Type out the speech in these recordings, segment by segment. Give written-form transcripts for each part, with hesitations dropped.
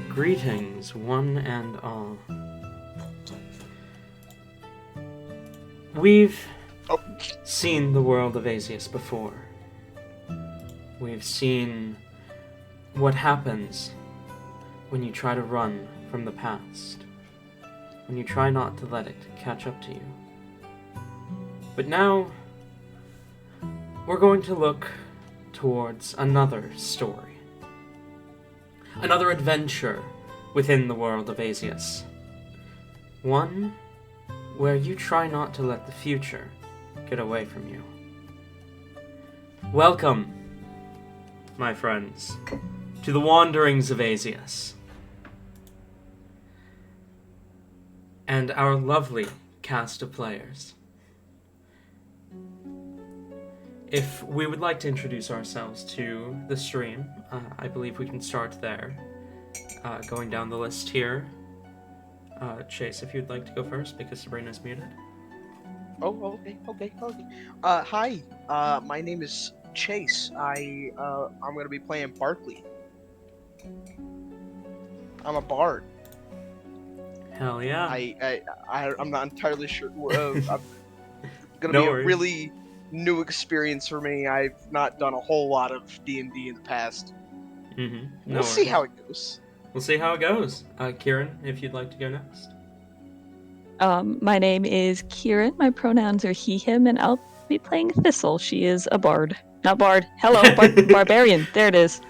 Greetings, one and all. We've seen the world of Azius before. We've seen what happens when you try to run from the past, when you try not to let it catch up to you. But now, we're going to look towards another story. Another adventure within the world of Azius. One where you try not to let the future get away from you. Welcome, my friends, to the wanderings of Azius. And our lovely cast of players. If we would like to introduce ourselves to the stream, I believe we can start there. Going down the list here. Chase, if you'd like to go first, because Sabrina's muted. Oh, okay. Hi, my name is Chase. I'm gonna be playing Barkley. I'm a bard. Hell yeah. I'm not entirely sure. I'm gonna No be worries. a really new experience for me. I've not done a whole lot of D&D in the past. Mm-hmm. We'll see how it goes. We'll see how it goes. Kieran, if you'd like to go next. My name is Kieran. My pronouns are he, him, and I'll be playing Thistle. She is a bard. Not bard. Hello, barbarian. There it is.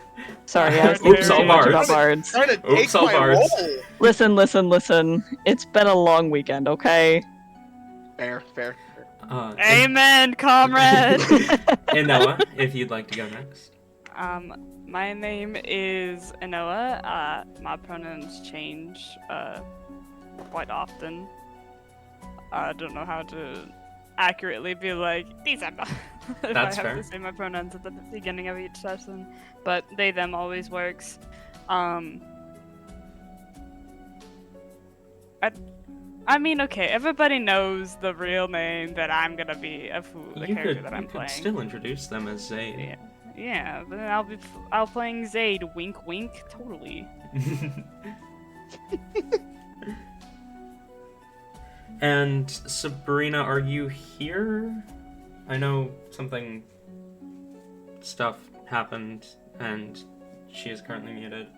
Sorry, I was thinking Oops, all too much about bards. bards. Trying to Oops, take all my bards. role. Listen. It's been a long weekend, okay? Fair. Amen, comrade! And Noah, if you'd like to go next. My name is Anoa. My pronouns change quite often. I don't know how to accurately be like, these are my... if That's I have fair. to say my pronouns at the beginning of each session. But they, them always works. I mean, okay, everybody knows the real name that I'm gonna be of the character that I'm playing. You could still introduce them as Zayd. Yeah, but then I'll playing Zayd. Wink, wink. Totally. And Sabrina, are you here? I know stuff happened, and she is currently muted.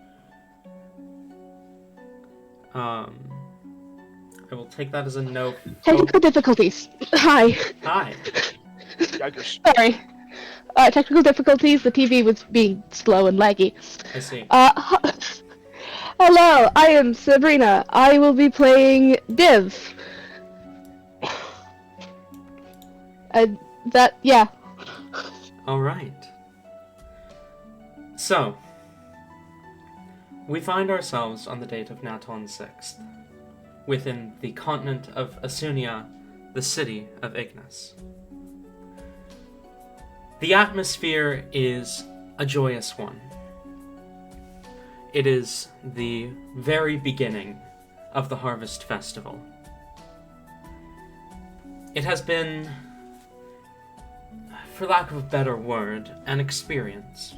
I will take that as a no. Technical difficulties. Hi. Hi. Sorry. Technical difficulties. The TV was being slow and laggy. I see. Hello, I am Sabrina. I will be playing Div. Yeah. All right. So, we find ourselves on the date of Naton 6th, within the continent of Asunia, the city of Ignis. The atmosphere is a joyous one. It is the very beginning of the Harvest Festival. It has been, for lack of a better word, an experience.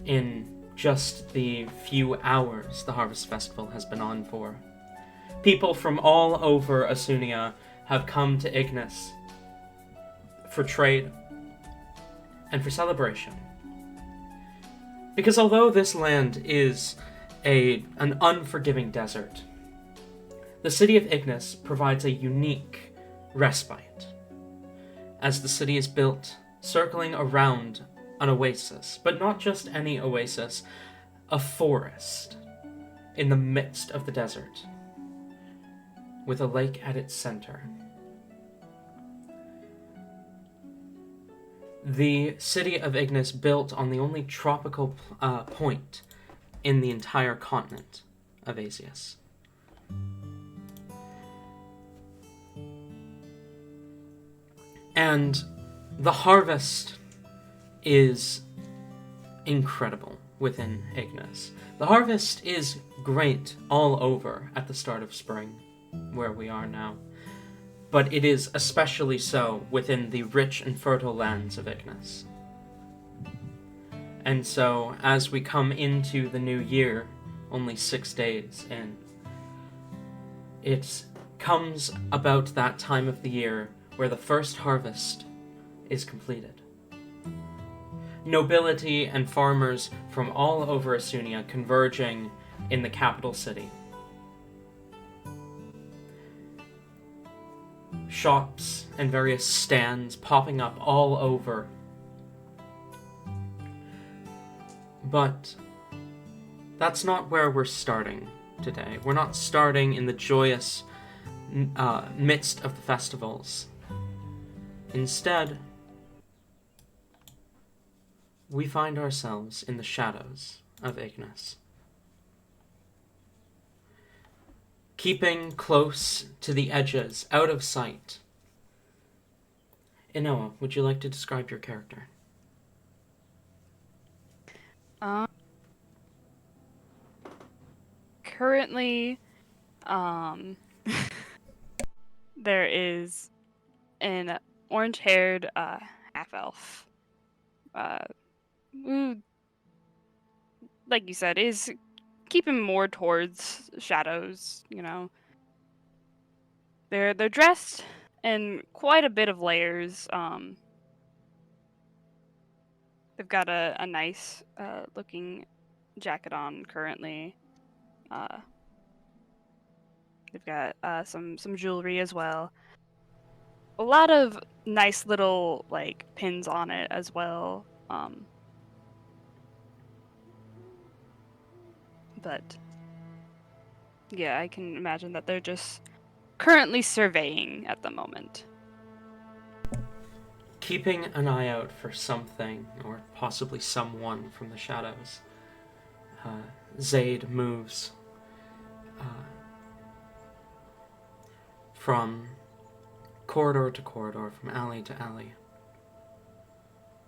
In just the few hours the Harvest Festival has been on for, people from all over Asunia have come to Ignis for trade and for celebration. Because although this land is an unforgiving desert, the city of Ignis provides a unique respite, as the city is built circling around an oasis, but not just any oasis, a forest in the midst of the desert, with a lake at its center. The city of Ignis built on the only tropical point in the entire continent of Azius. And the harvest is incredible within Ignis. The harvest is great all over at the start of spring, where we are now. But it is especially so within the rich and fertile lands of Ignis. And so, as we come into the new year, only 6 days in, it comes about that time of the year where the first harvest is completed. Nobility and farmers from all over Asunia converging in the capital city. Shops and various stands popping up all over. But that's not where we're starting today. We're not starting in the joyous midst of the festivals. Instead, we find ourselves in the shadows of Ignis. Keeping close to the edges, out of sight. Inoa, would you like to describe your character? Currently, there is an orange-haired half-elf, who, like you said, is keeping more towards shadows. You know, they're dressed in quite a bit of layers. They've got a nice looking jacket on currently. Uh, they've got some jewelry as well. A lot of nice little like pins on it as well. But yeah, I can imagine that they're just currently surveying at the moment. Keeping an eye out for something, or possibly someone from the shadows, Zaid moves from corridor to corridor, from alley to alley,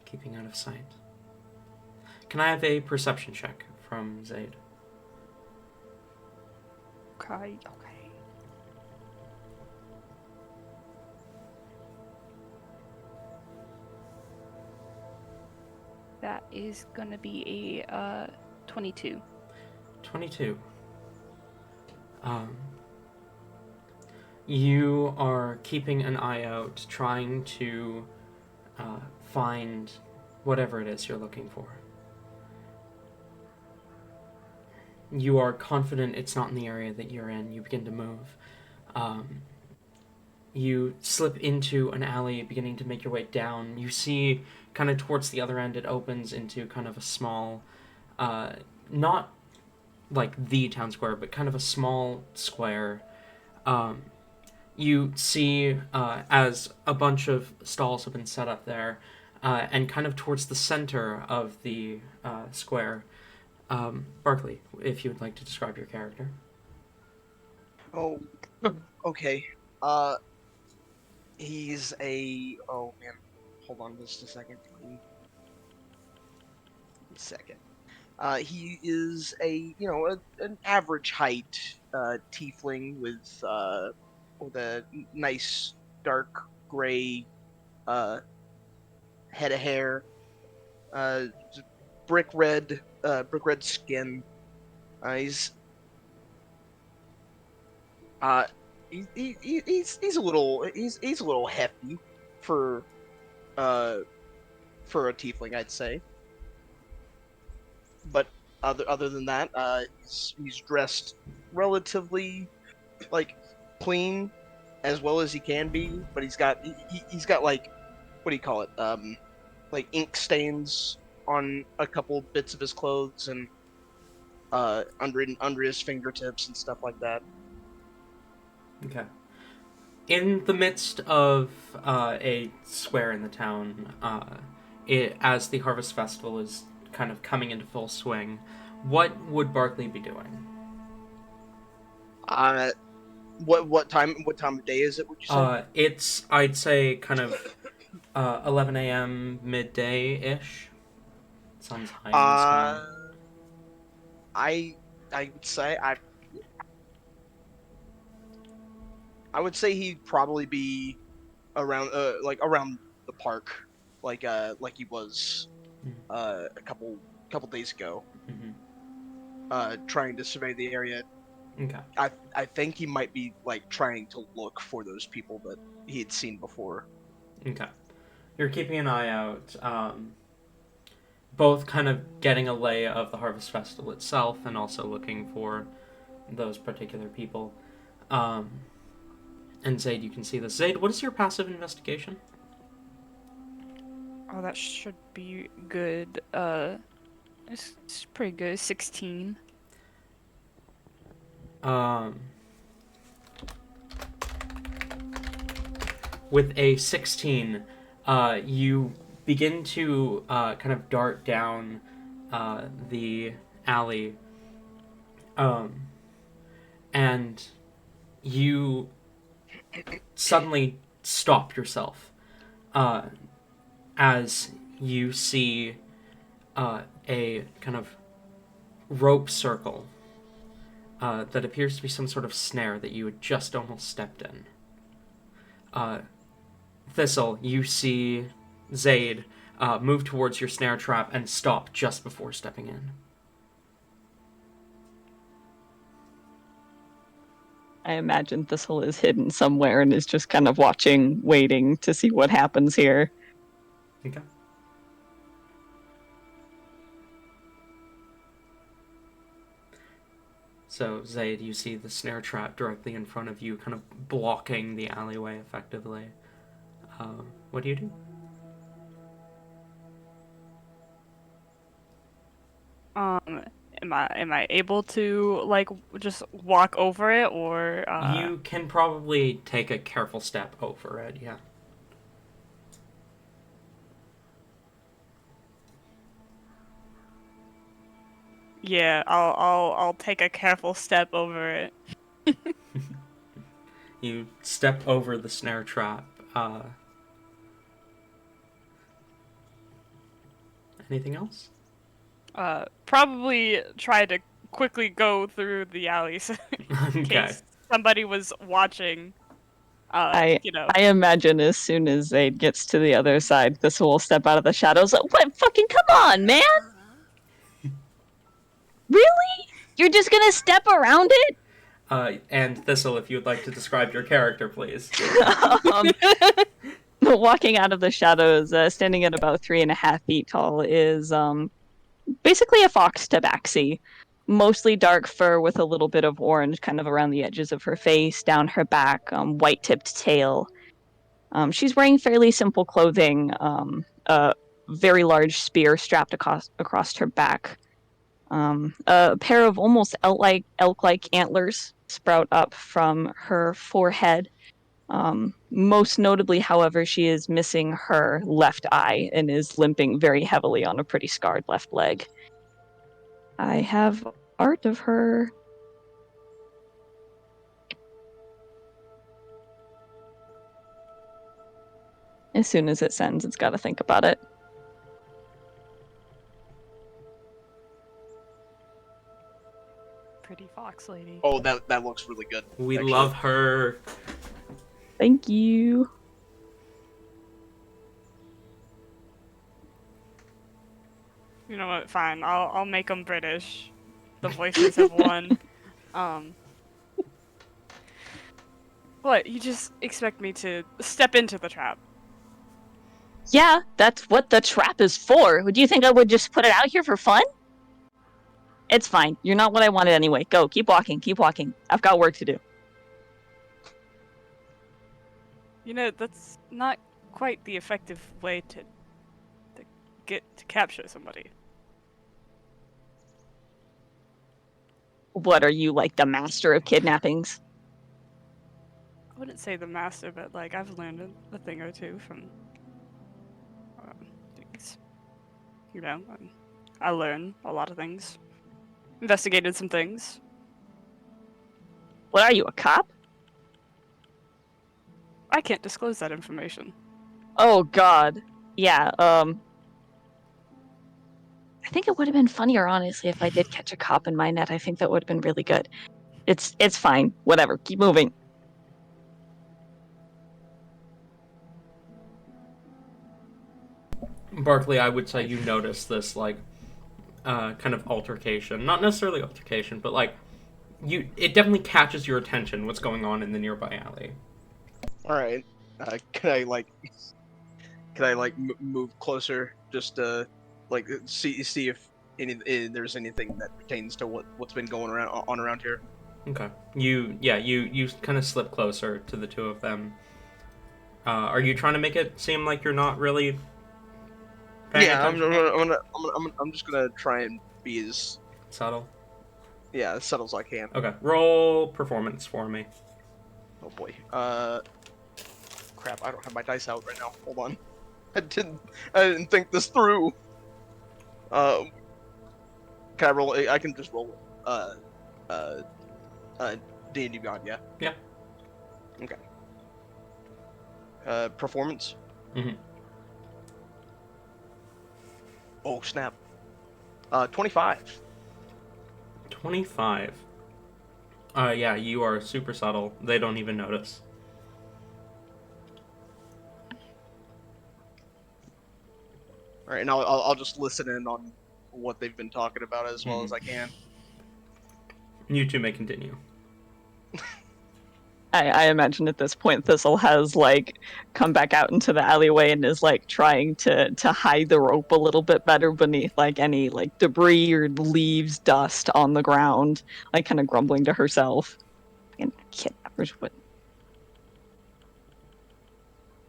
keeping out of sight. Can I have a perception check from Zaid? Okay. That is gonna be a 22. 22. You are keeping an eye out, trying to find whatever it is you're looking for. You are confident it's not in the area that you're in. You begin to move. You slip into an alley, beginning to make your way down. You see, kind of towards the other end, it opens into kind of a small, not like the town square, but kind of a small square. You see as a bunch of stalls have been set up there, and kind of towards the center of the square. Barkley, if you would like to describe your character. Oh, okay. He's a. Oh man, hold on just a second. He is an average height tiefling with a nice dark gray head of hair, uh, brick red skin. He's uh he's a little hefty for uh for a tiefling, I'd say. But other than that, he's dressed relatively like clean as well as he can be. But he's got like, what do you call it? Like ink stains on a couple bits of his clothes and under his fingertips and stuff like that. Okay. In the midst of a square in the town, as the Harvest Festival is kind of coming into full swing, what would Barkley be doing? What time of day is it? Would you say? It's, I'd say, kind of 11 a.m. midday ish. Sun's high in the sky. I would say I would say he'd probably be around around the park, like he was a couple days ago, Mm-hmm. trying to survey the area. Okay. I think he might be like trying to look for those people that he had seen before. Okay. You're keeping an eye out, both kind of getting a lay of the Harvest Festival itself and also looking for those particular people. And Zaid, you can see this. Zaid, what is your passive investigation? Oh, that should be good. It's pretty good. 16. With a 16, you begin to kind of dart down the alley, and you suddenly stop yourself as you see a kind of rope circle that appears to be some sort of snare that you had just almost stepped in. Thistle, you see Zaid move towards your snare trap and stop just before stepping in. I imagine Thistle is hidden somewhere and is just kind of watching, waiting to see what happens here. Okay. So, Zaid, you see the snare trap directly in front of you, kind of blocking the alleyway effectively. What do you do? Am I able to like just walk over it or You can probably take a careful step over it, yeah. Yeah, I'll take a careful step over it. You step over the snare trap. Anything else? Probably try to quickly go through the alley so in Okay. case somebody was watching. I You know. imagine as soon as Zaid gets to the other side, Thistle will step out of the shadows. Like, what? Fucking come on, man! Really? You're just gonna step around it? And Thistle, if you would like to describe your character, please. Walking out of the shadows, standing at about 3.5 feet tall, is basically a fox tabaxi. Mostly dark fur with a little bit of orange kind of around the edges of her face, down her back, white-tipped tail. She's wearing fairly simple clothing, a very large spear strapped across her back. A pair of almost elk-like antlers sprout up from her forehead. Most notably, however, she is missing her left eye and is limping very heavily on a pretty scarred left leg. I have art of her. As soon as it sends, it's got to think about it. Pretty fox lady. Oh, that looks really good. We actually. love her. Thank you. You know what? Fine. I'll make them British. The voices have won. What? You just expect me to step into the trap? Yeah, that's what the trap is for. Do you think I would just put it out here for fun? It's fine. You're not what I wanted anyway. Go, keep walking, keep walking. I've got work to do. You know, that's not quite the effective way to get to capture somebody. What are you, like the master of kidnappings? I wouldn't say the master, but like I've learned a thing or two from things. You know, I learn a lot of things. Investigated some things. What are you, a cop? I can't disclose that information. Oh god. Yeah, I think it would have been funnier, honestly, if I did catch a cop in my net. I think that would have been really good. It's fine. Whatever. Keep moving. Barkley, I would say you notice this, like, kind of altercation. Not necessarily altercation, but, like, it definitely catches your attention what's going on in the nearby alley. All right. Can I move closer just to like see if there's anything that pertains to what's been going around here? Okay. You kind of slip closer to the two of them. Are you trying to make it seem like you're not really paying attention? I'm just gonna try and be as Subtle? as subtle as I can. Okay. Roll performance for me. Oh boy. Crap, I don't have my dice out right now. Hold on. I didn't think this through. Can I roll? I can just roll. D&D Beyond, yeah. Yeah. Okay. Performance. Mhm. Oh snap. 25. 25. Yeah, you are super subtle. They don't even notice. All right, and I'll just listen in on what they've been talking about as well as I can. You two may continue. I imagine at this point Thistle has like come back out into the alleyway and is like trying to hide the rope a little bit better beneath like any like debris or leaves, dust on the ground, like kind of grumbling to herself. And kidnappers would.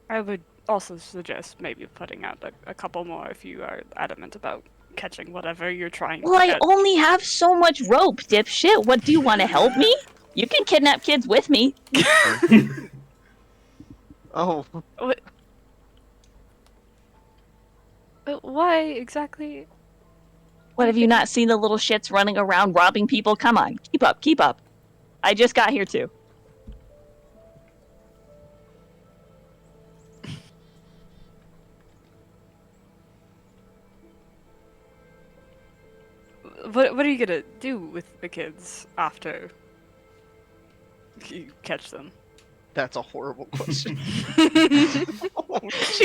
I would also suggest maybe putting out a couple more if you are adamant about catching whatever you're trying Well, to I catch. only have so much rope, dipshit. What do you want to help me? You can kidnap kids with me. Oh, What? Why exactly? What, have you not seen the little shits running around robbing people? Come on, keep up, keep up. I just got here too. What are you gonna do with the kids after you catch them? that's a horrible question. She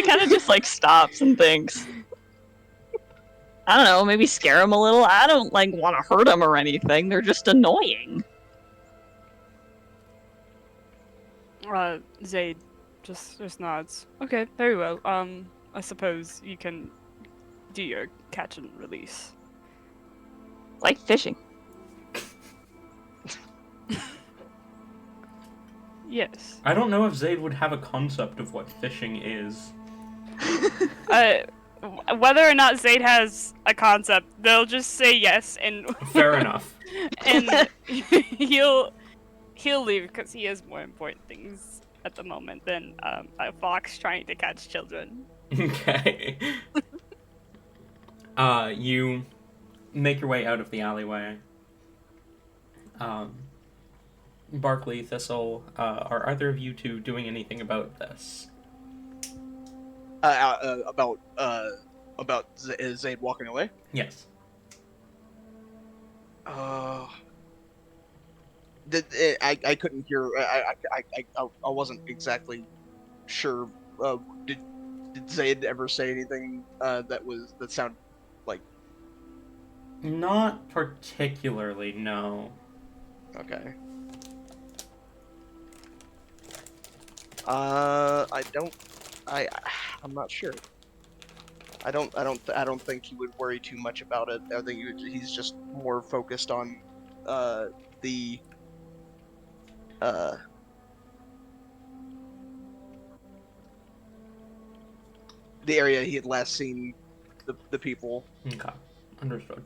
kind of just like stops and thinks. I don't know, maybe scare them a little. I don't like want to hurt them or anything. They're just annoying. Zaid just nods. Okay, very well. I suppose you can do your catch and release. Like fishing. Yes. I don't know if Zaid would have a concept of what fishing is. Whether or not Zaid has a concept, they'll just say yes, and Fair enough. and he'll leave because he has more important things at the moment than a fox trying to catch children. Okay. You make your way out of the alleyway. Barkley, Thistle, are either of you two doing anything about this? About Zaid walking away. Yes. I couldn't hear. I wasn't exactly sure. Did Zaid ever say anything that sounded like? Not particularly, no. Okay. I'm not sure. I don't think he would worry too much about it. I think he's just more focused on the area he had last seen the people. Okay. Understood.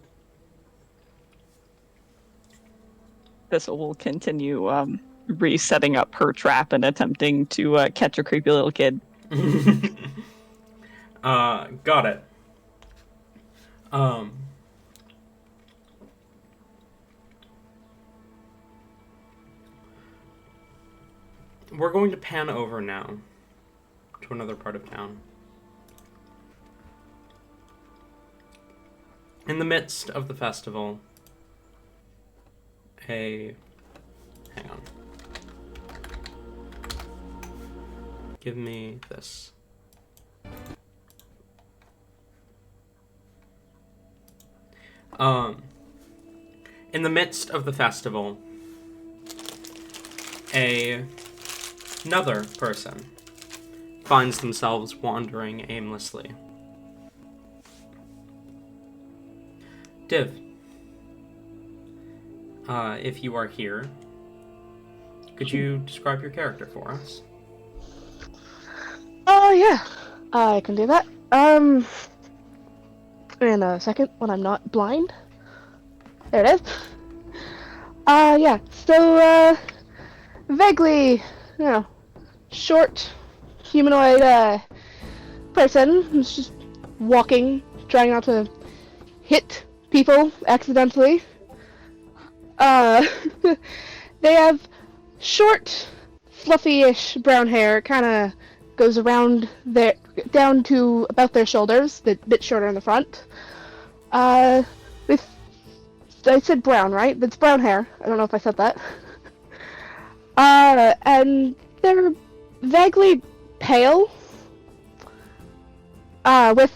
Thistle will continue resetting up her trap and attempting to catch a creepy little kid. Got it. We're going to pan over now to another part of town. In the midst of the festival, hang on. Give me this. In the midst of the festival, another person finds themselves wandering aimlessly. Div, if you are here, could you describe your character for us? Oh, yeah. I can do that. In a second when I'm not blind. There it is. Yeah. So, vaguely, short, humanoid, person who's just walking, trying not to hit people accidentally. They have short, fluffy-ish brown hair, kind of goes around their, down to about their shoulders, a bit shorter in the front. With, I said brown, right? It's brown hair. I don't know if I said that. And they're vaguely pale, with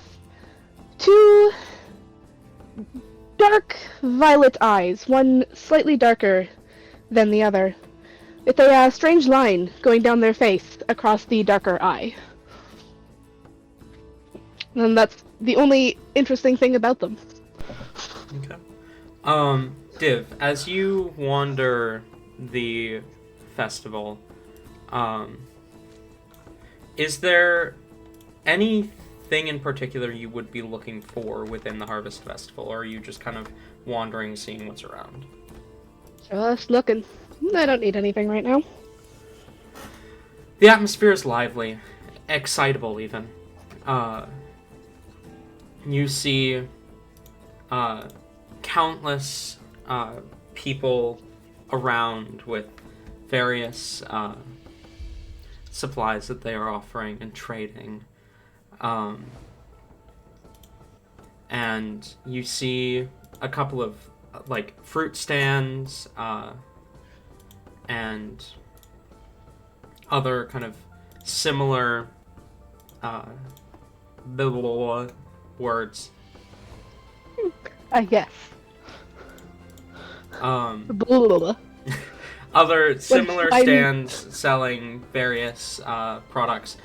two dark violet eyes, one slightly darker than the other, with a strange line going down their face across the darker eye. And that's the only interesting thing about them. Okay. Div, as you wander the festival, is there anything in particular you would be looking for within the Harvest Festival, or are you just kind of wandering, seeing what's around? Just looking. I don't need anything right now. The atmosphere is lively, excitable even. You see countless people around with various supplies that they are offering and trading. And you see a couple of fruit stands and other kind of similar words. Yes. Other similar stands selling various products.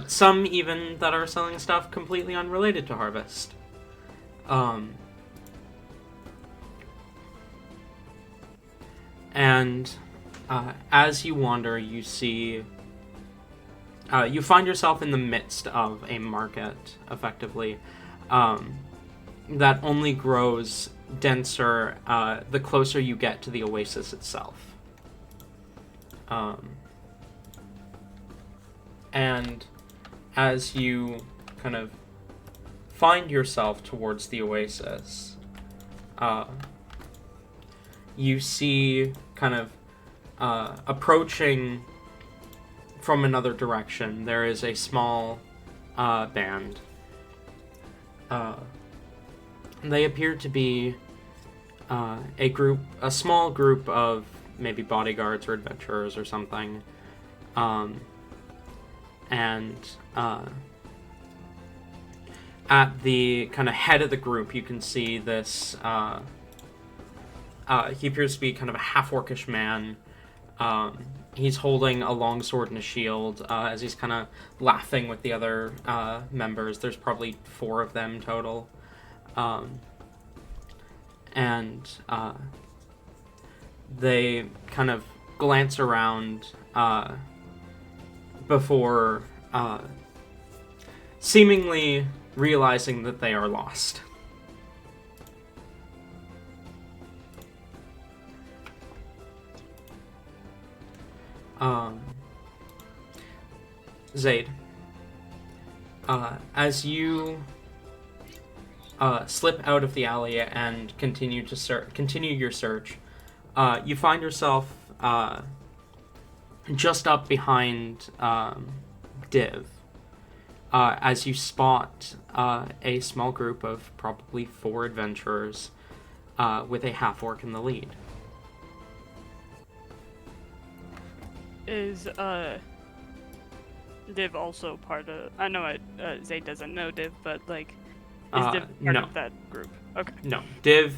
Some even that are selling stuff completely unrelated to Harvest. And as you wander, you see... you find yourself in the midst of a market, effectively, that only grows denser the closer you get to the oasis itself. And as you kind of find yourself towards the oasis, you see kind of approaching from another direction, there is a small band. They appear to be a small group of maybe bodyguards or adventurers or something. And at the kind of head of the group, you can see this. He appears to be kind of a half-orcish man. He's holding a long sword and a shield as he's kind of laughing with the other members. There's probably 4 of them total. And they kind of glance around before seemingly realizing that they are lost. Zaid, as you slip out of the alley and continue your search, you find yourself just up behind Div, as you spot a small group of probably 4 adventurers with a half-orc in the lead. Is Div also part of? I know Zayd doesn't know Div, but Is Div part no. of that group? Okay. No. Div,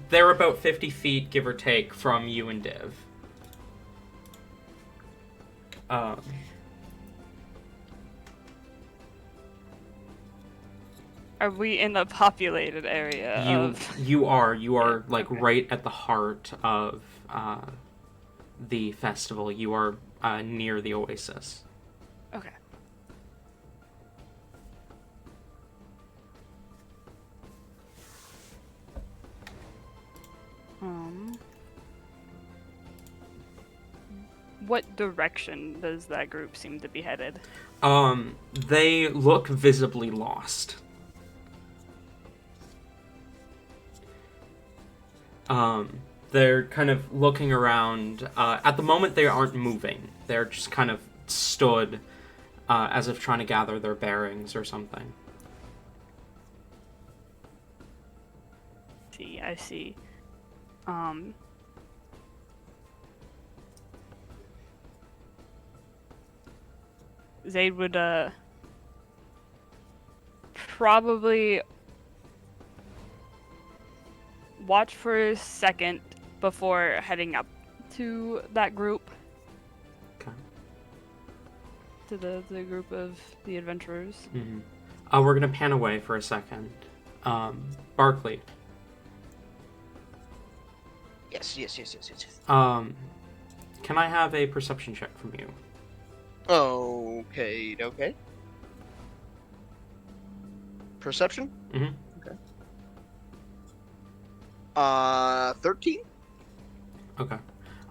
they're about 50 feet, give or take, from you and Div. Are we in the populated area You are like Okay. right at the heart of the festival. You are near the oasis. Okay. What direction does that group seem to be headed? They look visibly lost. They're kind of looking around. At the moment, they aren't moving. They're just kind of stood, as if trying to gather their bearings or something. I see. Zayd would probably watch for a second before heading up to that group. Okay. To the group of the adventurers. Mm-hmm. We're gonna pan away for a second. Barkley. Yes. Can I have a perception check from you? Okay. Perception? Mm-hmm. Okay. 13? Okay.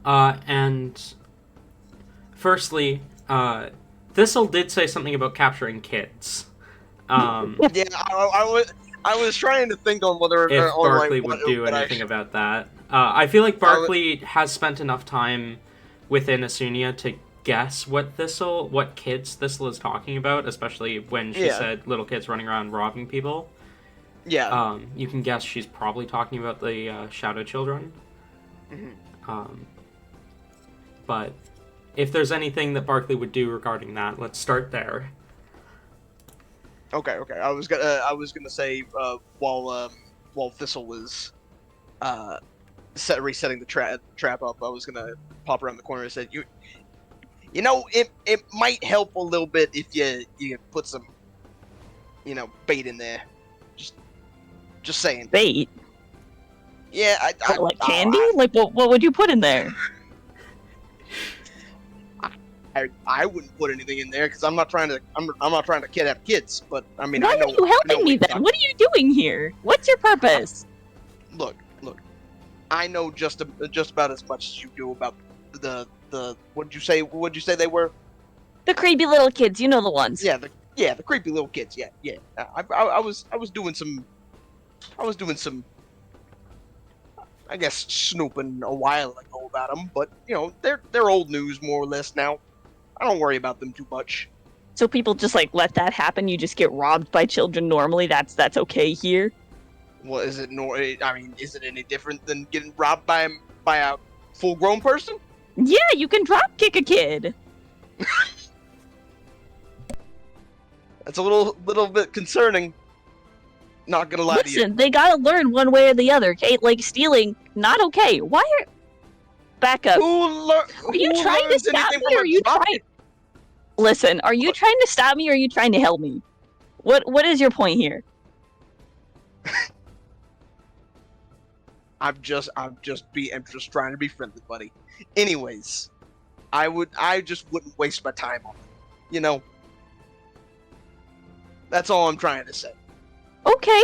And firstly, Thistle did say something about capturing kids. Yeah, I was trying to think on whether If on Barkley like, would do what I anything should- about that. I feel like Barkley has spent enough time within Asunia to guess what kids Thistle is talking about, especially when she said little kids running around robbing people. Yeah. You can guess she's probably talking about the Shadow Children. Mm-hmm. But if there's anything that Barkley would do regarding that, let's start there. Okay. I was gonna say while Thistle was resetting the trap up, I was gonna pop around the corner and say you know it might help a little bit if you put some bait in there. Just saying. Bait? Yeah, Like candy? Like what would you put in there? I wouldn't put anything in there because I'm not trying to kidnap kids. But I mean, Why I know. are you helping me then? What are you doing here? What's your purpose? Look. I know just about as much as you do about the what'd you say they were? The creepy little kids, you know the ones. Yeah, the creepy little kids. Yeah. I was doing some, I guess, snooping a while ago about them, but they're old news more or less now. I don't worry about them too much. So people just like let that happen. You just get robbed by children normally. That's okay here. Well, is it is it any different than getting robbed by a full-grown person? Yeah, you can drop kick a kid. That's a little bit concerning. Not gonna lie to you. Listen, they gotta learn one way or the other. Okay, like stealing, not okay. Why are? Back up. Are you trying to stop me, or are you trying? Listen, are you trying to stop me, or are you trying to help me? What is your point here? I'm just trying to be friendly, buddy. Anyways, I just wouldn't waste my time on it. That's all I'm trying to say. Okay,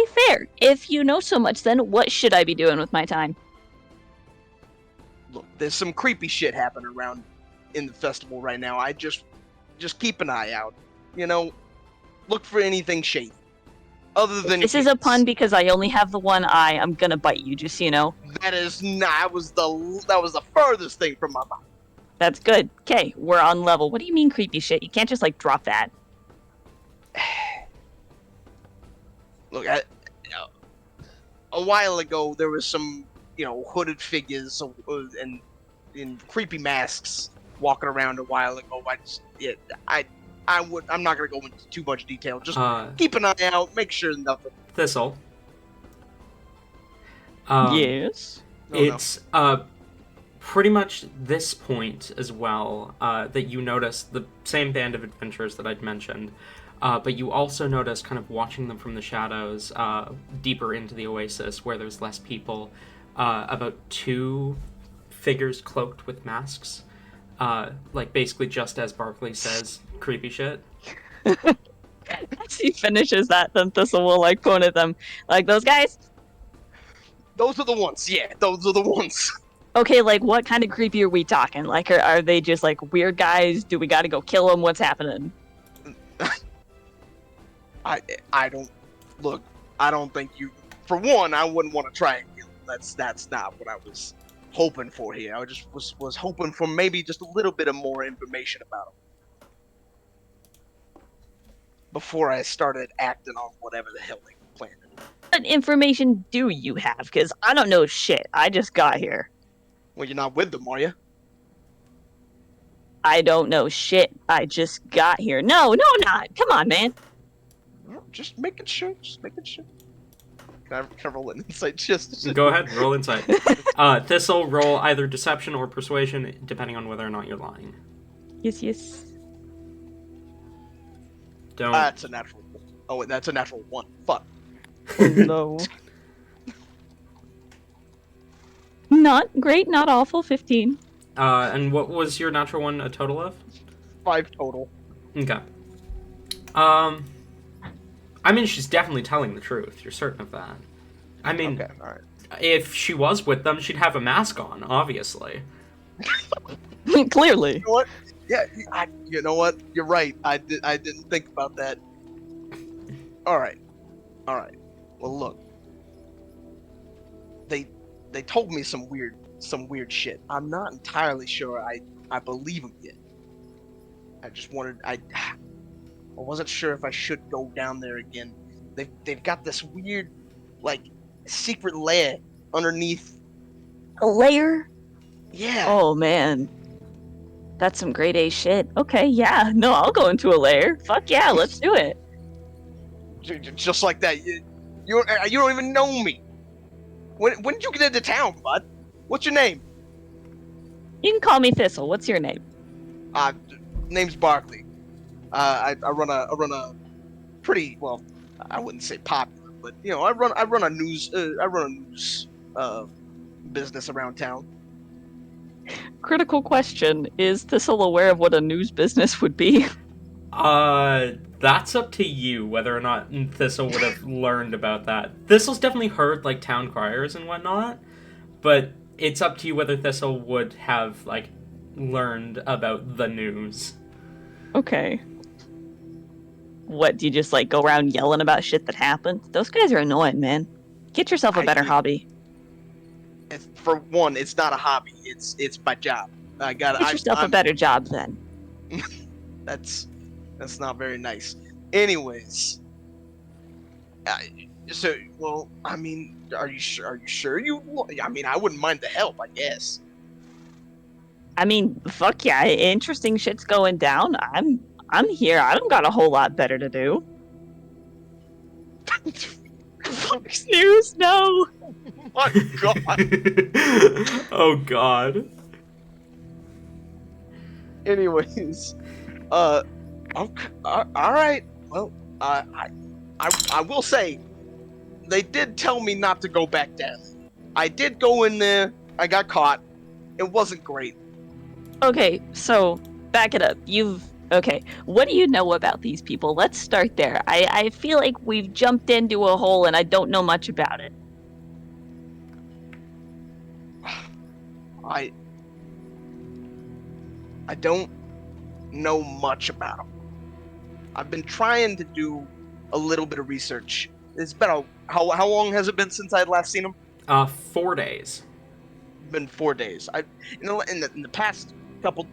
fair. If you know so much, then what should I be doing with my time? Look, there's some creepy shit happening around in the festival right now. I just keep an eye out. Look for anything shady. Other than This is a pun because I only have the one eye. I'm gonna bite you, just so you know. That was the furthest thing from my mind. That's good. Okay, we're on level. What do you mean creepy shit? You can't just like drop that. Look, a while ago there was some hooded figures and in creepy masks walking around a while ago. I I'm not gonna go into too much detail. Just Uh, keep an eye out. Make sure nothing. Thistle. Yes. No. It's pretty much this point as well that you notice the same band of adventurers that I'd mentioned, but you also notice, kind of watching them from the shadows, deeper into the oasis where there's less people, about 2 figures cloaked with masks, like basically just as Barkley says, creepy shit. As he finishes that, then Thistle will like point at them, like, those guys. Those are the ones. Yeah, those are the ones. Okay, like, what kind of creepy are we talking? Like, are they just like weird guys? Do we got to go kill them? What's happening? I don't look. I don't think you. For one, I wouldn't want to try and kill him. That's not what I was hoping for here. I just was hoping for maybe just a little bit of more information about him before I started acting on whatever the hell they were planning. What information do you have? Because I don't know shit. I just got here. Well, you're not with them, are you? I don't know shit. I just got here. No, I'm not. Come on, man. Well, just making sure. Just making sure. Can I roll an insight? Just Go ahead, roll insight. Thistle, roll either deception or persuasion, depending on whether or not you're lying. Yes. Don't. That's a natural. Oh, wait, that's a natural 1. Fuck. Oh, no. Not great, not awful. 15. And what was your natural one a total of? 5 total. Okay. I mean, she's definitely telling the truth. You're certain of that. I mean, Okay, all right. if she was with them, she'd have a mask on, obviously. Clearly. You know what? Yeah, you know what? You're right. I didn't think about that. All right. Well, look. They told me some weird shit. I'm not entirely sure I believe them yet. I just wanted I wasn't sure if I should go down there again. They've got this weird, like, secret lair underneath. A layer? Yeah. Oh, man. That's some grade A shit. Okay, yeah. No, I'll go into a lair. Fuck yeah, let's do it. Just like that. You don't even know me. When did you get into town, bud? What's your name? You can call me Thistle. What's your name? Name's Barkley. I run a pretty, well, I wouldn't say popular, but you know, I run a news business around town. Critical question. Is Thistle aware of what a news business would be? That's up to you whether or not Thistle would have learned about that. Thistle's definitely heard, like, town criers and whatnot, but it's up to you whether Thistle would have, like, learned about the news. Okay. What, do you just, like, go around yelling about shit that happened? Those guys are annoying, man. Get yourself a better hobby. For one, it's not a hobby. It's my job. Get yourself a better job, then. That's not very nice. Anyways, so, well, I mean, are you sure you? I mean, I wouldn't mind the help, I guess. I mean, fuck yeah, interesting shit's going down. I'm here. I don't got a whole lot better to do. Fox News, no. My God. Oh God. Anyways, okay, all right. Well, I will say, they did tell me not to go back down. I did go in there. I got caught. It wasn't great. Okay, so back it up. Okay, what do you know about these people? Let's start there. I feel like we've jumped into a hole and I don't know much about it. I don't know much about them. I've been trying to do a little bit of research. It's been how long has it been since I'd last seen them? 4 days. Been 4 days. In the past couple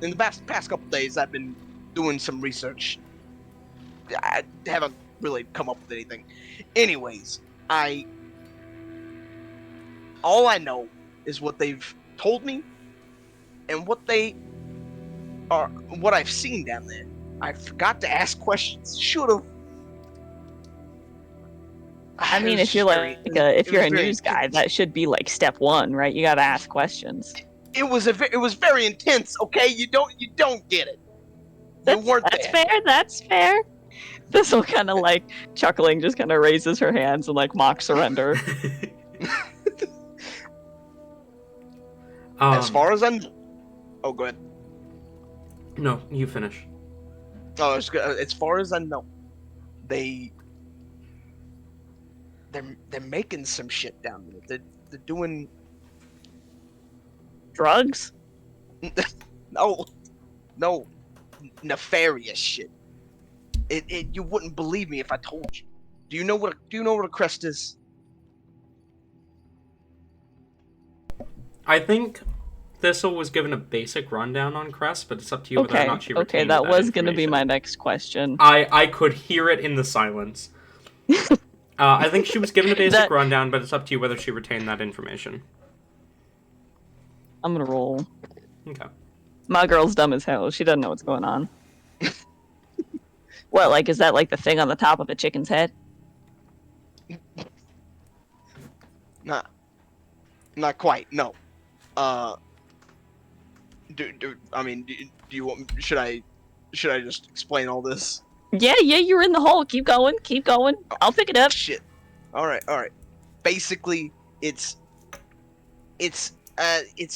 days, I've been doing some research. I haven't really come up with anything. Anyways, all I know is what they've told me and what I've seen down there. I forgot to ask questions. Should have. I mean, if you're if you're a news guy, that should be like step one, right? You gotta ask questions. It was very intense. Okay, you don't get it. You weren't That's there. fair. That's fair. This'll kind of like chuckling, just kind of raises her hands and like mock surrender. As far as I'm. Oh, go ahead. No, you finish. Oh, as far as I know, they're making some shit down there. They're doing Drugs? no nefarious shit. You wouldn't believe me if I told you. Do you know what a crest is? I think Thistle was given a basic rundown on Crest, but it's up to you whether or Okay, not she okay, retained that was going to be my next question. I could hear it in the silence. I think she was given a basic rundown, but it's up to you whether she retained that information. I'm gonna roll. Okay. My girl's dumb as hell. She doesn't know what's going on. What, like, is that like the thing on the top of a chicken's head? Not quite. No. Do you want? Should I just explain all this? Yeah, you're in the hole. Keep going. I'll pick it up. Shit. All right. Basically, it's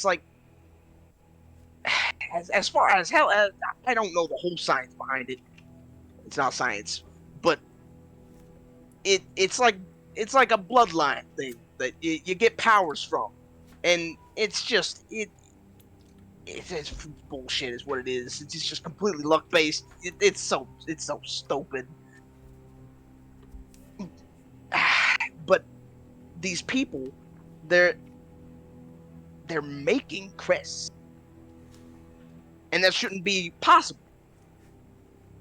like as far as hell. I don't know the whole science behind it. It's not science, but it's like a bloodline thing that you get powers from, and it's just it's bullshit is what it is. It's just completely luck based. It's so stupid. But these people, they're making crests, and that shouldn't be possible.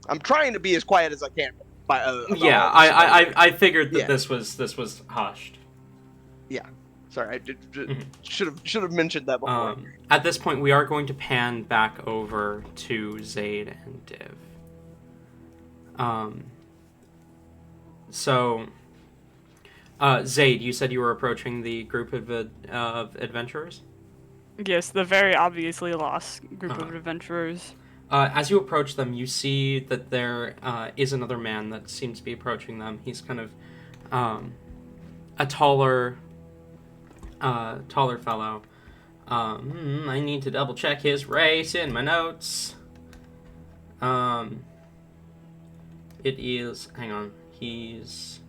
I'm trying to be as quiet as I can. I figured that this was hushed. Yeah, sorry, I should have mentioned that before. At this point, we are going to pan back over to Zaid and Div. So, Zaid, you said you were approaching the group of adventurers? Yes, the very obviously lost group of adventurers. As you approach them, you see that there is another man that seems to be approaching them. He's kind of a taller fellow. I need to double check his race in my notes. It is. Hang on. He's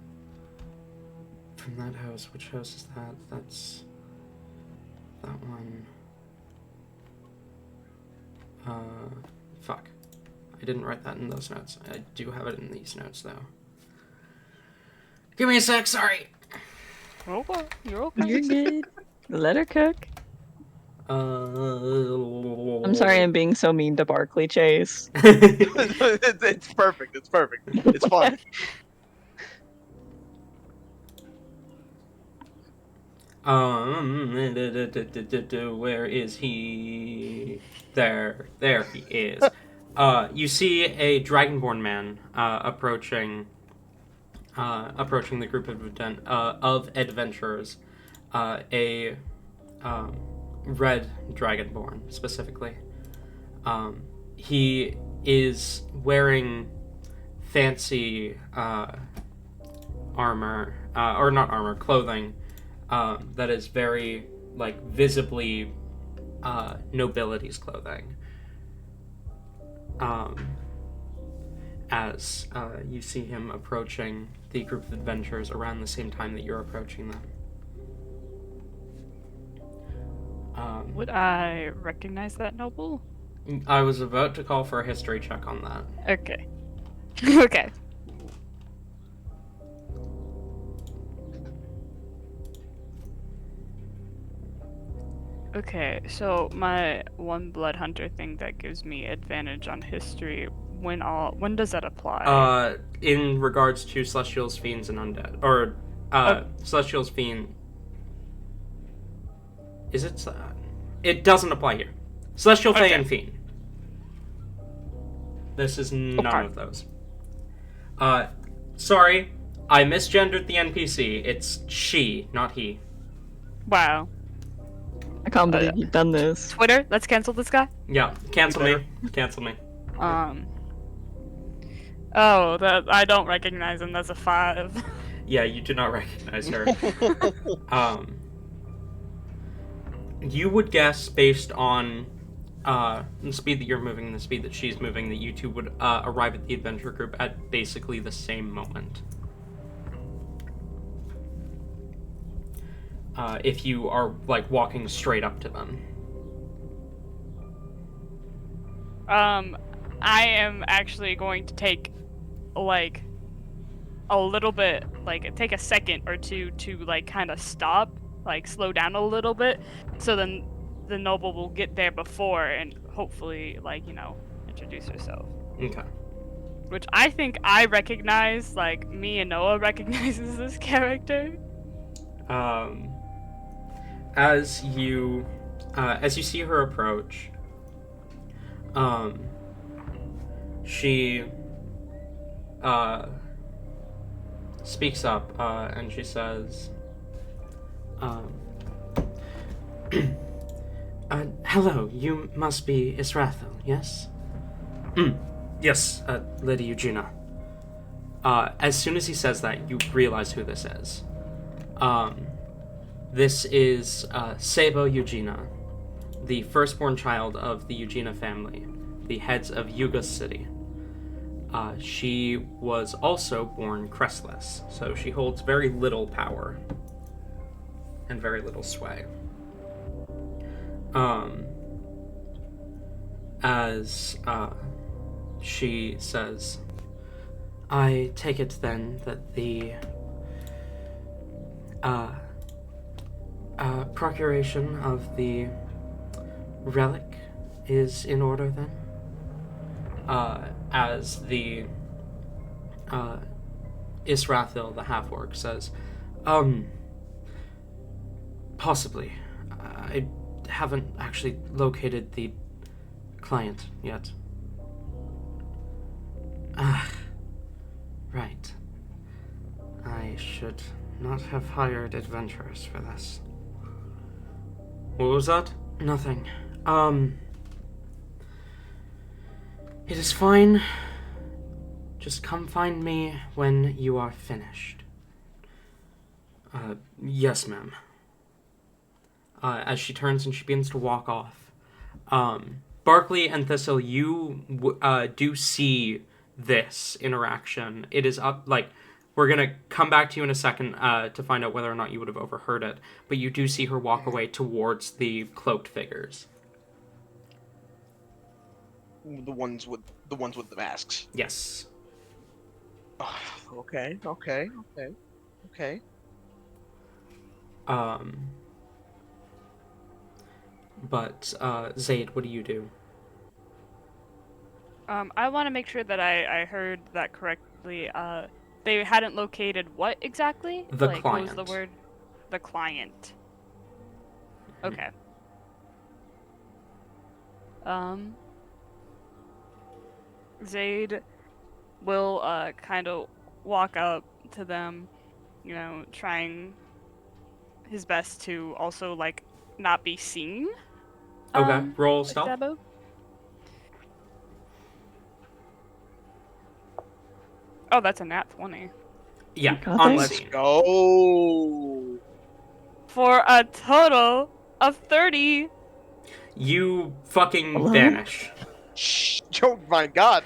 from that house. Which house is that? That's that one. Fuck. I didn't write that in those notes. I do have it in these notes, though. Give me a sec, sorry. Okay, you're okay. You're good. Let her cook. I'm sorry I'm being so mean to Barkley Chase. It's perfect. It's fun. Where is he? There he is. You see a dragonborn man approaching the group of adventurers. A red dragonborn specifically. He is wearing fancy armor, or not armor, clothing. That is very, like, visibly nobility's clothing. As you see him approaching the group of adventurers around the same time that you're approaching them. Would I recognize that noble? I was about to call for a history check on that. Okay. Okay. Okay, so my one blood hunter thing that gives me advantage on history, when does that apply? In regards to Celestials, Fiends, and Undead. Or, Celestials, Fiend... Is it... it doesn't apply here. Celestial, Fae, and Fiend. This is none Okay. of those. Sorry, I misgendered the NPC. It's she, not he. Wow. I can't believe you've done this. Twitter, let's cancel this guy. Yeah, cancel You me. Cancel me. Oh, I don't recognize him. That's a 5. Yeah, you do not recognize her. You would guess based on the speed that you're moving and the speed that she's moving that you two would arrive at the adventure group at basically the same moment. If you are, like, walking straight up to them. I am actually going to take, like, a little bit, like, take a second or two to, like, kind of stop, like, slow down a little bit, so then the noble will get there before and hopefully, like, you know, introduce herself. Okay. Which I think I recognize, like, me and Noah recognizes this character. As you see her approach, she speaks up and she says, hello, you must be Israthel, yes? Yes, Lady Eugenia. As soon as he says that, you realize who this is. This is Sabo Eugenia, the firstborn child of the Eugenia family, the heads of Yuga City. She was also born crestless, so she holds very little power and very little sway. As she says, I take it then that the procuration of the relic is in order then? As the Israthil, the half-orc, says, possibly. I haven't actually located the client yet. Ah, right. I should not have hired adventurers for this. What was that? Nothing. It is fine. Just come find me when you are finished. Yes, ma'am. As she turns and she begins to walk off. Barkley and Thistle, you do see this interaction. It is up, like, we're gonna come back to you in a second to find out whether or not you would have overheard it, but you do see her walk away towards the cloaked figures. The ones with the masks. Yes. Oh, okay. But Zaid, what do you do? I want to make sure that I heard that correctly. They hadn't located what exactly? The What was client. the word? The client. Okay. Zaid will kind of walk up to them, you know, trying his best to also, like, not be seen. Okay, roll Like stealth. Dabo. Oh, that's a nat 20. Yeah, Got this. Let's unseen. go. For a total of 30. You fucking Hello? vanish. Shh, oh my god.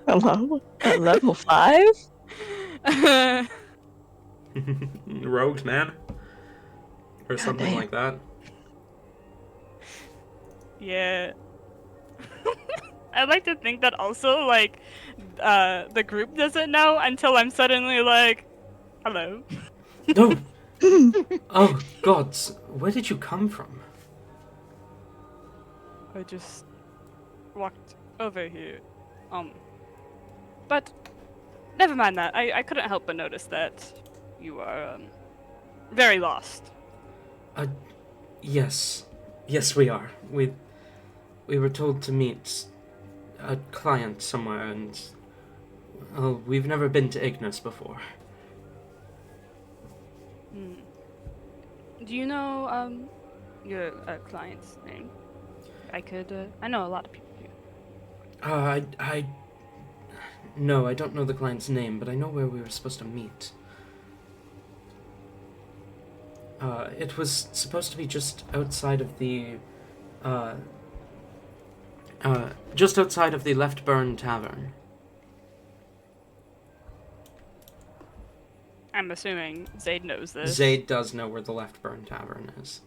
Hello? At level 5? Rogues, man. Or God something damn. like that. Yeah. I'd like to think that also, like, the group doesn't know until I'm suddenly like, hello. No! Oh, gods. Where did you come from? I just walked over here. But never mind that. I couldn't help but notice that you are, very lost. Yes. Yes, we are. We were told to meet a client somewhere, and we've never been to Ignis before. Do you know your client's name? I know a lot of people here. No, I don't know the client's name, but I know where we were supposed to meet. It was supposed to be just outside of the Left Burn Tavern. I'm assuming Zaid knows this. Zaid does know where the Left Burn Tavern is.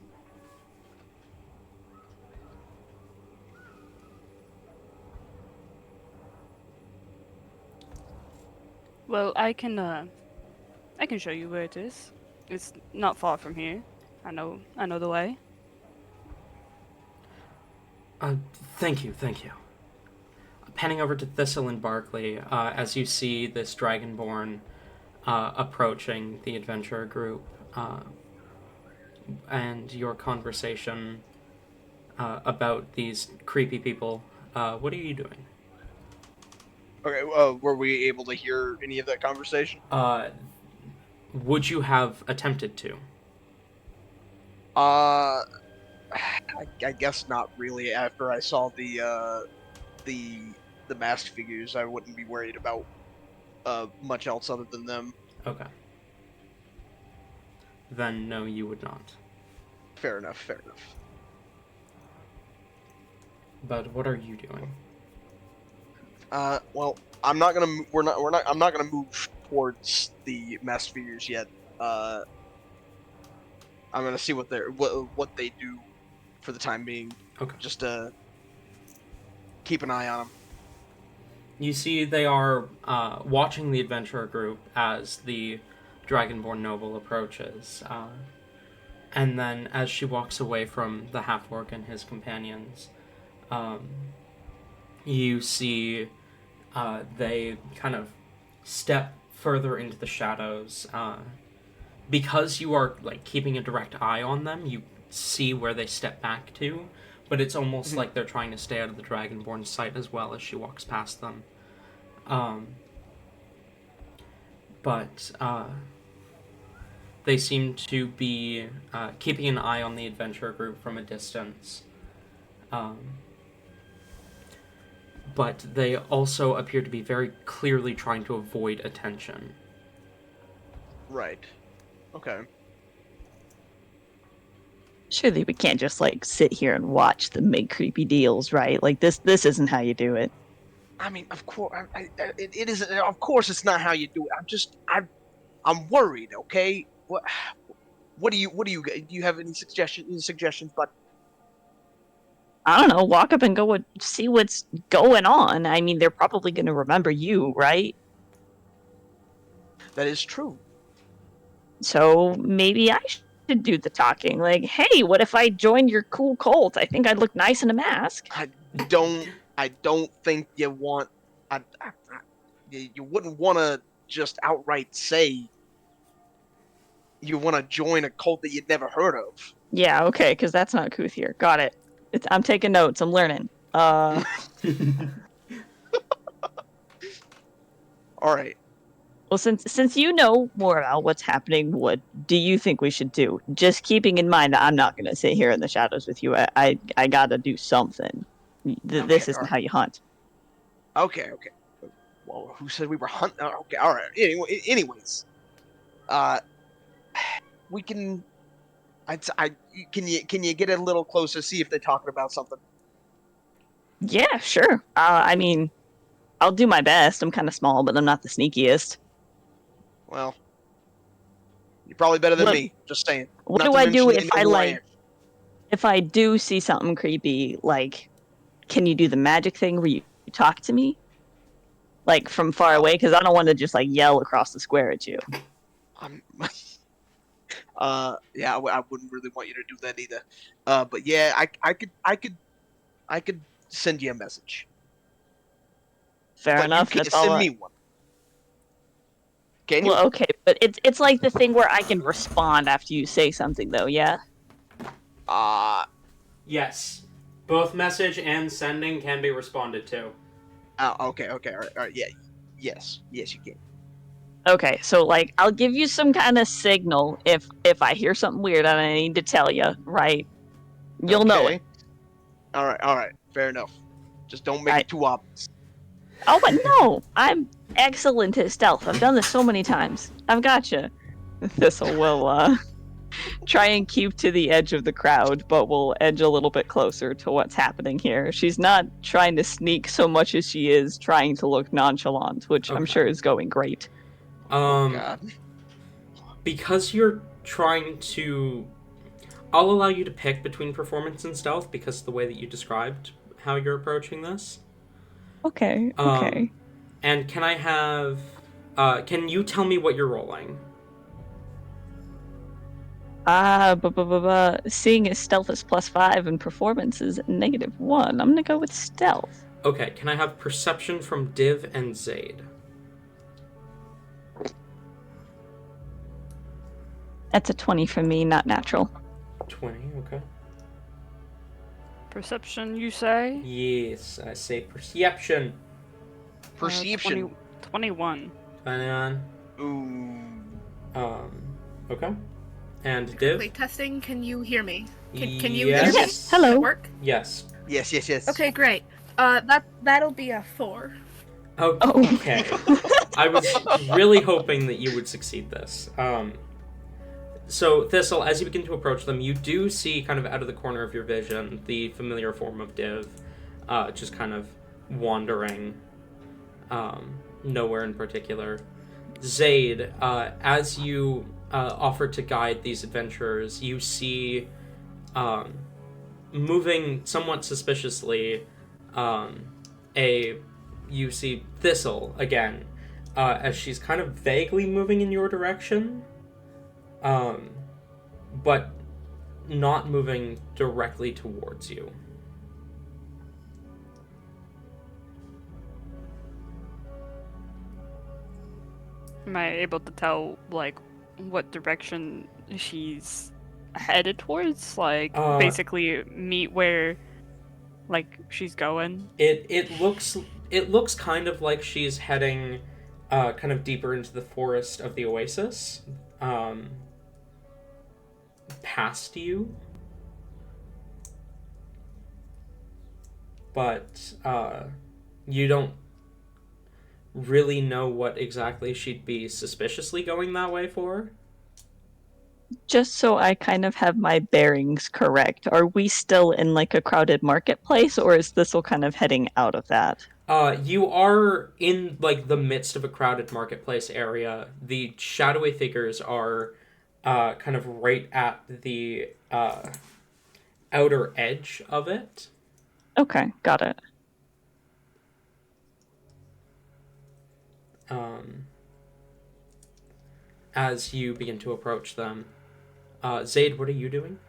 Well, I can show you where it is. It's not far from here. I know the way. Thank you. Panning over to Thistle and Barkley, as you see this Dragonborn approaching the adventurer group, and your conversation about these creepy people. What are you doing? Okay, were we able to hear any of that conversation? Would you have attempted to? I guess not really. After I saw the masked figures, I wouldn't be worried about much else other than them. Okay. Then no, you would not. Fair enough. But what are you doing? Well, I'm not gonna move towards the masked figures yet. I'm gonna see what they do for the time being. Okay. Just keep an eye on them. You see they are watching the adventurer group as the Dragonborn noble approaches. And then as she walks away from the half-orc and his companions, you see they kind of step further into the shadows. Because you are like keeping a direct eye on them, you see where they step back to, but it's almost like they're trying to stay out of the Dragonborn's sight as well as she walks past them. But they seem to be keeping an eye on the adventurer group from a distance. But they also appear to be very clearly trying to avoid attention. Right. Okay. Surely we can't just like sit here and watch them make creepy deals, right? Like this isn't how you do it. I mean, of course, it isn't. Of course, it's not how you do it. I'm worried. Okay. Do you have any suggestions? But I don't know, walk up and see what's going on. I mean, they're probably going to remember you, right? that is true. So maybe I should do the talking. Like, hey, what if I joined your cool cult? I think I'd look nice in a mask. I don't think you want. You wouldn't want to just outright say you want to join a cult that you'd never heard of. Yeah, okay, because that's not Kuthier. Got it. I'm taking notes. I'm learning. All right. Well, since you know more about what's happening, what do you think we should do? Just keeping in mind that I'm not going to sit here in the shadows with you. I got to do something. This isn't how you hunt. Okay. Well, who said we were hunting? Okay, all right. Anyways, we can. Can you get a little closer, see if they're talking about something? Yeah, sure. I mean, I'll do my best. I'm kind of small, but I'm not the sneakiest. Well, you're probably better than me. Just saying. What Not do to I do mention if you know who I am. if I do see something creepy? Like, can you do the magic thing where you talk to me, like from far away? Because I don't want to just like yell across the square at you. Yeah, I wouldn't really want you to do that either. But yeah, I could send you a message. Fair But enough. You can't That's all. send me one. Can you? Well, okay, but it's like the thing where I can respond after you say something, though. Yeah. Yes. Both message and sending can be responded to. Oh, okay, all right, yeah, yes, you can. Okay, so like I'll give you some kind of signal if I hear something weird and I need to tell you, right? You'll know it. Okay. All right, fair enough. Just don't make I- it too obvious. Oh, but no, I'm excellent at stealth. I've done this so many times. I've got you. Thistle will try and keep to the edge of the crowd, but will edge a little bit closer to what's happening here. She's not trying to sneak so much as she is trying to look nonchalant, which I'm Okay. sure is going great. Oh God. Because you're trying to... I'll allow you to pick between performance and stealth because of the way that you described how you're approaching this. Okay, okay. And can I have... can you tell me what you're rolling? Seeing as stealth is +5 and performance is -1, I'm gonna go with stealth. Okay, can I have perception from Div and Zaid? That's a 20 for me, not natural. 20, okay. Perception, you say? Yes, I say perception. Perception. 21. 21. Ooh. Okay. And Div? Wait, testing. Can you hear me? Can you Yes. hear me? Yes. Does Hello. it work? Yes. Yes. Okay, great. That'll be a 4. Okay. I was really hoping that you would succeed this. So, Thistle, as you begin to approach them, you do see, kind of out of the corner of your vision, the familiar form of Div, just kind of wandering, nowhere in particular. Zaid, as you offer to guide these adventurers, you see, moving somewhat suspiciously, you see Thistle again, as she's kind of vaguely moving in your direction, but not moving directly towards you. Am I able to tell, like, what direction she's headed towards? Like, basically meet where, like, she's going? It looks kind of like she's heading kind of deeper into the forest of the oasis, past you. But you don't really know what exactly she'd be suspiciously going that way for. Just so I kind of have my bearings correct, are we still in like a crowded marketplace, or is Thistle kind of heading out of that? You are in like the midst of a crowded marketplace area. The shadowy figures are kind of right at the outer edge of it. Okay, got it. As you begin to approach them, Zaid, what are you doing?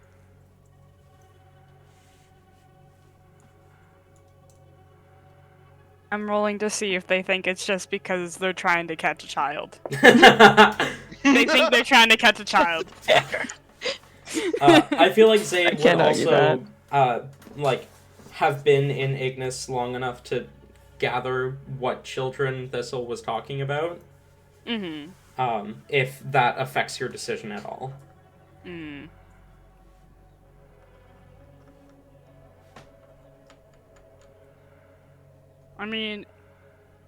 I'm rolling to see if they think it's just because they're trying to catch a child. They think they're trying to catch a child. I feel like Zaid would can't argue also like have been in Ignis long enough to gather what children Thistle was talking about. Mm-hmm. If that affects your decision at all. Mm. I mean,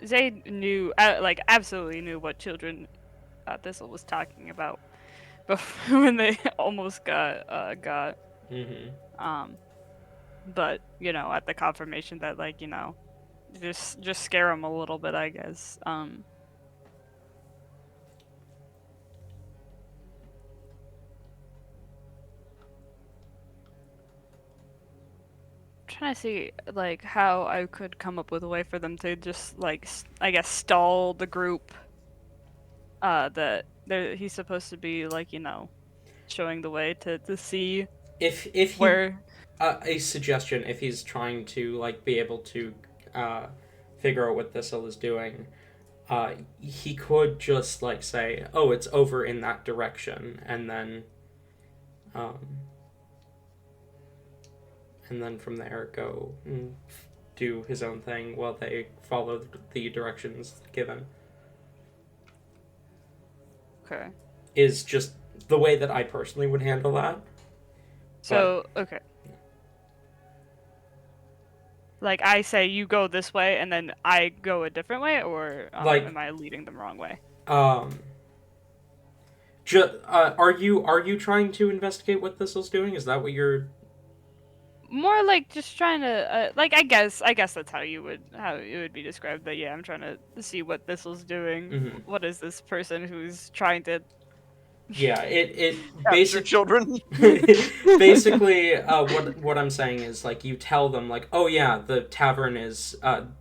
Zayd knew, like, absolutely knew what children Thistle was talking about before when they almost got. Mm-hmm. But you know, at the confirmation that, like, you know, just scare them a little bit, I guess. Trying to see like how I could come up with a way for them to just like I guess stall the group that he's supposed to be, like, you know, showing the way to see If he, where a suggestion, if he's trying to like be able to figure out what Thistle is doing, he could just like say, "Oh, it's over in that direction," and then from there go do his own thing while they follow the directions given. Okay. Is just the way that I personally would handle that. So, okay. Like, I say you go this way, and then I go a different way, or am I leading them wrong way? Are you trying to investigate what Thistle's doing? Is that what you're... More like just trying to, I guess that's how it would be described. That yeah, I'm trying to see what Thistle's doing. Mhm. What is this person who's trying to? Yeah, it Capture basically... children. Basically, what I'm saying is, like, you tell them, like, oh yeah, the tavern is,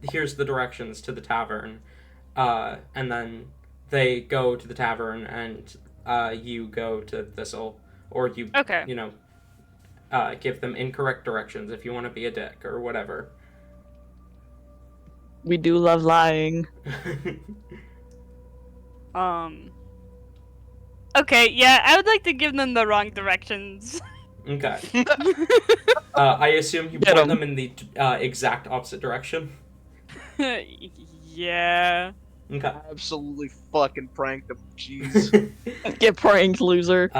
here's the directions to the tavern, and then they go to the tavern, and, you go to Thistle, or you, Okay. you know, give them incorrect directions if you want to be a dick, or whatever. We do love lying. Okay, yeah, I would like to give them the wrong directions. Okay. I assume you Get point 'em. them in the, exact opposite direction? Yeah. Okay. Absolutely fucking pranked him. Jeez. Get pranked, loser.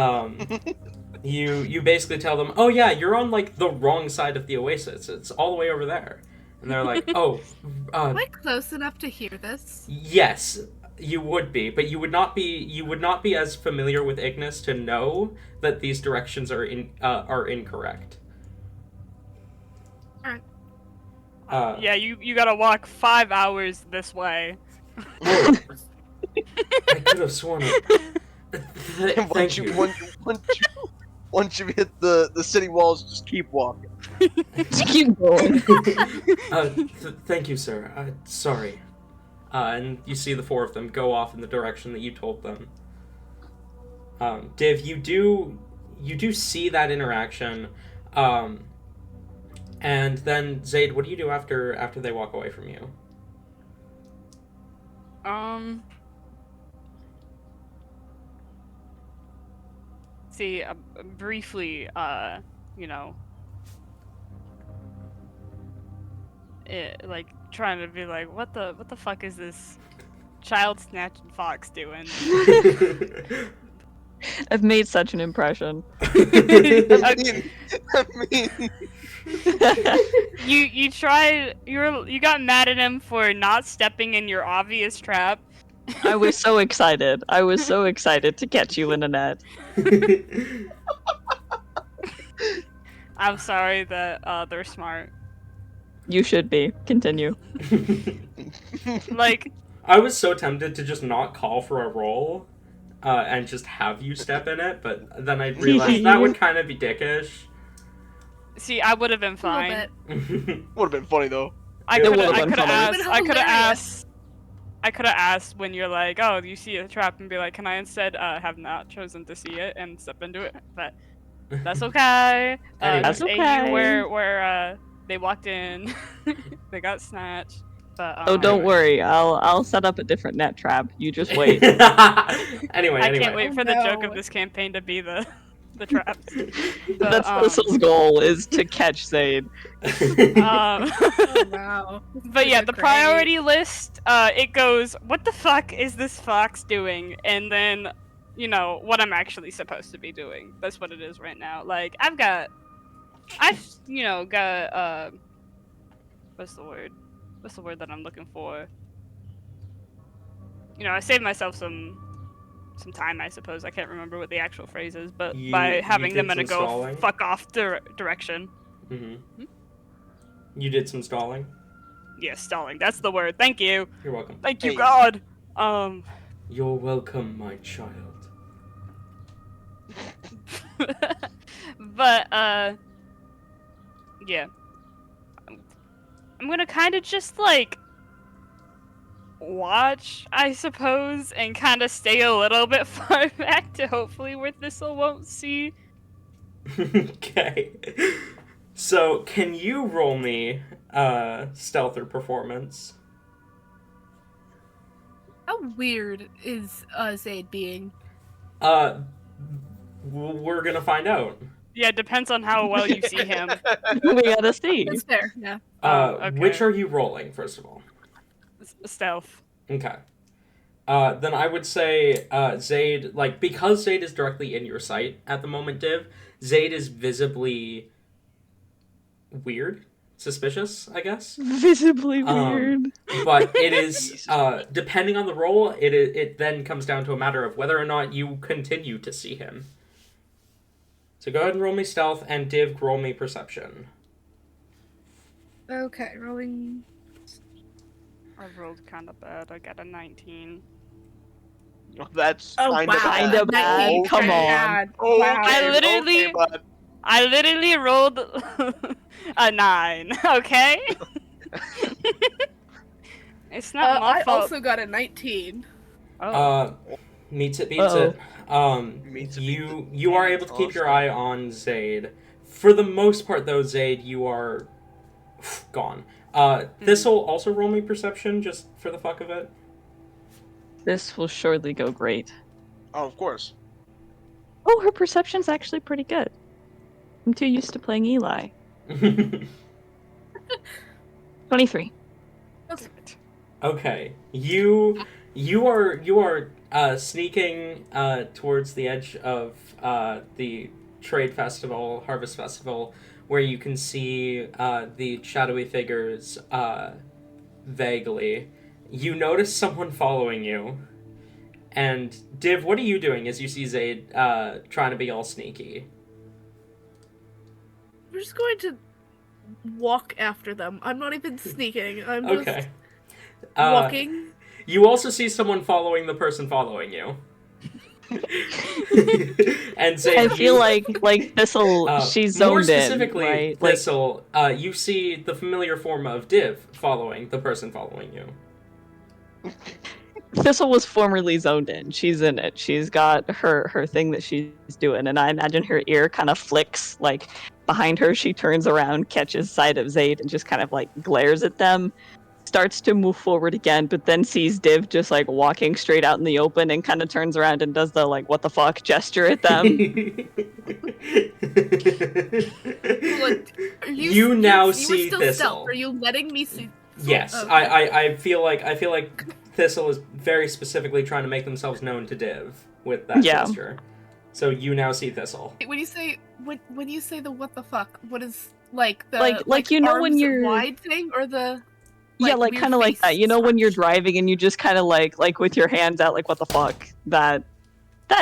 You basically tell them, oh yeah, you're on, like, the wrong side of the oasis. It's all the way over there. And they're like, oh, Am I close enough to hear this? yes, you would be, but you would not be as familiar with Ignis to know that these directions are incorrect. Alright. Yeah, you gotta walk 5 hours this way. I could have sworn it. Thank you. Once you hit the city walls, just keep walking. Just keep going. Thank you, sir. Sorry. And you see the four of them go off in the direction that you told them. Div, you do see that interaction, and then Zaid, what do you do after they walk away from you? See, briefly, you know, like trying to be like, what the fuck is this child snatching fox doing? I've made such an impression. I mean, you got mad at him for not stepping in your obvious trap. I was so excited. I was so excited to catch you in a net. I'm sorry that they're smart. You should be. Continue. Like, I was so tempted to just not call for a roll, and just have you step in it, but then I realized that would kind of be dickish. see, I would have been A fine. little bit. would have been funny though. I It could would've have been funny. asked. I could have asked when you're like, oh, you see a trap, and be like, can I instead have not chosen to see it and step into it? But that's okay. Anyway. That's just okay. Where they walked in, they got snatched. But Oh, don't Anyway. worry. I'll set up a different net trap. You just wait. Anyway. I can't wait Oh, for the joke no. of this campaign to be the traps. But, That's Thistle's goal, is to catch Zaid. Oh, wow. But yeah, Those are the great. priority list, it goes, what the fuck is this fox doing? And then, you know, what I'm actually supposed to be doing. That's what it is right now. Like, I've got, what's the word? What's the word that I'm looking for? You know, I saved myself some time, I suppose. I can't remember what the actual phrase is, but by having did them in a some go stalling? fuck off direction. Mm-hmm. You did some stalling? Yeah, stalling. That's the word. Thank you. You're welcome. Thank you, Hey. God. You're welcome, my child. But yeah. I'm gonna kind of just like watch, I suppose, and kind of stay a little bit far back to hopefully where Thistle won't see. Okay. So, can you roll me stealth or performance? How weird is Zaid being? We're gonna find out. Yeah, it depends on how well you see him. We gotta see. That's fair. Yeah. Okay. Which are you rolling, first of all? Stealth. Okay. Then I would say Zaid, like, because Zaid is directly in your sight at the moment, Div, Zaid is visibly weird, suspicious, I guess. Visibly weird. But it is, depending on the roll, it then comes down to a matter of whether or not you continue to see him. So go ahead and roll me stealth, and Div, roll me perception. Okay, rolling. I rolled kind of bad. I got a 19. That's Oh kind wow, of Kinda bad. Okay. Come on. bad. Oh, Wow. I literally- okay, bud. I literally rolled a 9. Okay. It's not my I fault. also got a 19. Oh. Meets it, beats Uh-oh. it. Meets it, You are able to keep your eye on Zaid. For the most part, though, Zaid, you are gone. This'll also roll me perception, just for the fuck of it. This will surely go great. Oh, of course. Oh, her perception's actually pretty good. I'm too used to playing Eli. 23. Okay, you are sneaking towards the edge of the trade festival, harvest festival, where you can see the shadowy figures vaguely. You notice someone following you, and Div, what are you doing as you see Zaid trying to be all sneaky? We're just going to walk after them. I'm not even sneaking. I'm just Okay. walking. You also see someone following the person following you. And Zaid, I feel like Thistle, she's zoned more in, specifically, right? Thistle, you see the familiar form of Div following the person following you. Thistle was formerly zoned in. She's in it. She's got her thing that she's doing, and I imagine her ear kind of flicks like behind her. She turns around, catches sight of Zaid, and just kind of like glares at them. Starts to move forward again, but then sees Div just like walking straight out in the open, and kind of turns around and does the like "what the fuck" gesture at them. Look, are You now you see were still Thistle. stealth. Are you letting me see? Yes, Okay. I feel like Thistle is very specifically trying to make themselves known to Div with that Yeah. gesture. So you now see Thistle. When you say the what the fuck, what is like the Like, you know when arms you're- wide thing or the Yeah, like weird kind of like face that. You know when you're scratch? driving and you just kind of like with your hands out, like "what the fuck," that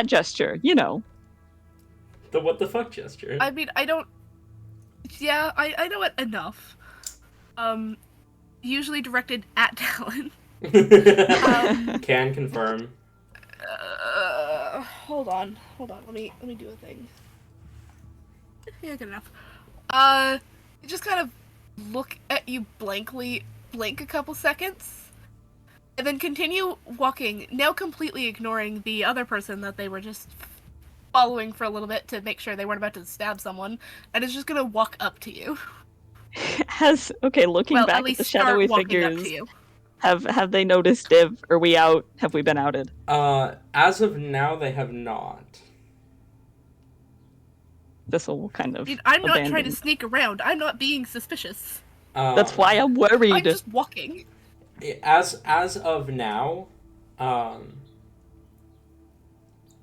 gesture. You know. The what the fuck gesture. I mean, I don't. Yeah, I know it enough. Usually directed at Talon. Can confirm. Hold on. Let me do a thing. Yeah, good enough. Just kind of look at you blankly, blink a couple seconds, and then continue walking. Now completely ignoring the other person that they were just following for a little bit to make sure they weren't about to stab someone, and is just gonna walk up to you. Looking Well, back at at least the start shadowy walking up figures, to you. have they noticed Div? Are we out? Have we been outed? As of now, they have not. This will kind of. I mean, I'm not trying to abandon. sneak around. I'm not being suspicious. That's why I'm worried. I'm just walking. As of now,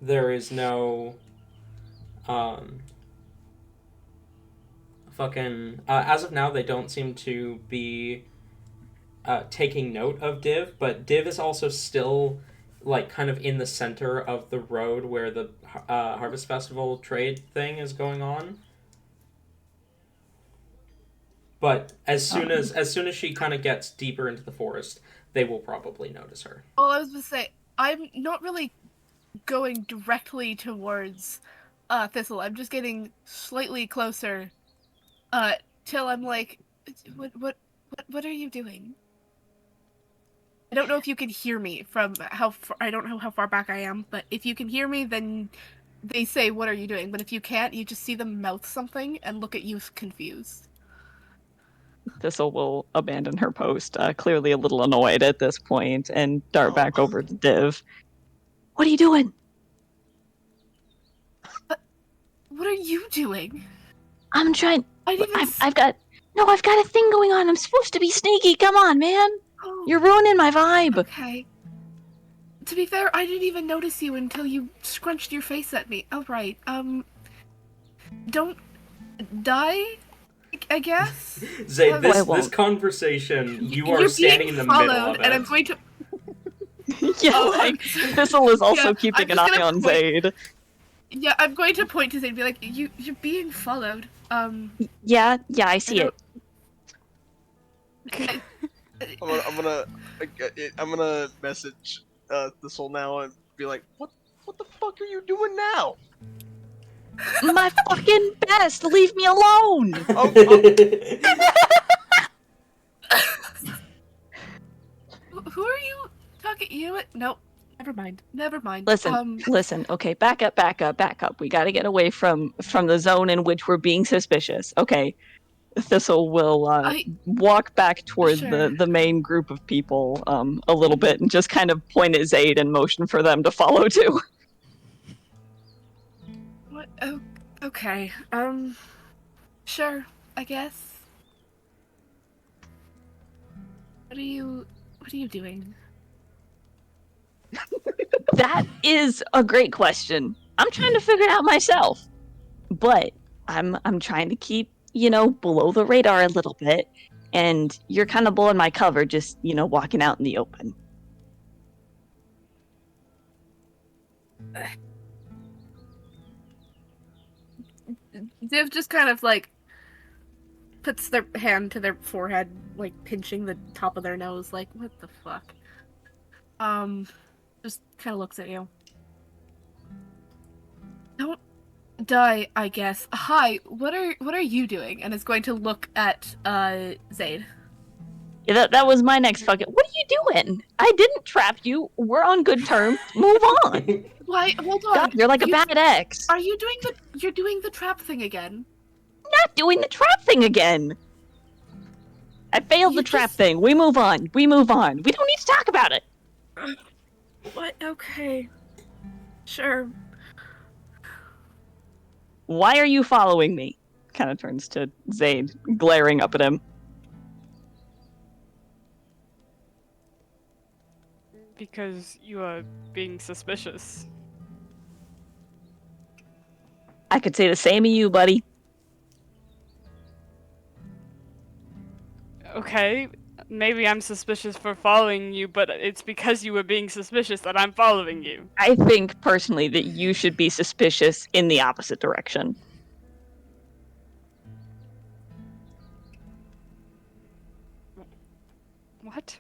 there is no as of now, they don't seem to be taking note of Div, but Div is also still like kind of in the center of the road where the Harvest Festival trade thing is going on. But as soon as she kind of gets deeper into the forest, they will probably notice her. Well, I was gonna say, I'm not really going directly towards Thistle. I'm just getting slightly closer till I'm like, what are you doing? I don't know if you can hear me from how far, I don't know how far back I am, but if you can hear me, then they say, what are you doing? But if you can't, you just see them mouth something and look at you confused. Thistle will abandon her post, clearly a little annoyed at this point, and dart back over to Div. What are you doing? What are you doing? I'm trying. I didn't even. I've got a thing going on. I'm supposed to be sneaky. Come on, man. Oh, You're ruining my vibe. okay. To be fair, I didn't even notice you until you scrunched your face at me. Oh, right. Don't die, I guess? Zay, I this won't. conversation, you are You're standing in being the middle of followed, it. and I'm going to. Yeah, Oh, like, Thistle is also yeah, keeping I'm an just eye gonna on point- Zaid. Yeah, I'm going to point to Zane and be like, you're being followed. Yeah, I see it. I'm gonna message Thistle now and be like, what the fuck are you doing now? My fucking best. Leave me alone. Oh, Who are you talking? You know what? Nope. Never mind. Listen. Okay, back up. We got to get away from the zone in which we're being suspicious. Okay, Thistle will walk back toward Sure. the main group of people a little bit and just kind of point at Zaid and motion for them to follow too. What? Oh, okay. Sure. I guess. What are you doing? That is a great question. I'm trying to figure it out myself, but I'm trying to keep below the radar a little bit, and you're kind of blowing my cover, just walking out in the open. Div just kind of like puts their hand to their forehead, like pinching the top of their nose, like, what the fuck? Just kind of looks at you. Don't die, I guess. Hi, what are you doing? And is going to look at Zaid. Yeah, that was my next fucking. What are you doing? I didn't trap you. We're on good terms. Move on. Why? Hold on. God, you're like a bad ex. Are you doing You're doing the trap thing again? Not doing the trap thing again. I failed You the trap just- thing. We move on. We don't need to talk about it. What? Okay. Sure. Why are you following me? Kind of turns to Zaid, glaring up at him. Because you are being suspicious. I could say the same of you, buddy. Okay, maybe I'm suspicious for following you, but it's because you were being suspicious that I'm following you. I think personally that you should be suspicious in the opposite direction. What?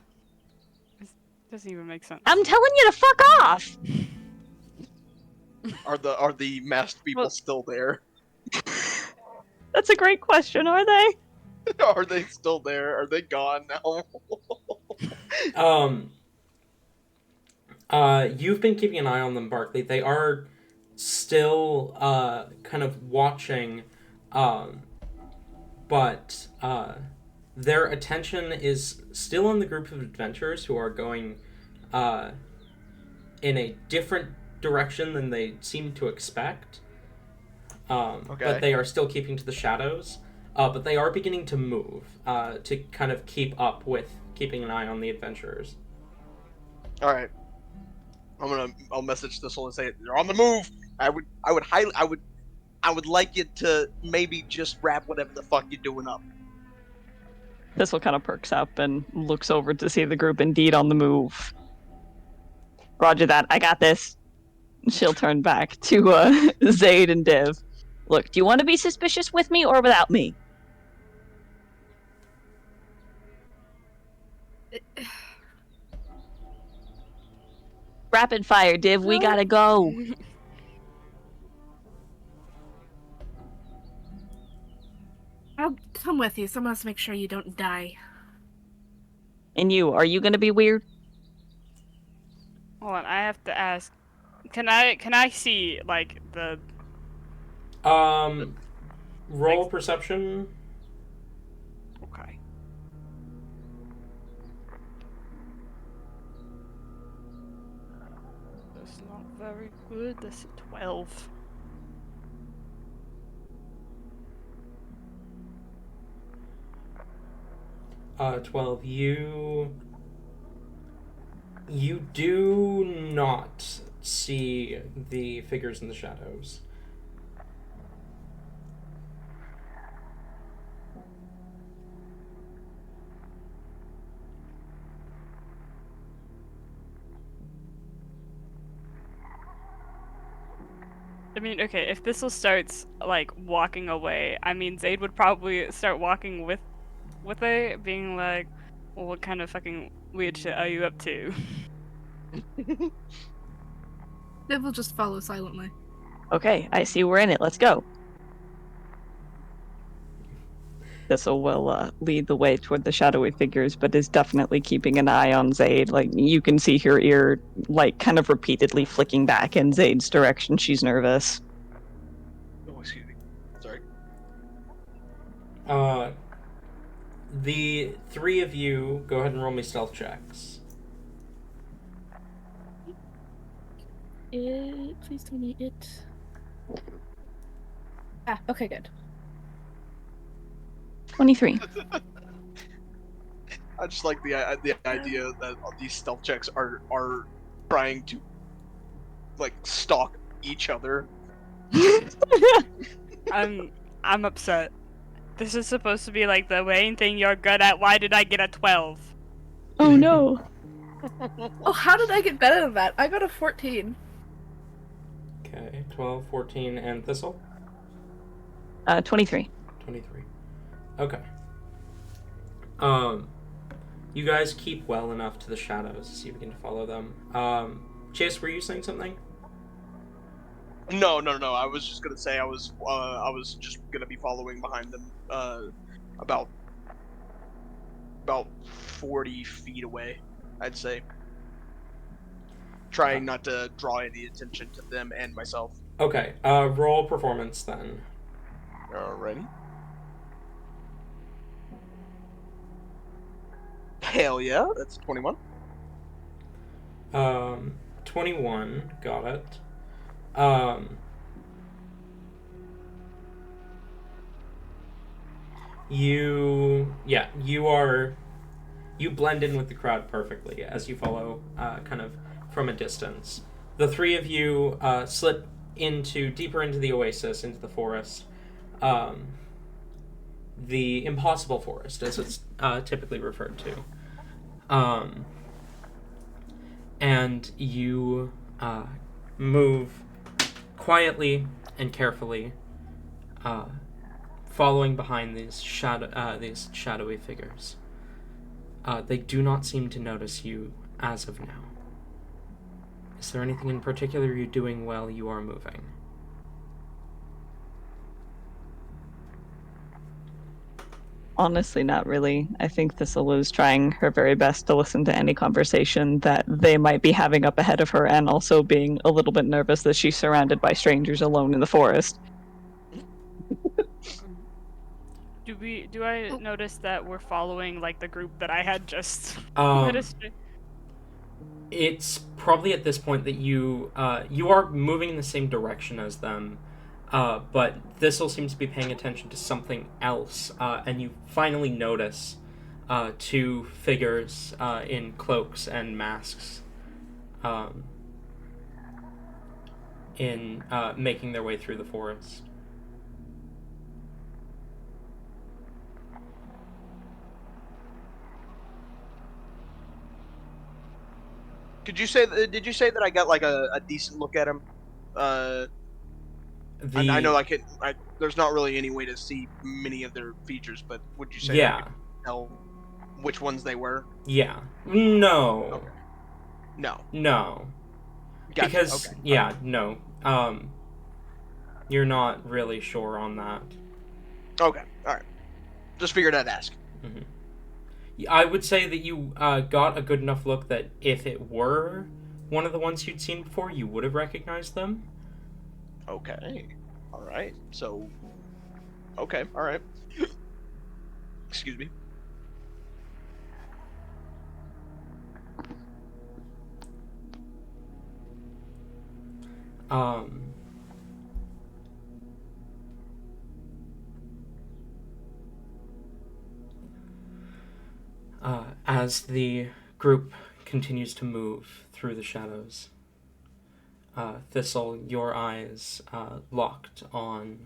This doesn't even make sense. I'm telling you to fuck off. are the masked people Well- still there? That's a great question. Are they? Are they still there? Are they gone now? You've been keeping an eye on them, Barkley. They are still kind of watching, but their attention is still on the group of adventurers who are going in a different direction than they seem to expect. But they are still keeping to the shadows. But they are beginning to move to kind of keep up with keeping an eye on the adventurers. All right. I'll message Thistle and say they're on the move. I would like you to maybe just wrap whatever the fuck you're doing up. Thistle kind of perks up and looks over to see the group indeed on the move. Roger that. I got this. She'll turn back to Zaid and Div. Look, do you want to be suspicious with me or without me? Rapid fire, Div. We gotta go. I'll come with you. Someone has to make sure you don't die. And you, are you gonna be weird? Hold on, I have to ask. Can I see like the Roll perception. okay. That's not very good. That's a 12. 12. You do not see the figures in the shadows. I mean, okay, if Thistle starts like walking away, I mean Zayd would probably start walking with it, being like, well, what kind of fucking weird shit are you up to? They will just follow silently. Okay, I see we're in it. Let's go. Thistle will lead the way toward the shadowy figures, but is definitely keeping an eye on Zayd. Like, you can see her ear, like, kind of repeatedly flicking back in Zayd's direction. She's nervous. Oh, excuse me. Sorry. The three of you, go ahead and roll me stealth checks. Please tell me it. Ah, okay, good. 23. I just like the idea that these stealth checks are trying to like stalk each other. I'm upset. This is supposed to be like the main thing you're good at. Why did I get a 12? Oh no. Oh, how did I get better than that? I got a 14. Okay, 12, 14, and Thistle? 23. 23. Okay. You guys keep well enough to the shadows to see if we can follow them. Chase, were you saying something? No. I was just gonna say I was just gonna be following behind them, about 40 feet away, I'd say. Trying not to draw any attention to them and myself. Okay, roll performance then. Alrighty. Hell yeah, that's 21. 21, got it. You blend in with the crowd perfectly as you follow, kind of from a distance. The three of you slip deeper into the oasis, into the forest. The impossible forest, as it's typically referred to. And you move quietly and carefully, following behind these shadowy figures. They do not seem to notice you as of now. Is there anything in particular you're doing while you are moving? Honestly, not really. I think Thistle is trying her very best to listen to any conversation that they might be having up ahead of her, and also being a little bit nervous that she's surrounded by strangers alone in the forest. Do I notice that we're following like the group that I had just It's probably at this point that you are moving in the same direction as them, but Thistle seems to be paying attention to something else, and you finally notice two figures in cloaks and masks in making their way through the forest. Did you say that I got like a decent look at him? I know there's not really any way to see many of their features, but would you say Yeah. I could tell which ones they were? Yeah. No. Okay. No. No. Gotcha. Because okay. yeah, no. You're not really sure on that. Okay. All right. Just figured I'd ask. Mm-hmm. I would say that you got a good enough look that if it were one of the ones you'd seen before, you would have recognized them. Okay. All right. So. Okay. All right. Excuse me. As the group continues to move through the shadows, Thistle, your eyes locked on...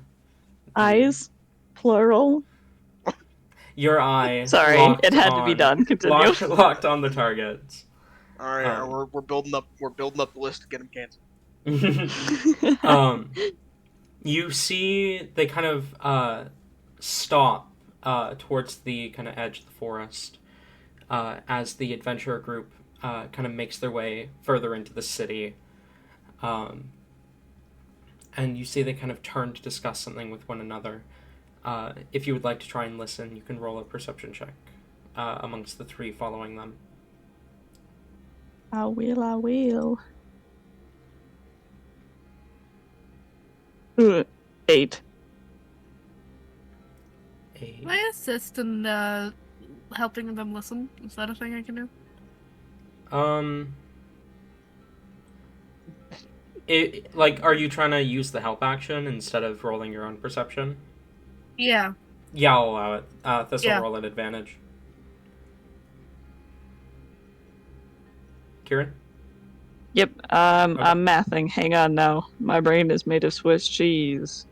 Eyes? Plural? Your eye Sorry, locked it had to be on- done. Continue. Locked on the targets. All right, we're building up the list to get him canceled. You see they kind of stop towards the kind of edge of the forest as the adventurer group kind of makes their way further into the city. And you see they kind of turn to discuss something with one another. If you would like to try and listen, you can roll a perception check amongst the three following them. I will. 8. Can I assist in helping them listen? Is that a thing I can do? Are you trying to use the help action instead of rolling your own perception? Yeah. Yeah, I'll allow it. This'll Yeah. roll at advantage. Kieran? Yep, I'm mathing. Hang on now. My brain is made of Swiss cheese.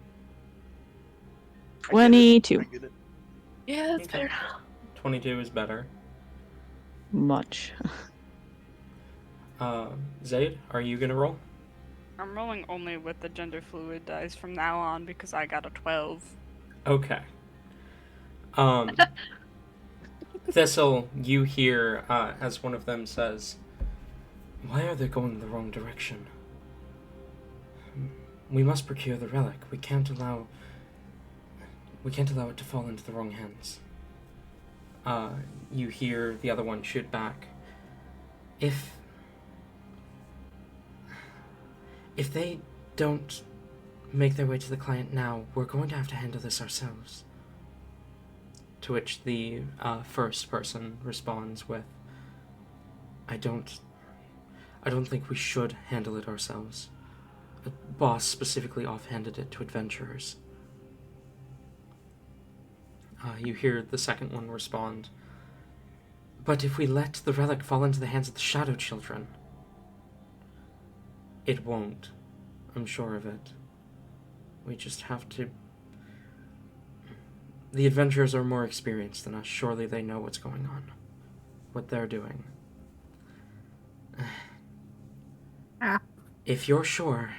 22. I get it. Yeah, that's Okay. fair. 22 is better. Much. Zaid, are you gonna roll? I'm rolling only with the gender fluid dice from now on because I got a 12. Okay. Thistle, you hear as one of them says, "Why are they going the wrong direction? We must procure the relic. We can't allow it to fall into the wrong hands." You hear the other one shoot back. If they don't make their way to the client now, we're going to have to handle this ourselves. To which the first person responds with, I don't think we should handle it ourselves. The boss specifically offhanded it to adventurers. You hear the second one respond, but if we let the relic fall into the hands of the Shadow Children... It won't. I'm sure of it. We just have to... The adventurers are more experienced than us. Surely they know what's going on. What they're doing. If you're sure...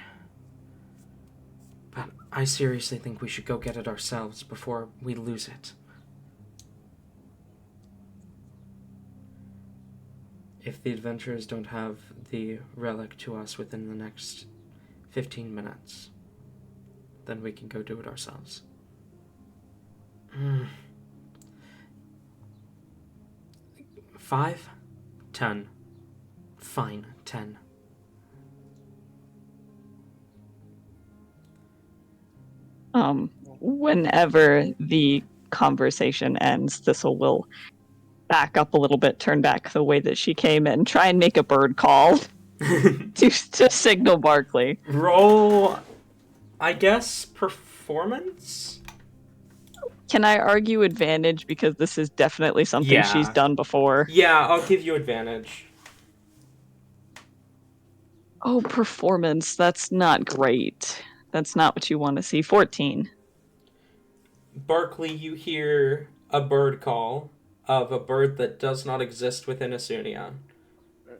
But I seriously think we should go get it ourselves before we lose it. If the adventurers don't have the relic to us within the next 15 minutes, then we can go do it ourselves. 5? 10. Fine, 10. Whenever the conversation ends, Thistle will back up a little bit, turn back the way that she came in, try and make a bird call to signal Barkley. Roll, I guess, performance? Can I argue advantage because this is definitely something she's done before? Yeah, I'll give you advantage. Oh, performance. That's not great. That's not what you want to see. 14. Barkley, you hear a bird call of a bird that does not exist within Asunia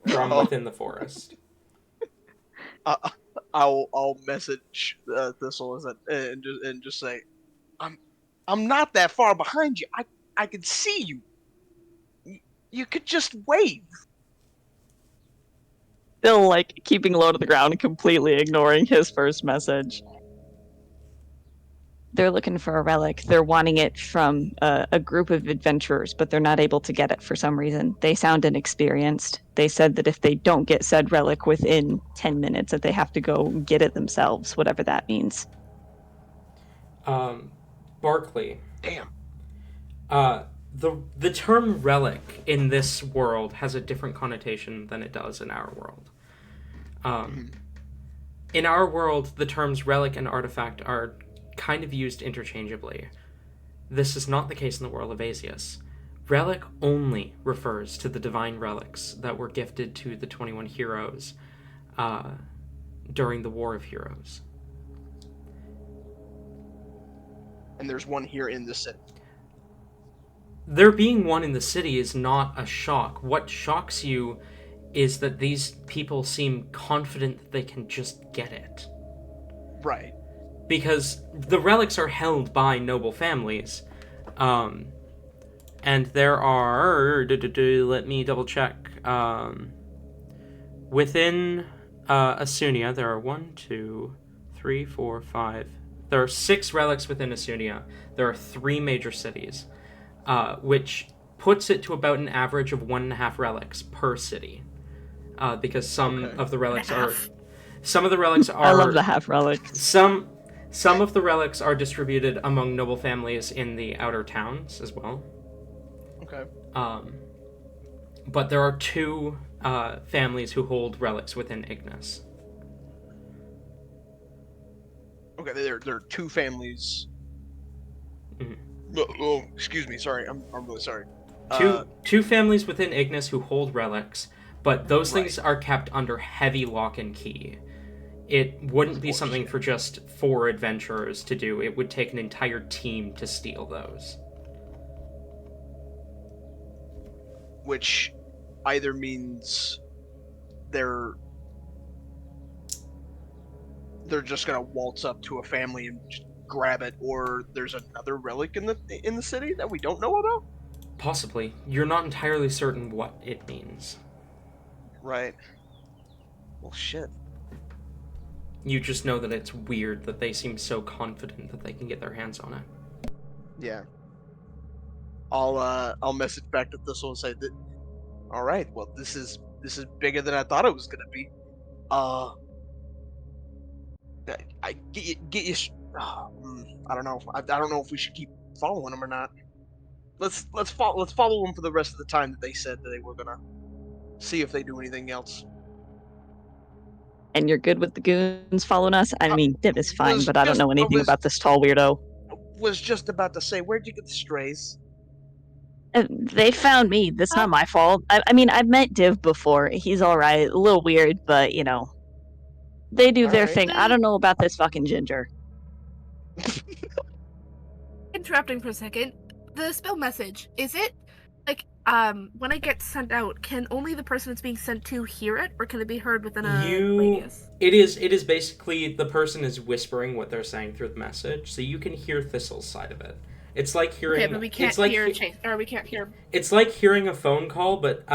from within the forest. I'll message Thistle and just say, I'm not that far behind you. I can see you. You could just wave. Still, like, keeping low to the ground and completely ignoring his first message. They're looking for a relic. They're wanting it from a group of adventurers, but they're not able to get it for some reason. They sound inexperienced. They said that if they don't get said relic within 10 minutes, that they have to go get it themselves, whatever that means. Barkley. Damn. The term relic in this world has a different connotation than it does in our world. In our world, the terms relic and artifact are kind of used interchangeably. This is not the case in the world of Azius. Relic only refers to the divine relics that were gifted to the 21 heroes during the War of Heroes. And there's one here in the city. There being one in the city is not a shock. What shocks you is that these people seem confident that they can just get it. Right. Because the relics are held by noble families. And there are... let me double check. Within Asunia, there are 1, 2, 3, 4, 5... There are 6 relics within Asunia. There are 3 major cities, which puts it to about an average of 1.5 relics per city. Because some of the relics are... Some of the relics are... I love the half relics. Some of the relics are distributed among noble families in the outer towns as well. Okay. But there are 2 families who hold relics within Ignis. Okay, there are 2 families. Mhm. Oh, excuse me. Sorry, I'm really sorry. Two families within Ignis who hold relics, but those Right. things are kept under heavy lock and key. It wouldn't be something for just 4 adventurers to do. It would take an entire team to steal those. Which either means they're just gonna waltz up to a family and just grab it, or there's another relic in the city that we don't know about. Possibly. You're not entirely certain what it means. Right. Well, shit. You just know that it's weird that they seem so confident that they can get their hands on it. Yeah. I'll message back to Thistle and say that. All right. Well, this is bigger than I thought it was gonna be. I get you. I don't know. I don't know if we should keep following them or not. Let's follow them for the rest of the time that they said that they were gonna. See if they do anything else. And you're good with the goons following us? I mean, Div is fine, was but I don't know anything about this tall weirdo. Was just about to say, where'd you get the strays? They found me. That's not my fault. I mean, I've met Div before. He's alright. A little weird, but, you know. They do their Alright. thing. I don't know about this fucking ginger. Interrupting for a second. The spell message, is it like when it gets sent out, can only the person it's being sent to hear it, or can it be heard within a radius? It is basically the person is whispering what they're saying through the message, so you can hear Thistle's side of it. It's like hearing. Okay, but we can't we can't hear. It's like hearing a phone call, but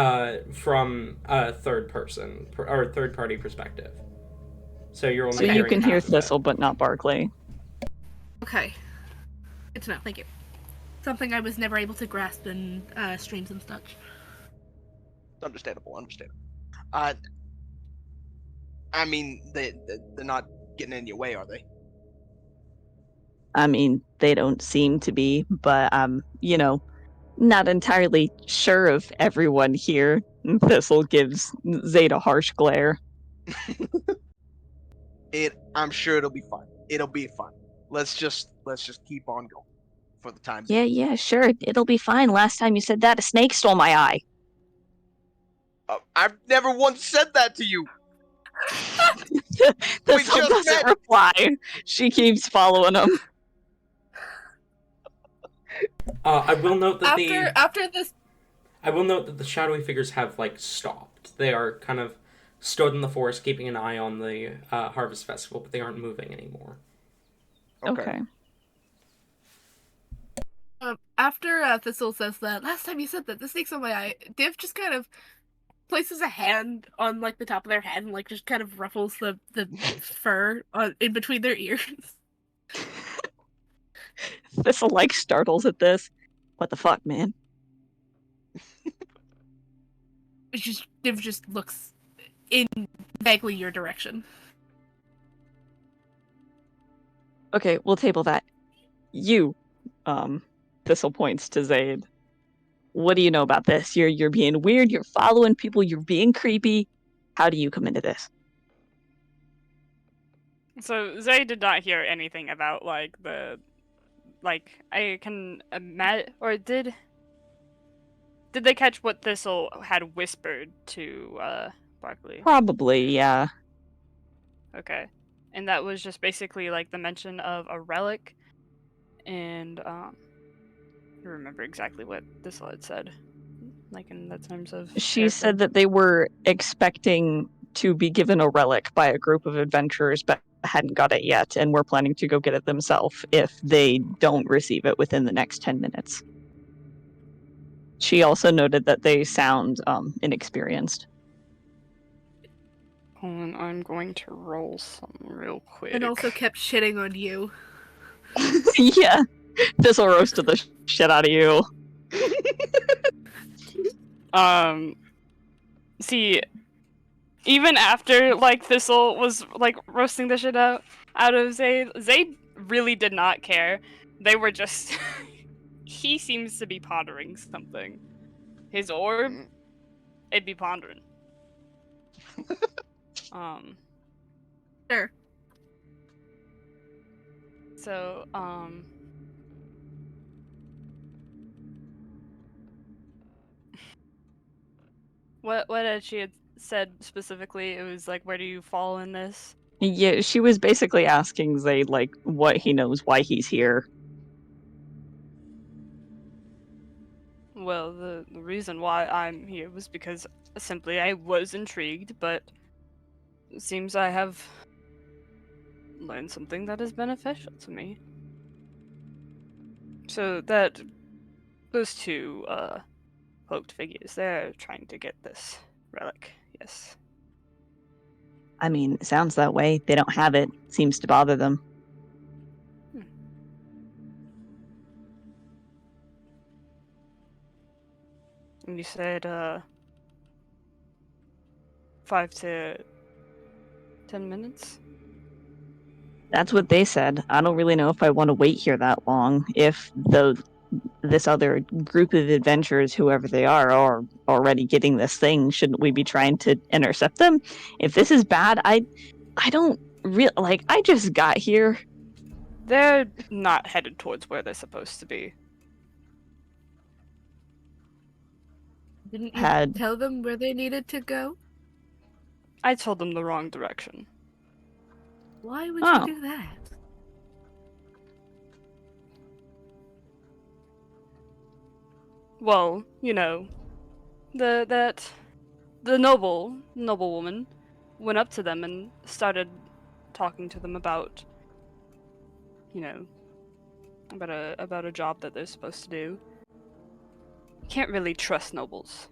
from a third person or third party perspective. So you're only. So you hearing can hear half of it. Thistle, but not Barclay. Okay, good to know. Thank you. Something I was never able to grasp in streams and such. Understandable. I mean, they're not getting in your way, are they? I mean, they don't seem to be, but you know, not entirely sure of everyone here. Thistle gives Zayd a harsh glare. I'm sure it'll be fine. It'll be fine. Let's just keep on going for the time Yeah, being. yeah, sure. It'll be fine. Last time you said that, a snake stole my eye. I've never once said that to you. Thistle just doesn't met. reply. She keeps following him. I will note that after this. I will note that the shadowy figures have stopped. They are kind of stood in the forest, keeping an eye on the harvest festival, but they aren't moving anymore. Okay. After Thistle says that, last time you said that, the snake's on my eye, Div just kind of places a hand on the top of their head and just kind of ruffles the fur in between their ears. Thistle startles at this. What the fuck, man? Div just looks in vaguely your direction. Okay, we'll table that. You, Thistle points to Zayd. What do you know about this? You're being weird, you're following people, you're being creepy. How do you come into this? So Zay did not hear anything about I can imagine, or did Did they catch what Thistle had whispered to Barkley? Probably, yeah. Okay. And that was just basically like the mention of a relic, and I don't remember exactly what Thistle had said, like in the terms of She character. said that they were expecting to be given a relic by a group of adventurers, but hadn't got it yet, and were planning to go get it themselves if they don't receive it within the next 10 minutes. She also noted that they sound inexperienced. And I'm going to roll some real quick. And also kept shitting on you. Yeah, this'll roasted the shit out of you. See, even after like Thistle was like roasting the shit out of Zayd, Zayd really did not care. They were just he seems to be pondering something. His orb, it'd be pondering. Sure. So, what had she had said specifically? It was like, where do you fall in this? Yeah, she was basically asking Zayd, like, what he knows, why he's here. Well, the reason why I'm here was because simply I was intrigued, but it seems I have learned something that is beneficial to me. So that those two cloaked figures, they're trying to get this relic. Yes. I mean, it sounds that way. They don't have it. Seems to bother them. And you said 5 to 10 minutes? That's what they said. I don't really know if I want to wait here that long. If this other group of adventurers, whoever they are already getting this thing, shouldn't we be trying to intercept them? If this is bad, I don't really like. I just got here. They're not headed towards where they're supposed to be. Didn't you Had tell them where they needed to go? I told them the wrong direction. Why would Oh. you do that? Well, you know, the noblewoman went up to them and started talking to them about, you know, about a job that they're supposed to do. You can't really trust nobles.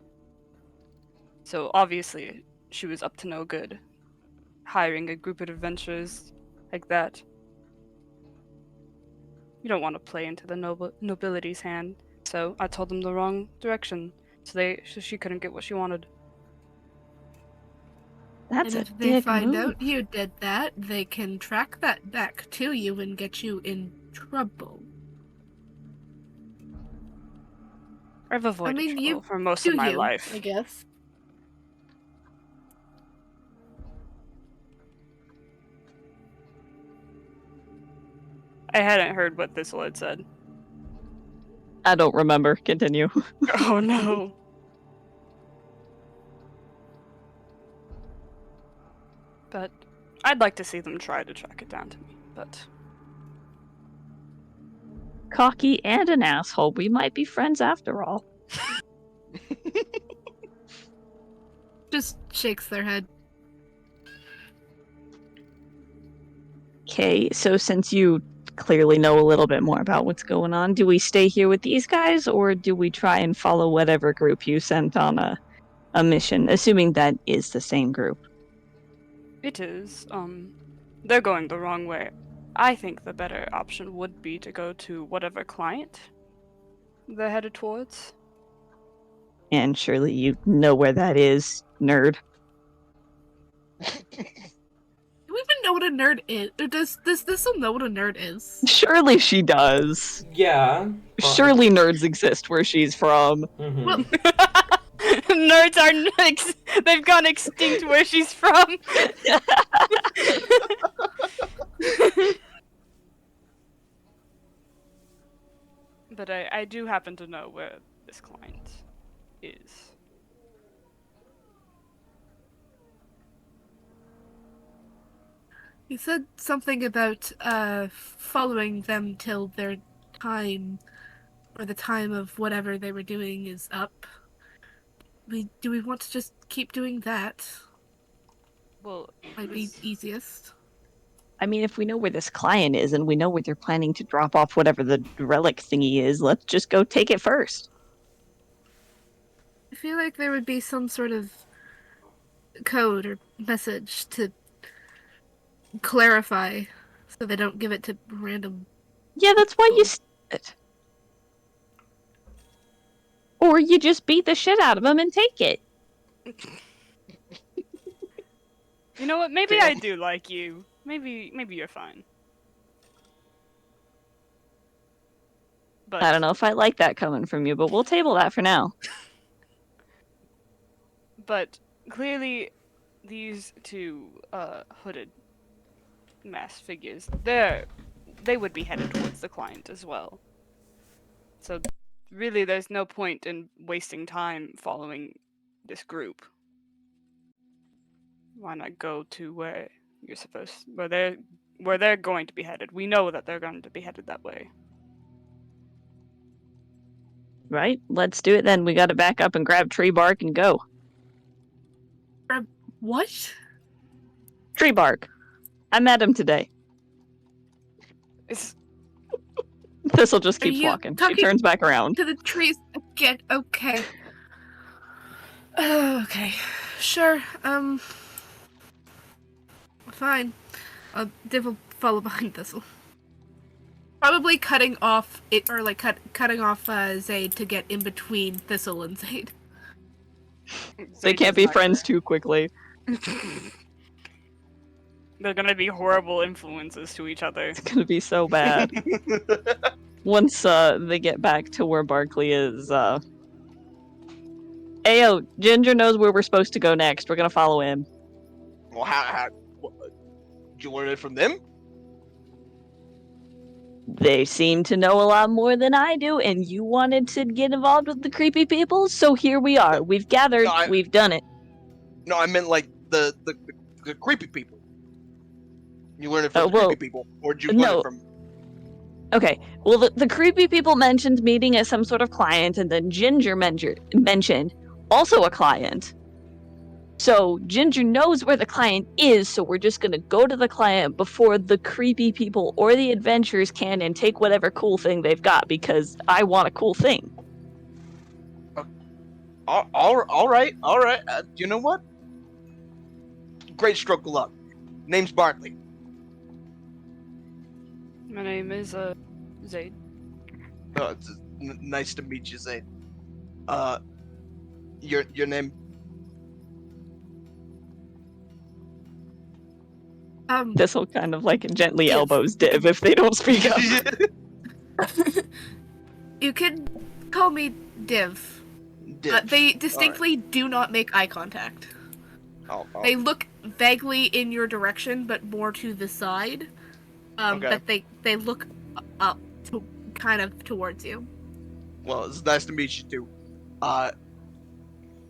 So obviously she was up to no good, hiring a group of adventurers like that. You don't want to play into the nobility's hand. So I told them the wrong direction, so she couldn't get what she wanted. that's and a if they dick find move. out you did that, they can track that back to you and get you in trouble. I've avoided mean, trouble you for most of Do my you, life. I guess. I hadn't heard what Thistle had said. I don't remember. Continue. Oh no. But I'd like to see them try to track it down to me, but Cocky and an asshole. We might be friends after all. Just shakes their head. Okay, so since you clearly know a little bit more about what's going on, do we stay here with these guys, or do we try and follow whatever group you sent on a mission, assuming that is the same group? it is. They're going the wrong way. I think the better option would be to go to whatever client they're headed towards. And surely you know where that is, nerd. Do we even know what a nerd is? Or does this know what a nerd is? Surely she does. Yeah. Surely nerds exist where she's from. Mm-hmm. Well, Nerds are they've gone extinct where she's from. But I do happen to know where this client is. You said something about following them till their time, or the time of whatever they were doing is up. Do we want to just keep doing that? Well, Might be easiest. I mean, if we know where this client is and we know where they're planning to drop off whatever the relic thingy is, let's just go take it first. I feel like there would be some sort of code or message to clarify so they don't give it to random. Yeah, that's why you steal it. Or you just beat the shit out of them and take it. you know what? Maybe I do like you. Maybe you're fine. But I don't know if I like that coming from you, but we'll table that for now. But clearly, these two hooded masked figures, they would be headed towards the client as well. So really, there's no point in wasting time following this group. Why not go to where you're supposed, where they're going to be headed? We know that they're going to be headed that way. Right? Let's do it then. We gotta back up and grab tree bark and go. What? Tree bark. I met him today. It's Thistle just Are keeps you walking. She talking turns back around. to the trees again? Okay. Okay. Sure. Fine. Div will follow behind Thistle. Probably cutting off it, or like cutting off Zaid to get in between Thistle and Zaid. They can't be friends too quickly. They're gonna be horrible influences to each other. It's gonna be so bad. Once they get back to where Barkley is, Ayo, Ginger knows where we're supposed to go next. We're gonna follow him. Well, did you learn it from them? They seem to know a lot more than I do, and you wanted to get involved with the creepy people, so here we are. We've gathered, we've done it. No, I meant like the creepy people. You learned it from the creepy people, or did you learn it from? Okay, well, the creepy people mentioned meeting as some sort of client, and then Ginger mentioned also a client. So Ginger knows where the client is, so we're just gonna go to the client before the creepy people or the adventurers can and take whatever cool thing they've got, because I want a cool thing. All right. You know what? Great stroke of luck. Name's Barkley. My name is Zaid. It's nice to meet you, Zaid. Your name? This'll kind of like gently elbows Div if they don't speak up. You can call me Div. Div. They distinctly do not make eye contact. Oh. They look vaguely in your direction, but more to the side. Okay. But they look up to kind of towards you. Well, it's nice to meet you too.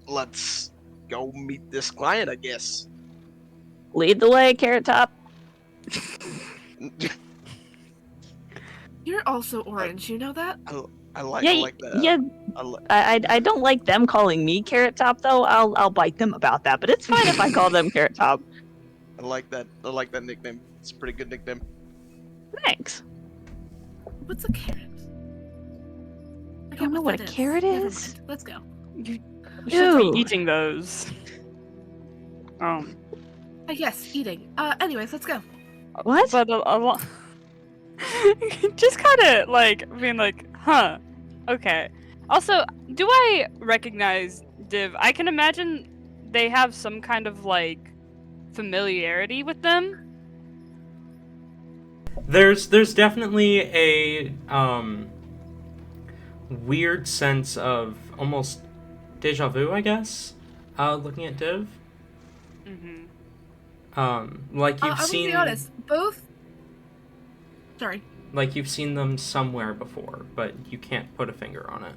Let's go meet this client, I guess. Lead the way, Carrot Top. You're also orange, you know that? I like that. Yeah. I don't like them calling me Carrot Top though. I'll bite them about that, but it's fine if I call them Carrot Top. I like that nickname. It's a pretty good nickname. Thanks. What's a carrot? I don't know what a carrot Never is. mind. Let's go. You should Ew. be eating those. Yes, eating. Anyways, let's go. What? But a lot. Just kind of like being like, huh, okay. Also, do I recognize Div? I can imagine they have some kind of like familiarity with them. There's definitely a weird sense of almost deja vu, I guess. Looking at Div. Like you've I'm seen. gonna be honest. Both. Sorry. Like you've seen them somewhere before, but you can't put a finger on it.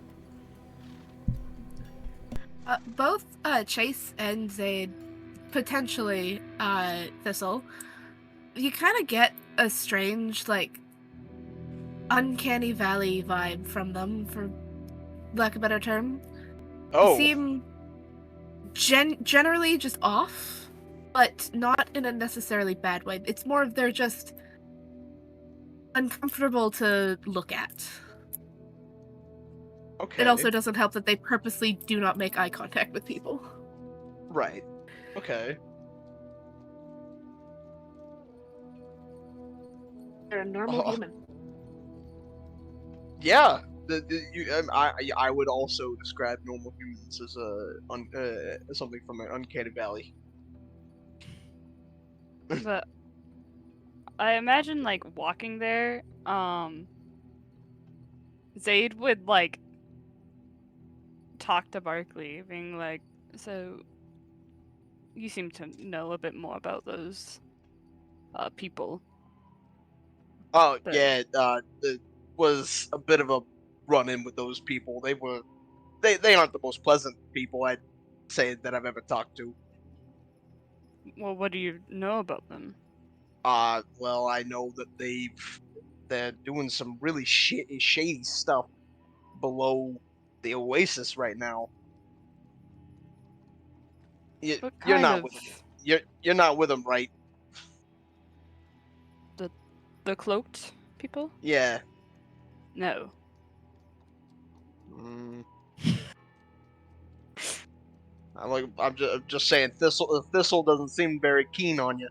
Both Chase and Zaid, potentially Thistle, you kind of get a strange, like, uncanny valley vibe from them, for lack of a better term. They Oh, seem generally just off, but not in a necessarily bad way. It's more of they're just uncomfortable to look at. okay. It also doesn't help that they purposely do not make eye contact with people. Right. Okay. They're a normal Oh. human. Yeah. I would also describe normal humans as something from an uncanny valley. But I imagine like walking there, Zaid would like talk to Barkley, being like, "So you seem to know a bit more about those people." Oh But yeah. It was a bit of a run-in with those people. They aren't the most pleasant people I'd say that I've ever talked to. well, what do you know about them? Well, I know that they're doing some really shady stuff below the Oasis right now. What You're kind not of with them. You're not with them, right? the cloaked people? Yeah. No. Mm. I'm just saying, Thistle doesn't seem very keen on you.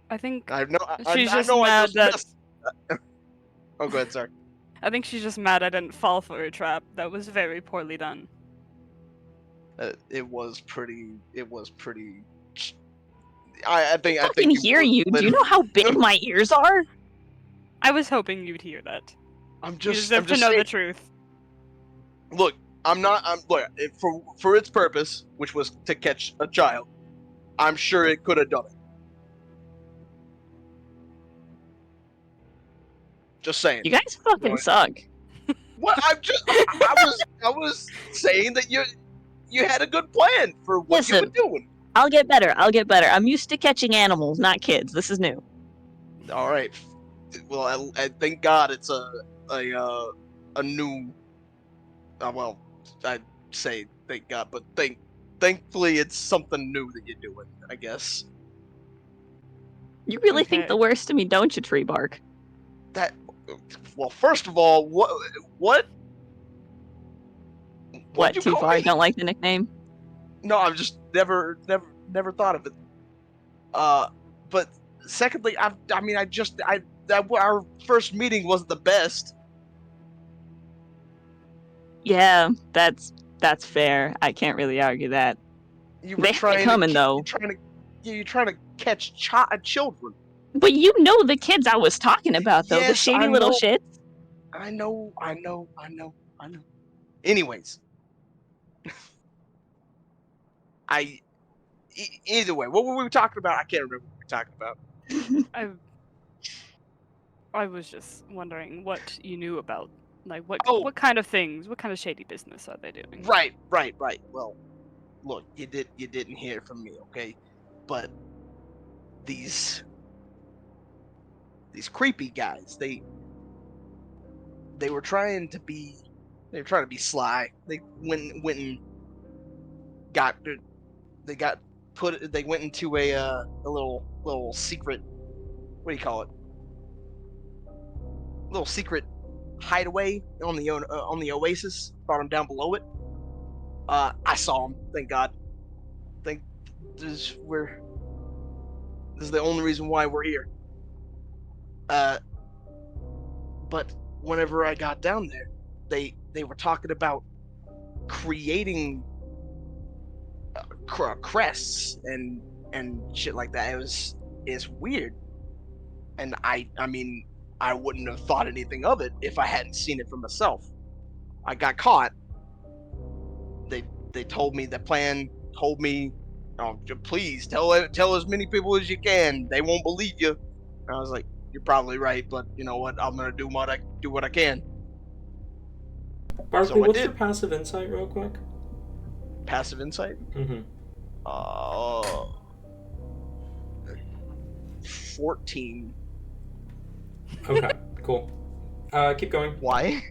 I think I know. she's I just know. I mad just that missed. Oh, go ahead, sorry. I think she's just mad I didn't fall for her trap. That was very poorly done. It was pretty. It was pretty. I think. I Fucking think you hear were you. Do you know literally. how big my ears are? I was hoping you'd hear that. I'm You just. deserve I'm to just know saying. the truth. Look, I'm not. I'm look for its purpose, which was to catch a child. I'm sure it could have done it. Just saying. You guys fucking What? suck. What? I was saying that you had a good plan for what you were Listen, doing. I'll get better. I'll get better. I'm used to catching animals, not kids. This is new. All right. Well, I thank God it's a new. Well, I'd say thank God, but thankfully it's something new that you're doing. I guess You really think Okay. the worst of me, don't you, Tree Bark? that. Well, first of all, what What, what'd you too call far? me? Don't like the nickname? No, I've just never thought of it. But secondly, I mean, our first meeting wasn't the best. Yeah, that's fair. I can't really argue that. You were They had it trying to coming, though. you're trying to catch children. But you know the kids I was talking about, though. The Yes, I shady little know, shits. I know, I know, I know, I know. Anyways, I either way, what were we talking about? I can't remember what we were talking about. I was just wondering what you knew about, like Oh, what kind of things, what kind of shady business are they doing? right. Well, look, you didn't hear from me, okay? But these creepy guys, they were trying to be sly. They went and got they got put they went into a little secret, what do you call it? Little secret hideaway on the Oasis. Brought him down below it. I saw him. Thank God. Think this we're this is the only reason why we're here. Uh, but whenever I got down there, they were talking about creating crests and shit like that. It's weird, and I mean I wouldn't have thought anything of it if I hadn't seen it for myself. I got caught. They told me the plan. Told me, oh, please tell as many people as you can. They won't believe you. And I was like, you're probably right, but you know what? I'm gonna do what I can. Barkley, So I what's did. your passive insight, real quick? Passive insight. Mm-hmm. 14. Okay, cool. Keep going. Why?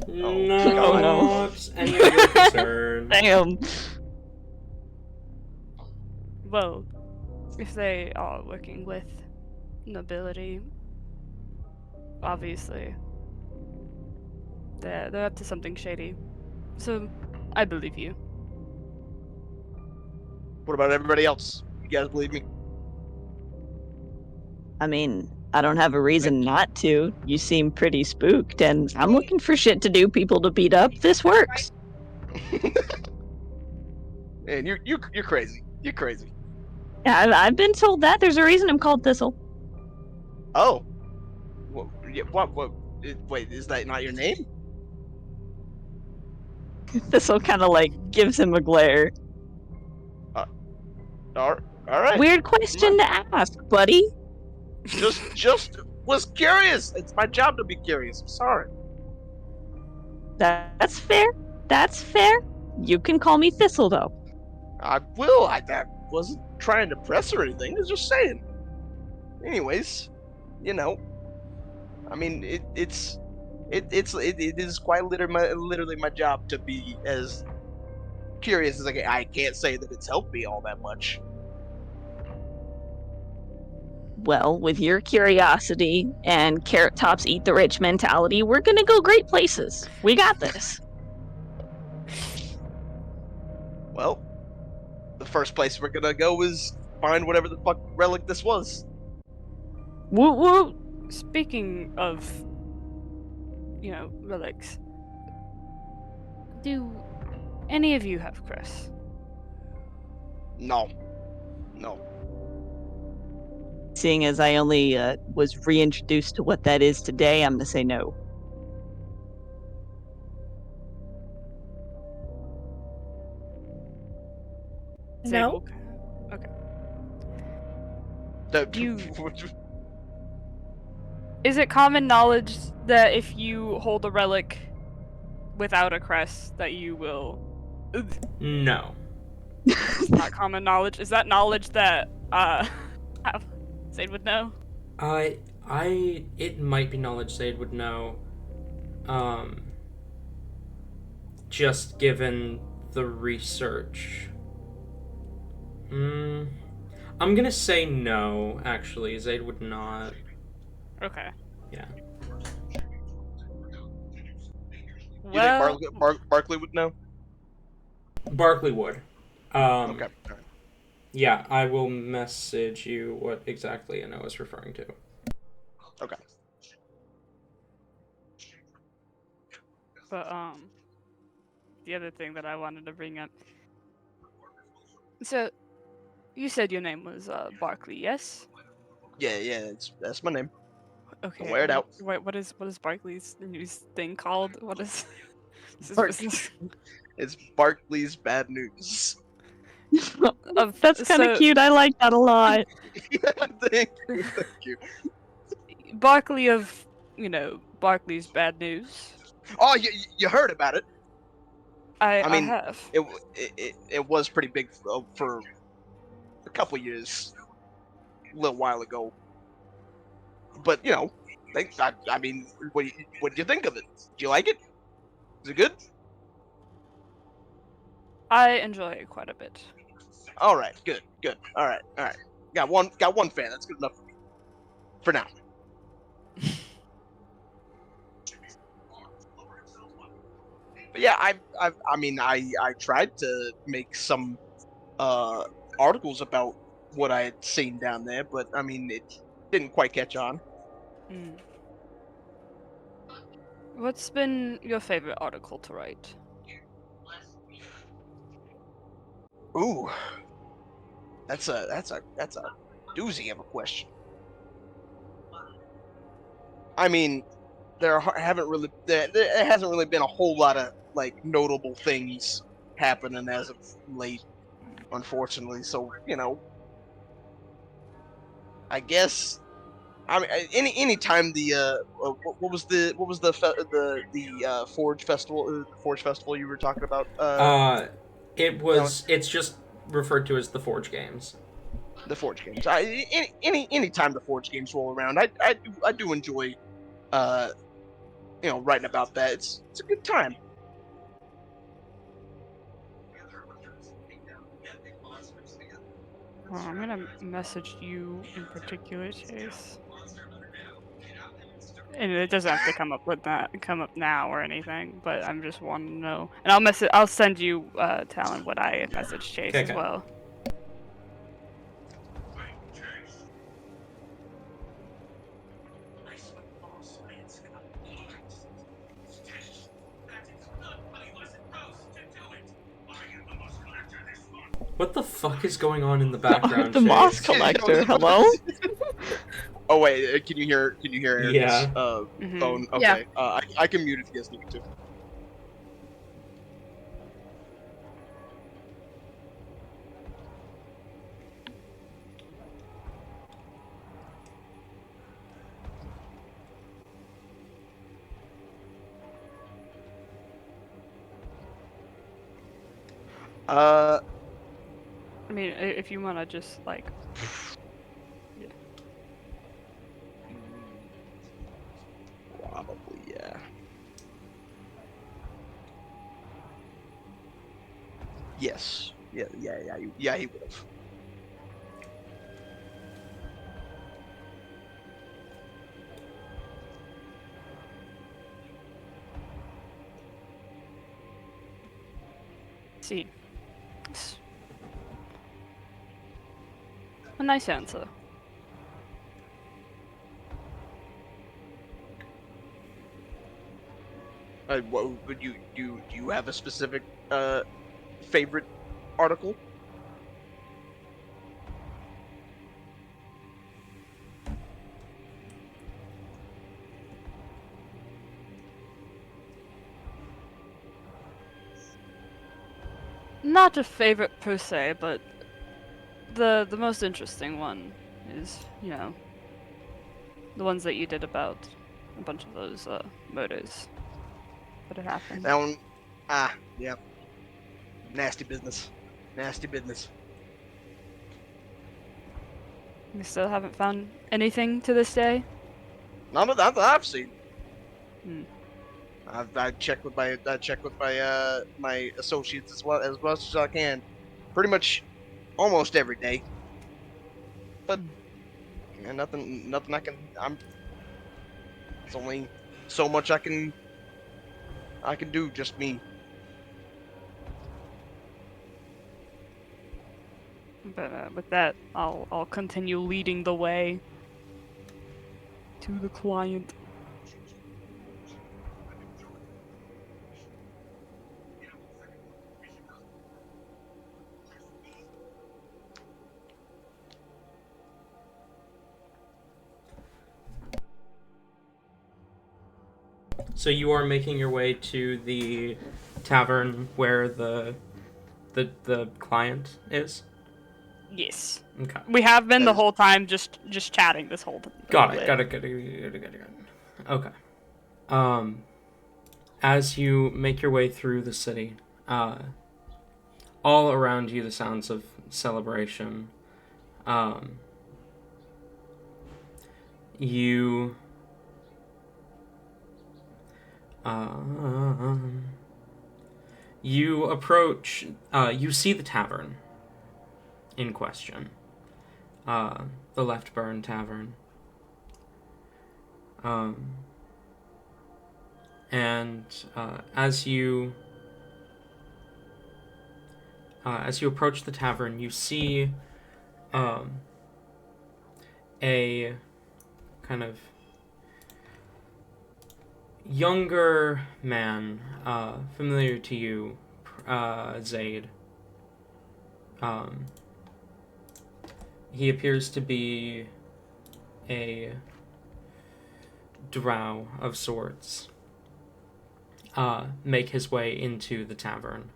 Oh, God. Not any of your concern. Damn. Well, if they are working with nobility, obviously they're up to something shady. So I believe you. What about everybody else? You guys believe me? I mean, I don't have a reason not to. You seem pretty spooked, and I'm looking for shit to do, people to beat up. This works. Man, you're crazy. You're crazy. I've been told that. There's a reason I'm called Thistle. Oh. What? Wait, is that not your name? Thistle kind of like gives him a glare. All right. Weird question to ask, buddy. Just was curious. It's my job to be curious. I'm sorry. That's fair. That's fair. You can call me Thistle, though. I will. I wasn't trying to press or anything. I was just saying. Anyways, you know, I mean, it is quite literally my job to be as curious as I can. I can't say that it's helped me all that much. Well, with your curiosity and Carrot Top's eat the rich mentality, we're gonna go great places. We got this. Well, the first place we're gonna go is find whatever the fuck relic this was. Woo woo. Speaking of, relics, do any of you have Chris? No. Seeing as I only was reintroduced to what that is today, I'm gonna say no. No. Okay. The- You- Is it common knowledge that if you hold a relic without a crest, that you will? No. It's not common knowledge. Is that knowledge that Zayd would know? It might be knowledge Zayd would know. Just given the research. I'm gonna say no, actually. Zayd would not. Okay. Yeah. You think Barkley would know? Barkley would. Okay. All right. Yeah, I will message you what exactly I know is referring to. Okay. But the other thing that I wanted to bring up. So, you said your name was Barkley, yes? Yeah. That's my name. Okay. Don't wear it out. What is Barkley's news thing called? What is this is Bark- business? It's Barkley's bad news. That's kind of cute. I like that a lot. Thank you. Barkley of Barkley's bad news. Oh, you heard about it? I mean, have. It was pretty big for a couple years, a little while ago. But I mean, what do you think of it? Do you like it? Is it good? I enjoy it quite a bit. All right, good. All right. Got one fan. That's good enough for me. For now. But yeah, I tried to make some articles about what I had seen down there, but I mean it didn't quite catch on. Mm. What's been your favorite article to write? Ooh, that's a doozy of a question. I mean, there hasn't really been a whole lot of like notable things happening as of late, unfortunately. So I guess I mean, any time what was the Forge Festival you were talking about? It's just referred to as the Forge Games. The Forge games. Any time the Forge games roll around, I do enjoy uh writing about that. It's a good time. Well, I'm gonna message you in particular, Chase. And it doesn't have to come up now or anything, but I'm just wanting to know. And I'll send you, Talon, what I messaged Chase as Okay. well. What the fuck is going on in the background? The Chase? moss collector. Hello. Oh wait, can you hear Aaron's Yeah. phone? Yeah. Okay. I can mute if you guys need me to. Uh, I mean, if you wanna just like, yeah. probably yeah. Yes. Yeah. He would have. See, a nice answer. What would you do? Do you have a specific favorite article? Not a favorite per se, but the most interesting one is, the ones that you did about a bunch of those murders that had happened. That one, yeah. Nasty business. Nasty business. You still haven't found anything to this day? Not that I've seen. Hmm. I check with my my associates as much as I can, pretty much almost every day. But yeah, nothing I can. It's only so much I can do. Just me. But with that, I'll continue leading the way to the client. So you are making your way to the tavern where the client is? Yes. Okay. We have been the whole time just chatting this whole Got it. Okay. As you make your way through the city, all around you the sounds of celebration. You you approach, you see the tavern in question. The Left Burn Tavern. And as you approach the tavern, you see a kind of younger man, familiar to you, Zaid. He appears to be a drow of sorts. Make his way into the tavern.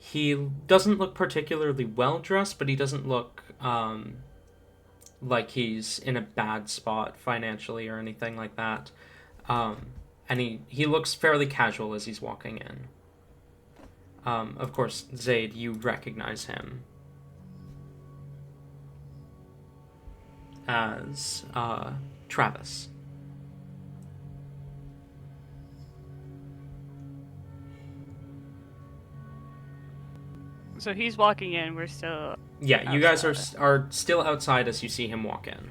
He doesn't look particularly well dressed, but he doesn't look like he's in a bad spot financially or anything like that. And he looks fairly casual as he's walking in. Of course, Zaid, you recognize him as Travis. So he's walking in. We're still. Yeah, you guys are still outside as you see him walk in.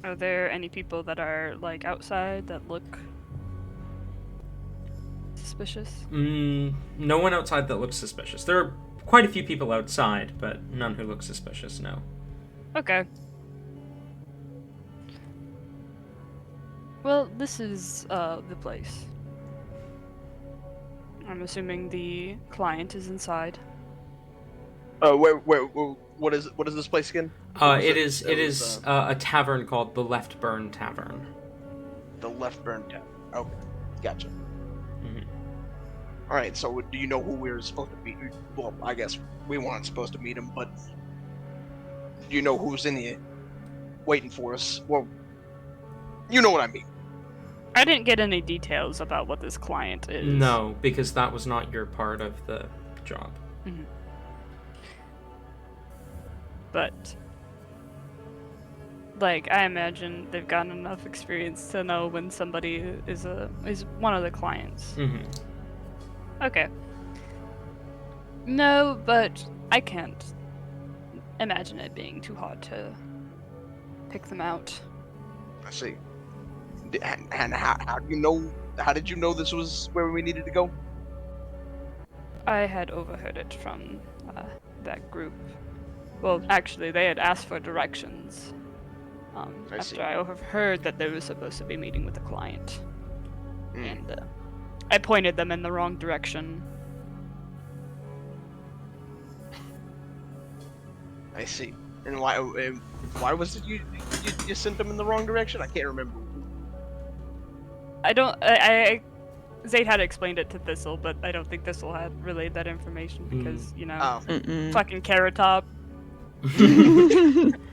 Are there any people that are like outside that look suspicious? No one outside that looks suspicious. There are quite a few people outside, but none who look suspicious, no. Okay. Well, this is the place. I'm assuming the client is inside. What is this place again? It is a tavern called the Left Burn Tavern. The Left Burn Tavern. Okay, gotcha. Mhm. All right. So, do you know who we're supposed to meet? Well, I guess we weren't supposed to meet him, but do you know who's in here waiting for us? Well, you know what I mean. I didn't get any details about what this client is. No, because that was not your part of the job. Mm-hmm. But, like, I imagine they've gotten enough experience to know when somebody is one of the clients. Mm-hmm. Okay. No, but I can't imagine it being too hard to pick them out. I see. And how do you know? How did you know this was where we needed to go? I had overheard it from that group. Well, actually, they had asked for directions. After I overheard that they were supposed to be meeting with a client. And I pointed them in the wrong direction. I see. And why was it you sent them in the wrong direction? I can't remember. I Zaid had explained it to Thistle, but I don't think Thistle had relayed that information because, you know, fucking Carrot Top.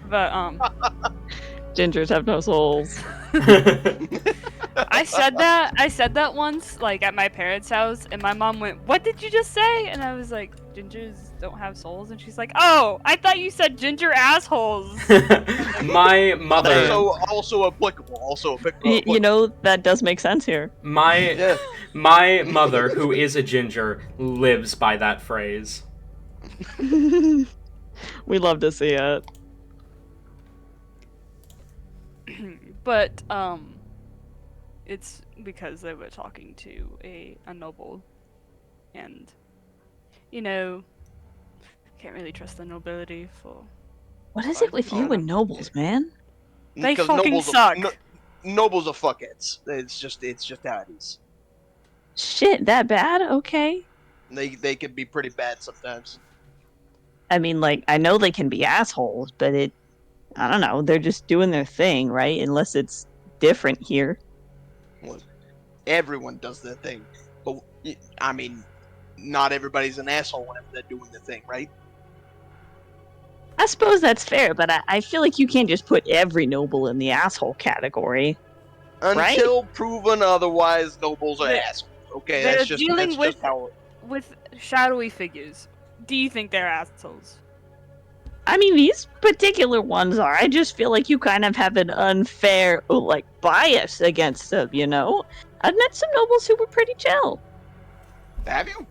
But, Gingers have no souls. I said that once, like, at my parents' house, and my mom went, "What did you just say?" And I was like, "Gingers don't have souls," and she's like, "Oh, I thought you said ginger assholes." My mother... Also applicable. You know, that does make sense here. My mother, who is a ginger, lives by that phrase. We love to see it. But, it's because they were talking to a noble, and, you know, can't really trust the nobility for... What is it with you and nobles, man? They fucking suck. Nobles are fuckheads. It's just how it is. Shit, that bad? Okay. They can be pretty bad sometimes. I mean, like, I know they can be assholes, but I don't know, they're just doing their thing, right? Unless it's different here. Well, everyone does their thing. But, I mean, not everybody's an asshole whenever they're doing their thing, right? I suppose that's fair, but I feel like you can't just put every noble in the asshole category. Until proven otherwise, nobles are assholes. Okay, They're dealing with shadowy figures. Do you think they're assholes? I mean, these particular ones are. I just feel like you kind of have an unfair, like, bias against them, you know? I've met some nobles who were pretty chill. Have you?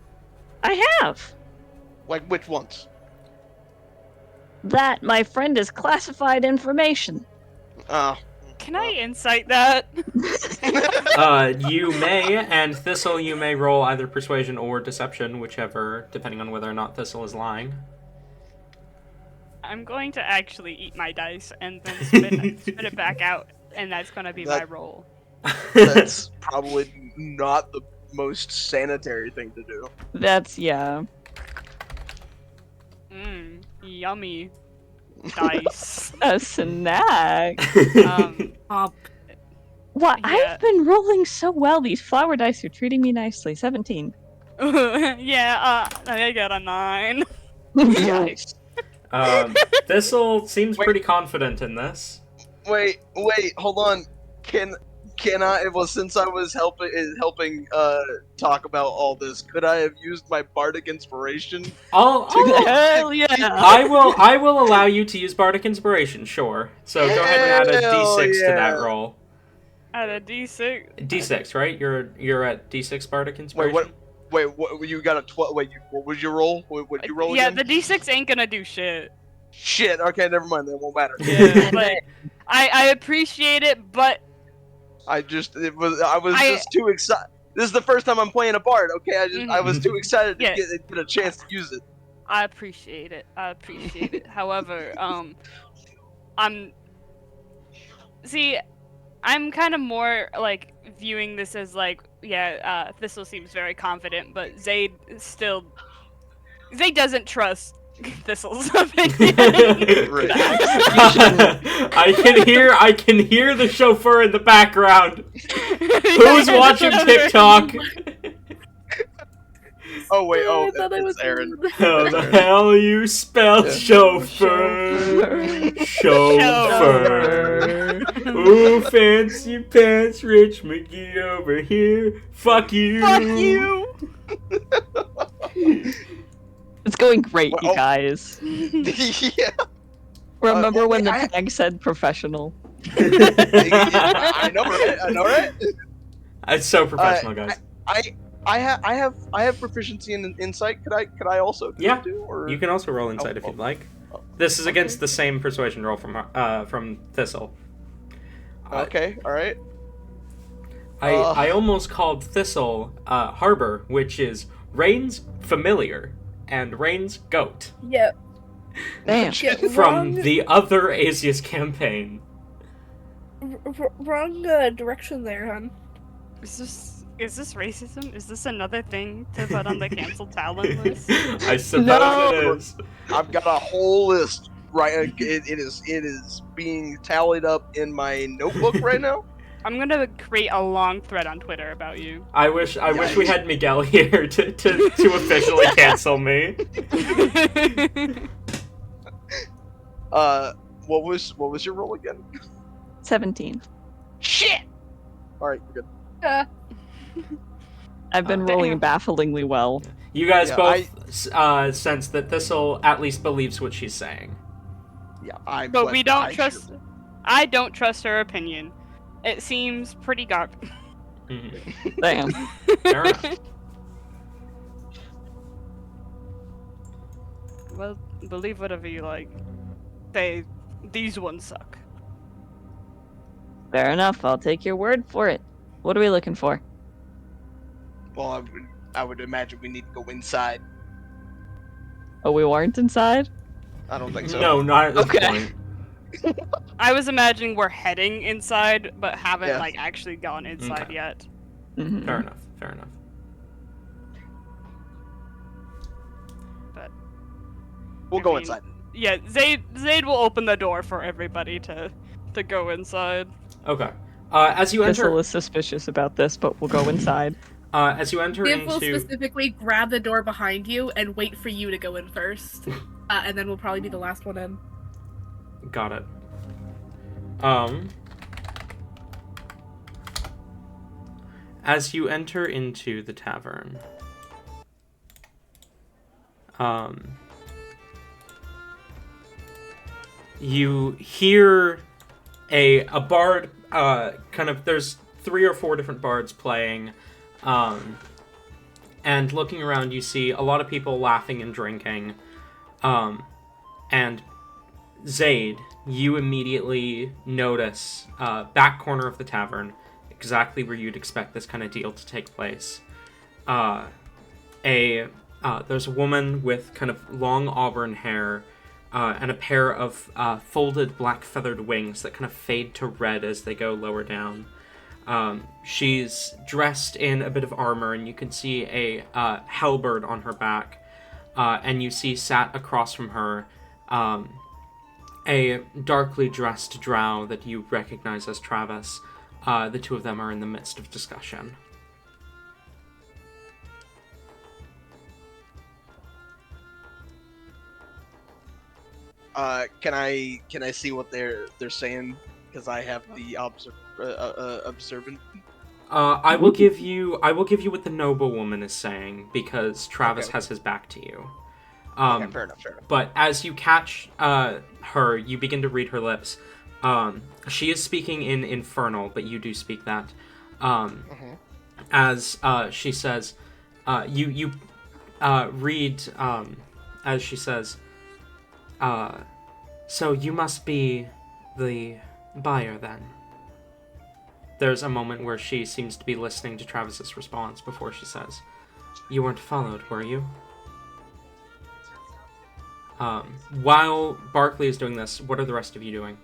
I have. Like, which ones? That, my friend, is classified information. Can I insight that? You may, and Thistle, you may roll either persuasion or deception, whichever, depending on whether or not Thistle is lying. I'm going to actually eat my dice and then spit it back out, and that's going to be my roll. That's probably not the most sanitary thing to do. That's, yeah. Yummy dice. A snack. Up. What? Yeah. I've been rolling so well. These flower dice are treating me nicely. 17. Yeah, I got a 9. Nice. Thistle seems Wait. pretty confident in this. Wait, hold on. Can I? Well, since I was helping talk about all this, could I have used my bardic inspiration? Hell yeah! I will allow you to use bardic inspiration. Sure. So go ahead and add a Hell d6 to that yeah. roll. At a D6. D6, right? You're at d6 bardic inspiration. Wait, what? You got a 12? Wait, what was your roll? What you roll Yeah, again? the D6 ain't gonna do shit. Shit. Okay, never mind. That won't matter. Yeah, like I appreciate it, but I was just too excited. This is the first time I'm playing a bard. Okay, I was too excited to Yeah. get a chance to use it. I appreciate it. However, I'm kind of more like viewing this as like, yeah, Thistle seems very confident, but Zayd doesn't trust Thistle's opinion. I can hear the chauffeur in the background. Who's watching TikTok? Oh wait, I thought I was it's Aaron. How the hell you spell chauffeur? Chauffeur. Ooh, fancy pants, Rich McGee over here. Fuck you. Fuck you. It's going great, Well, you guys. Yeah. Remember when the I- tag said professional? I know, right? It's so professional, guys. I have proficiency in insight. Could I also do? Or... You can also roll insight if you'd like. This is against the same persuasion roll from Thistle. Okay, all right. I almost called Thistle Harbor, which is Rain's familiar and Rain's goat Yeah. Damn. from the other Azius campaign. Wrong direction there, hon. Is this racism? Is this another thing to put on the canceled talent list? I suppose No. it is. I've got a whole list. Right, it is being tallied up in my notebook right now. I'm gonna create a long thread on Twitter about you. I wish we had Miguel here to officially cancel me. What was your roll again? 17. Shit. All right, you're good. I've been rolling bafflingly well. You guys Yeah, both sense that Thistle at least believes what she's saying. Yeah, But we don't trust. I don't trust her opinion. It seems pretty garbage. Mhm. Damn. Fair enough. Well, believe whatever you like. These ones suck. Fair enough. I'll take your word for it. What are we looking for? Well, I would imagine we need to go inside. Oh, we weren't inside? I don't think so. No, not at this Okay. point. I was imagining we're heading inside, but haven't Yeah. like actually gone inside Okay. yet. Mhm. Fair enough. Fair enough. But We'll I go mean, inside. yeah, Zayd will open the door for everybody to go inside. Okay. As you Thistle enter, is suspicious about this, but we'll go inside. as you enter Viv will into, specifically grab the door behind you and wait for you to go in first. And then we'll probably be the last one in. got it. As you enter into the tavern, you hear a bard, kind of, there's 3 or 4 different bards playing, and looking around you see a lot of people laughing and drinking, and Zayd, you immediately notice, back corner of the tavern, exactly where you'd expect this kind of deal to take place. There's a woman with kind of long auburn hair, and a pair of folded black feathered wings that kind of fade to red as they go lower down. She's dressed in a bit of armor, and you can see a halberd on her back, and you see sat across from her a darkly dressed drow that you recognize as Travis. The two of them are in the midst of discussion. Can I see what they're saying? Because I have the observant. I will give you what the noblewoman is saying because Travis Okay. has his back to you. Okay, fair enough. But as you catch her, you begin to read her lips. She is speaking in Infernal, but you do speak that. As she says, you read as she says, so you must be the buyer then. There's a moment where she seems to be listening to Travis's response before she says, you weren't followed, were you? While Barkley is doing this, what are the rest of you doing?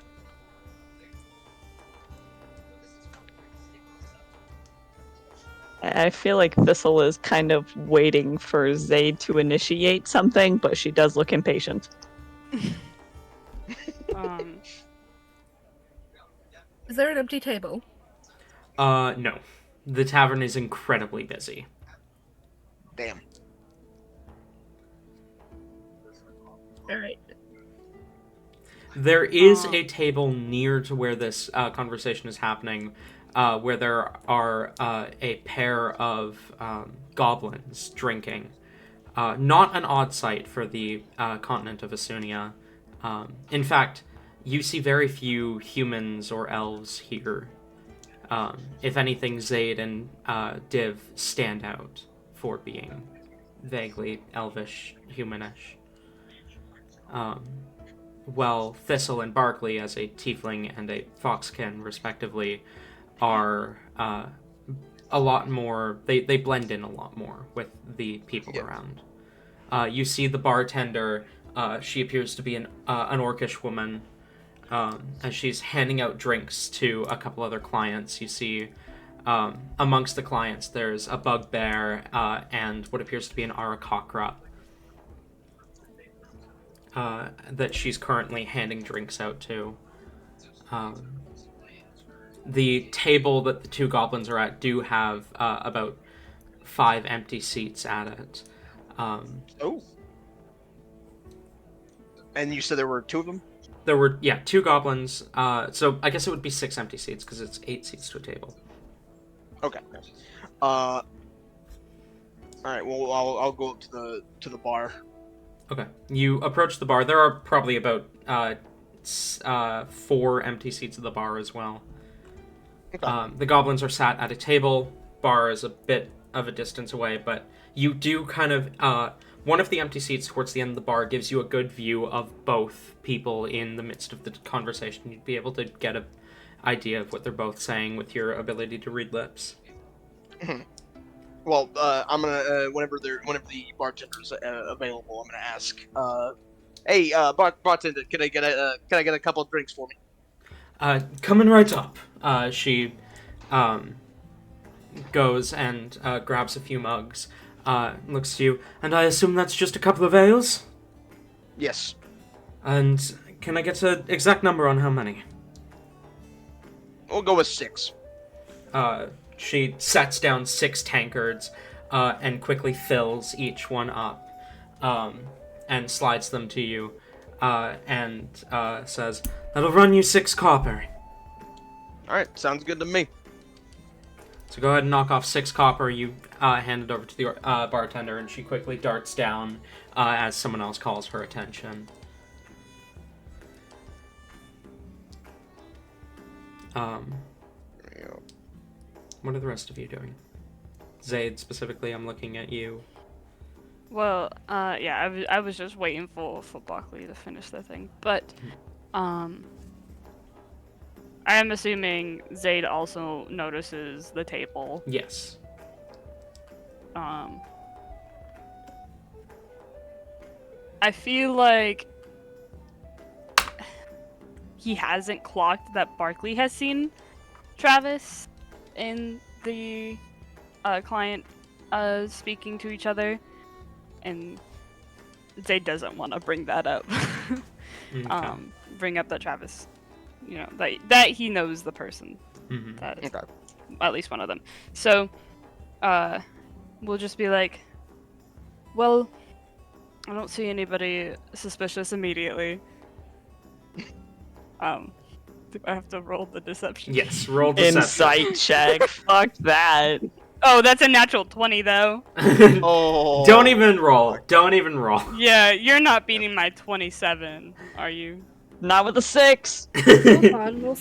I feel like Thistle is kind of waiting for Zayd to initiate something, but she does look impatient. Is there an empty table? No. The tavern is incredibly busy. Damn. Alright. There is a table near to where this conversation is happening, where there are a pair of goblins drinking. Not an odd sight for the continent of Asunia. In fact, you see very few humans or elves here. If anything, Zayd and Div stand out for being vaguely elvish, humanish. Well, Thistle and Barkley, as a tiefling and a foxkin, respectively, are a lot more... They blend in a lot more with the people around. You see the bartender. She appears to be an orcish woman. As she's handing out drinks to a couple other clients, you see amongst the clients there's a bugbear and what appears to be an Arakakra that she's currently handing drinks out to. The table that the two goblins are at do have about 5 empty seats at it. Oh. And you said there were 2 of them? There were, 2 goblins. So I guess it would be 6 empty seats because it's 8 seats to a table. Okay. All right. Well, I'll go up to the bar. Okay. You approach the bar. There are probably about 4 empty seats at the bar as well. Okay. The goblins are sat at a table. Bar is a bit of a distance away, but you do kind of... one of the empty seats towards the end of the bar gives you a good view of both people in the midst of the conversation. You'd be able to get an idea of what they're both saying with your ability to read lips. Well, I'm gonna whenever the bartender's available, I'm gonna ask. Hey, bartender, can I get a couple of drinks for me? Coming right up. She goes and grabs a few mugs. Looks to you, and I assume that's just a couple of ales? Yes. And can I get an exact number on how many? We'll go with 6. She sets down 6 tankards and quickly fills each one up and slides them to you and says, that'll run you 6 copper. Alright, sounds good to me. So go ahead and knock off 6 copper. You hand it over to the bartender, and she quickly darts down as someone else calls her attention. What are the rest of you doing? Zayd, specifically, I'm looking at you. Well, yeah, I was just waiting for Barkley to finish the thing, but I am assuming Zayd also notices the table. Yes. I feel like he hasn't clocked that Barkley has seen Travis and the client speaking to each other, and Zayd doesn't want to bring that up. Okay. Bring up that Travis, that he knows the person. Mm-hmm. That is Okay. at least one of them. So, we'll just be like, well, I don't see anybody suspicious immediately. Do I have to roll the deception? Yes, roll deception. Insight check. Fuck that. Oh, that's a natural 20 though. Oh. Don't even roll. Don't even roll. Yeah, you're not beating my 27, are you? Not with a 6. Hold on, we'll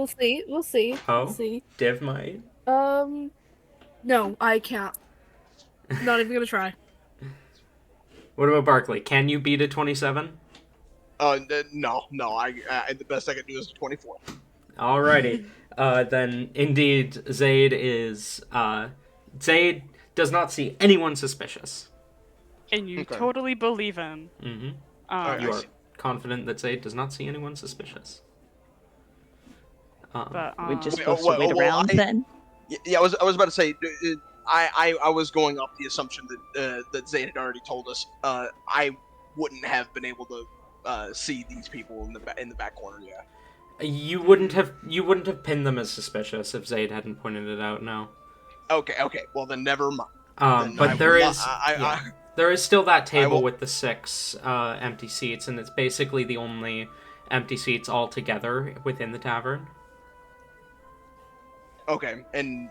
see. We'll see. Oh. We'll see. Div might. No, I can't. Not even gonna try. What about Barkley? Can you beat a 27? No. The best I can do is 24. Alrighty. Then indeed, Zaid is. Zaid does not see anyone suspicious. And you Okay. totally believe him. Mm-hmm. Alright, You I are see. confident that Zaid does not see anyone suspicious. But We're just Wait, supposed to wait around then? Yeah, I was about to say. I was going off the assumption that Zayd had already told us. I wouldn't have been able to see these people in the back corner. Yeah. You wouldn't have pinned them as suspicious if Zaid hadn't pointed it out. No. Okay. Well, then never mind. But there is I there is still that table will- with the 6 empty seats, and it's basically the only empty seats altogether within the tavern. Okay, and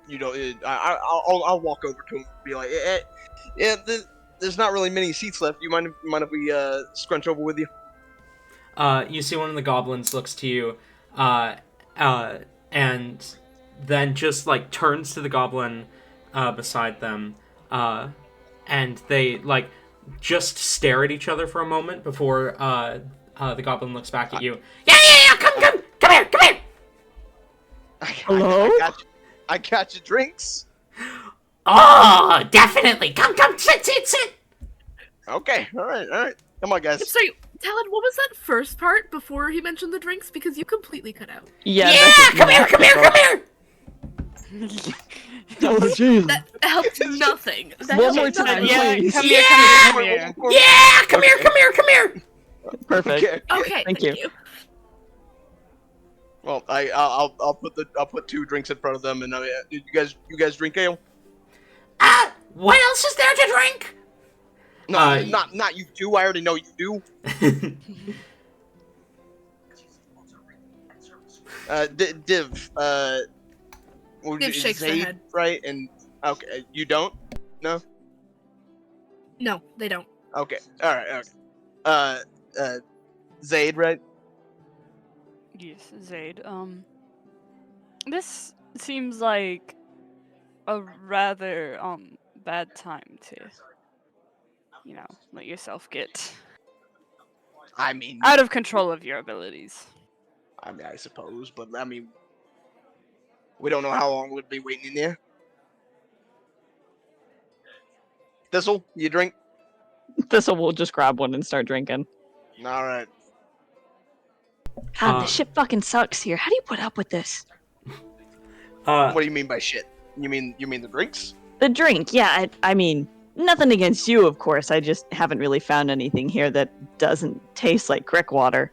you know, I'll walk over to him and be like, yeah, there's not really many seats left. You mind if we scrunch over with you? You see one of the goblins looks to you, and then just like turns to the goblin beside them, and they like just stare at each other for a moment before the goblin looks back at you. Yeah, come here. Hello? I got you drinks. Oh, definitely. Come, sit. Okay, all right. Come on, guys. Sorry, Talon, what was that first part before he mentioned the drinks? Because you completely cut out. Yeah, Come here. Oh, jeez. That helped nothing. That One helped more nothing. time, Yeah, please. come here. Yeah, come here. Perfect. Okay, Thank you. Well, I'll put 2 drinks in front of them, and you guys drink ale? What else is there to drink? No, not you two. I already know you do. Div. Div shakes her Zayd, head. right? And okay, you don't? No. No, they don't. Okay. All right. Okay. Zayd, right? Yes, Zayd. This seems like a rather bad time to, let yourself get I mean, out of control of your abilities. I suppose, but I mean, we don't know how long we'll be waiting in there. Thistle, you drink? Thistle will just grab one and start drinking. All right. God, this shit fucking sucks here. How do you put up with this? What do you mean by shit? You mean the drinks? The drink, yeah, I mean, nothing against you, of course. I just haven't really found anything here that doesn't taste like crick water.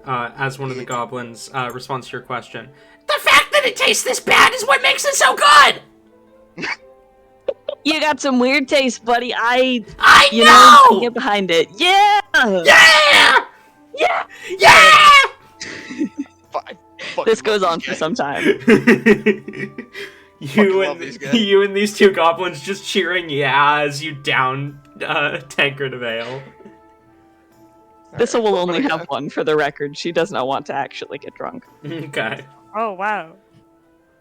As one of the goblins responds to your question, the fact that it tastes this bad is what makes it so good. You got some weird taste, buddy. I know. can get behind it. Yeah! Yeah. This goes on for some time. love these guys. You and these 2 goblins just cheering yeah as you down tankard of ale. Thistle will only have one, for the record. She does not want to actually get drunk. Okay. Oh wow,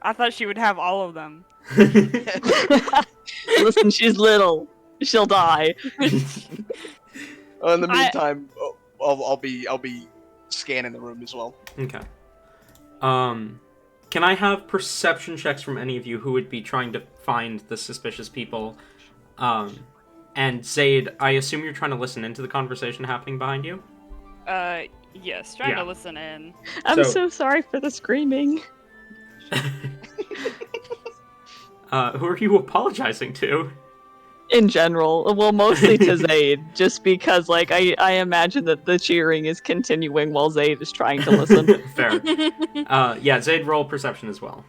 I thought she would have all of them. Listen, she's little. She'll die. In the meantime, I'll be scanning the room as well. Okay. Can I have perception checks from any of you who would be trying to find the suspicious people? And Zayd, I assume you're trying to listen into the conversation happening behind you? Yes, trying to listen in. I'm so sorry for the screaming. Who are you apologizing to? In general, well, mostly to Zayd, just because, like, I imagine that the cheering is continuing while Zayd is trying to listen. Fair. Yeah, Zayd, roll perception as well.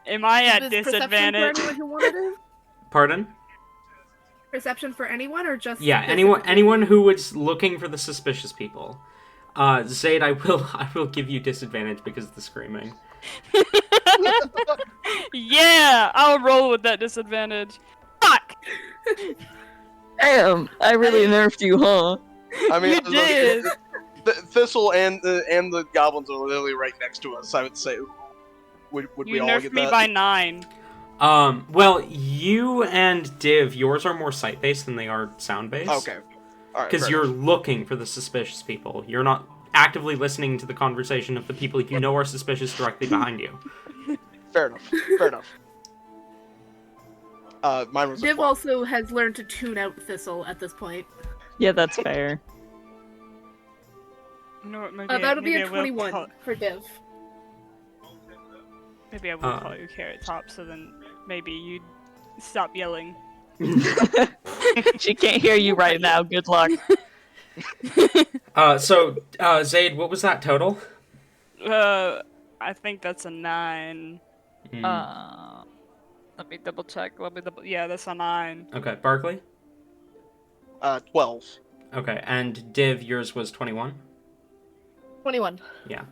Am I at Is perception disadvantage? for anyone who wanted it? Pardon? Perception for anyone or just Yeah, specifically? anyone who was looking for the suspicious people. Zaid, I will give you disadvantage because of the screaming. Yeah, I'll roll with that disadvantage. Fuck! Damn, I really nerfed you, huh? I mean, You did. Thistle and the goblins are literally right next to us. I would say, would You we all nerfed get me that? by 9. Well, you and Div, yours are more sight-based than they are sound-based. Okay. All right. Because fair you're enough. looking for the suspicious people. You're not actively listening to the conversation of the people you know are suspicious directly behind you. Fair enough. Fair enough. Mine was a Div 12. also has learned to tune out Thistle at this point. Yeah, that's fair. You know what? Maybe That would be maybe a I will 21 call, for Div. maybe I will call you Carrot Top, so then maybe you'd stop yelling. She can't hear you right now. Good luck. Zaid, what was that total? I think that's a 9. Let me double check. Yeah, that's a 9. Okay, Barkley? 12. Okay, and Div, yours was 21? 21. Yeah.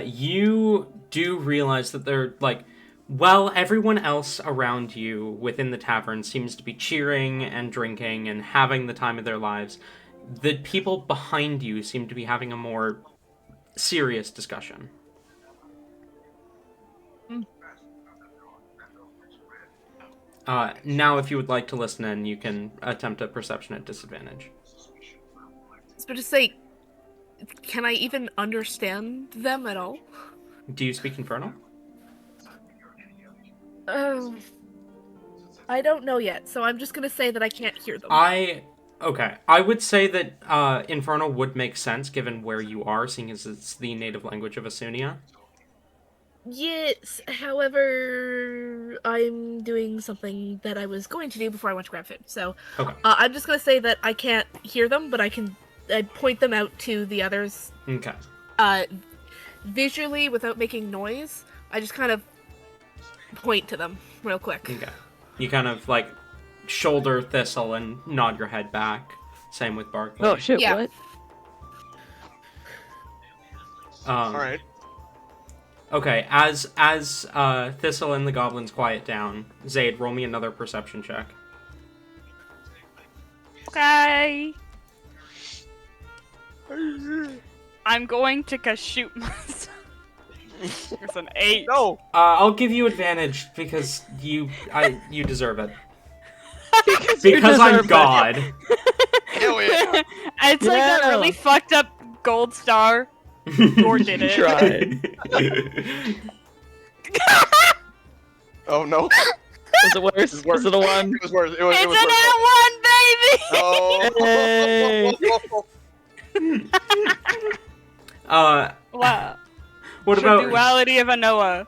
You do realize that they're, like, while everyone else around you within the tavern seems to be cheering and drinking and having the time of their lives, the people behind you seem to be having a more serious discussion. Now, if you would like to listen in, you can attempt a perception at disadvantage. So to say, can I even understand them at all? Do you speak Infernal? I don't know yet, so I'm just gonna say that I can't hear them. Okay. I would say that Infernal would make sense given where you are, seeing as it's the native language of Asunia. Yes, however, I'm doing something that I was going to do before I went to grab food. So, Okay. I'm just gonna say that I can't hear them, but I point them out to the others. Okay. Visually, without making noise, I just kind of point to them real quick. Okay. You kind of, like, shoulder Thistle and nod your head back. Same with Barkley. Oh shit! Yeah. What? All right. Okay, as Thistle and the goblins quiet down, Zaid, roll me another perception check. Okay. I'm going to shoot myself. It's an 8. No. I'll give you advantage because you deserve it. Because I'm God. Hell yeah. It's like that Yeah. really fucked up gold star. Or did it? Tried. Oh no. Was it worse? It's worse. Was it a 1? It was worse. It was It's worse. an at 1, baby! Oh. Wow. What The about duality of a Noah.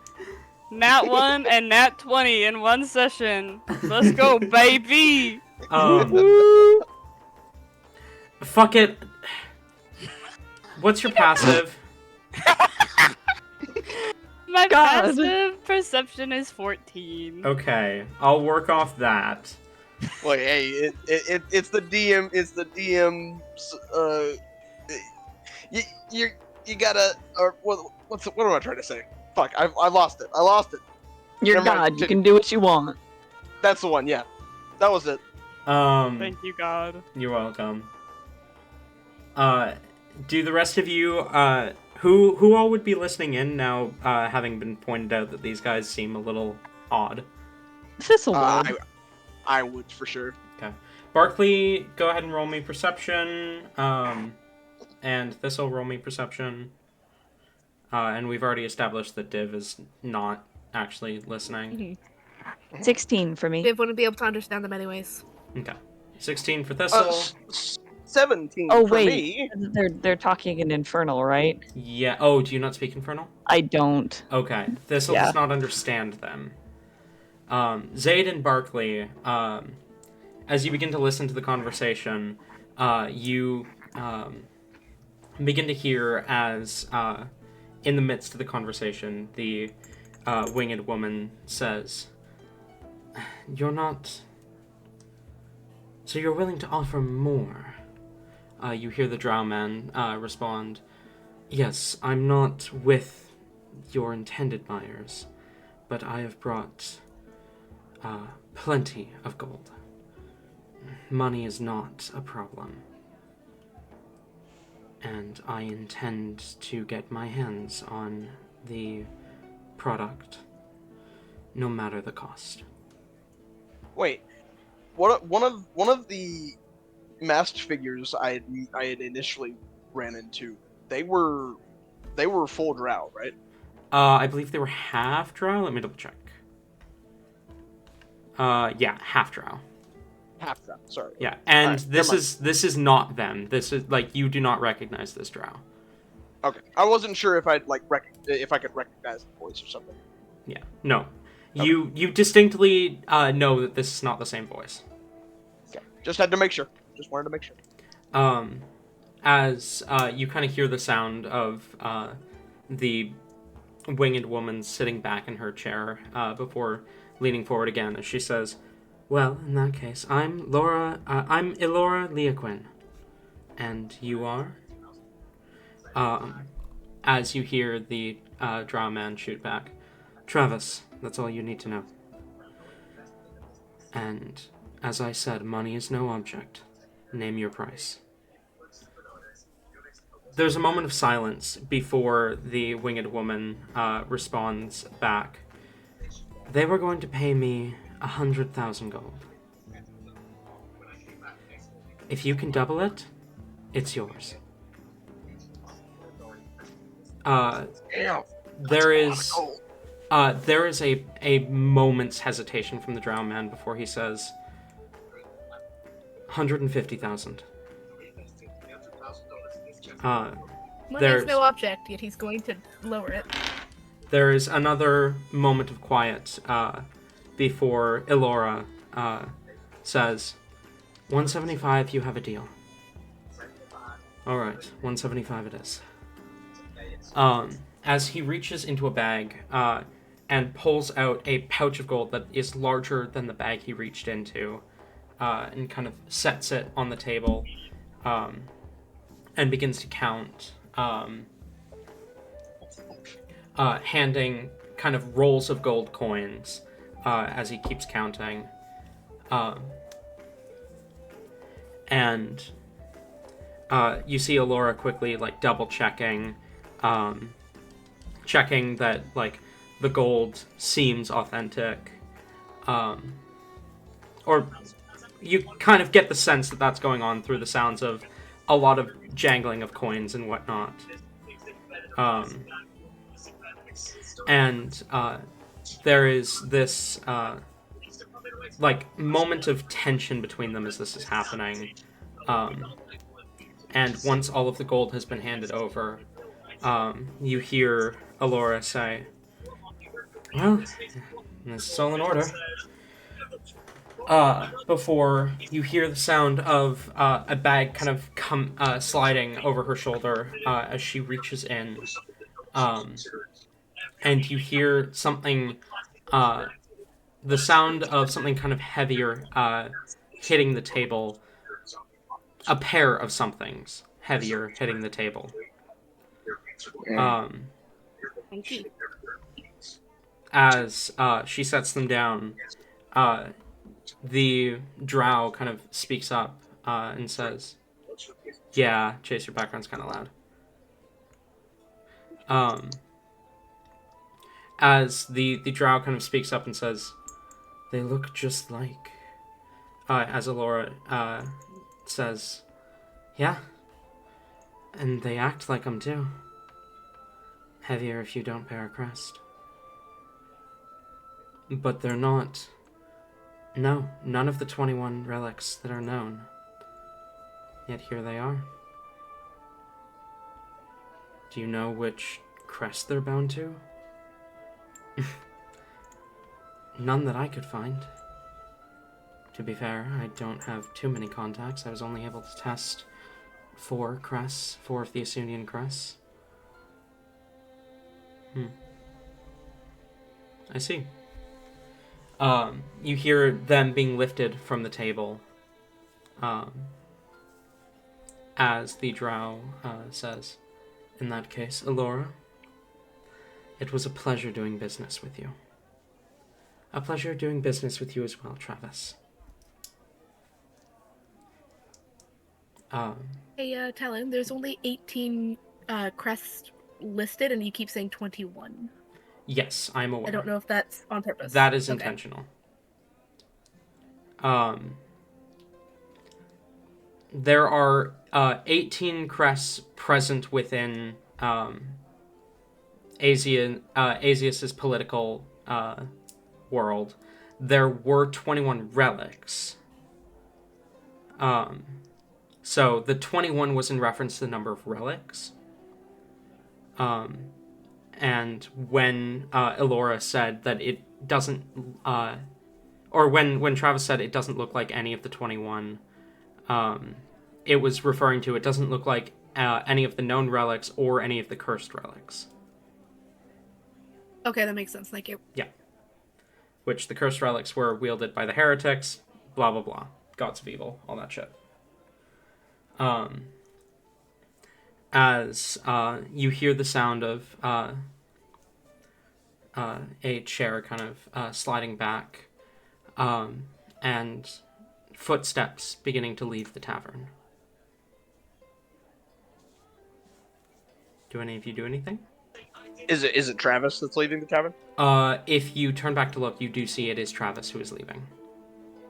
Nat 1 and Nat 20 in one session. Let's go, baby! fuck it. What's your passive? My God. passive perception is 14. Okay, I'll work off that. Wait, hey, it's the DM. It's the DM's. You gotta. Or what am I trying to say? Fuck, I lost it. I lost it. You're Never mind, God. You continue. can do what you want. That's the one. Yeah, that was it. Thank you, God. You're welcome. Do the rest of you, who all would be listening in now, having been pointed out that these guys seem a little odd? Thistle would. I would for sure. Okay. Barkley, go ahead and roll me perception, and Thistle, roll me perception. And we've already established that Div is not actually listening. 16 for me. Div wouldn't be able to understand them anyways. Okay. 16 for Thistle. 17 Oh for wait, me. they're talking in Infernal, right? Yeah. Oh, do you not speak Infernal? I don't. Okay. Thistle Yeah. does not understand them. Zaid and Barkley, as you begin to listen to the conversation, you begin to hear as, in the midst of the conversation, the winged woman says, "You're not... So you're willing to offer more? you hear the drow man respond, "Yes, I'm not with your intended buyers, but I have brought plenty of gold. Money is not a problem, and I intend to get my hands on the product, no matter the cost." Wait, one of the masked figures I had initially ran into, they were full drow, right? I believe they were half drow. Let me double check. Yeah, half drow. Half drow. Sorry. Yeah, and Alright, this is not them. This is like you do not recognize this drow. Okay, I wasn't sure if I'd like if I could recognize the voice or something. Yeah, no, Okay. you distinctly know that this is not the same voice. Okay, just had to make sure. Just wanted to make sure. As you kind of hear the sound of the winged woman sitting back in her chair before leaning forward again, as she says, "Well, in that case, I'm Elora Leaquin, and you are?" As you hear the drow man shoot back, "Travis, that's all you need to know. And as I said, money is no object. Name your price." There's a moment of silence before the winged woman responds back. "They were going to pay me 100,000 gold. If you can double it, it's yours." There is a moment's hesitation from the drow man before he says, 150,000. Money There's- is no object, yet he's going to lower it. There is another moment of quiet before Elora says, 175, you have a deal. Alright, 175 it is. As he reaches into a bag and pulls out a pouch of gold that is larger than the bag he reached into, and kind of sets it on the table, and begins to count, handing kind of rolls of gold coins as he keeps counting. And you see Elora quickly like double checking that like the gold seems authentic, or you kind of get the sense that that's going on through the sounds of a lot of jangling of coins and whatnot. And there is this like moment of tension between them as this is happening. And once all of the gold has been handed over, you hear Elora say, "Well, this is all in order." Before you hear the sound of a bag kind of sliding over her shoulder as she reaches in. And you hear something, the sound of something kind of heavier hitting the table. A pair of somethings heavier hitting the table. As she sets them down, the drow kind of speaks up and says, "Yeah, Chase, your background's kind of loud." As the drow kind of speaks up and says, "They look just like," as Elora says, "Yeah, and they act like them too. Heavier if you don't bear a crest. But they're not. No, none of the 21 relics that are known. Yet here they are. Do you know which crest they're bound to?" "None that I could find. To be fair, I don't have too many contacts. I was only able to test 4 crests, 4 of the Asunian crests." I see. You hear them being lifted from the table. as the drow says, "In that case, Elora, it was a pleasure doing business with you. A pleasure doing business with you as well, Travis." Hey, Talon, there's only 18 crests listed, and you keep saying 21. Yes, I'm aware. I don't know if that's on purpose. That is Okay. intentional. There are 18 crests present within Azius's political world. There were 21 relics. So the 21 was in reference to the number of relics. And when Elora said that it doesn't, or when Travis said it doesn't look like any of the 21, it was referring to it doesn't look like any of the known relics or any of the cursed relics. Okay, that makes sense. Thank you. Yeah. Which the cursed relics were wielded by the heretics, blah, blah, blah. Gods of evil, all that shit. As you hear the sound of a chair kind of sliding back, and footsteps beginning to leave the tavern. Do any of you do anything? Is it Travis that's leaving the tavern? If you turn back to look, you do see it is Travis who is leaving.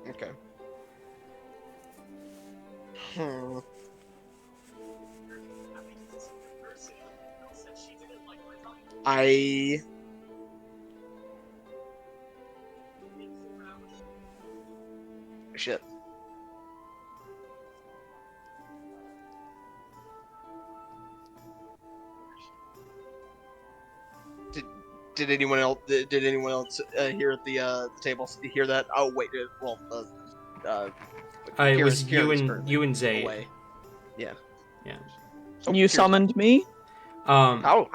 Okay. Shit. Did anyone else? Did anyone else here at the table hear that? Oh wait, It was Kieran's you and Zayd. away. Yeah. Yeah. Oh, You Kieran's summoned me? How?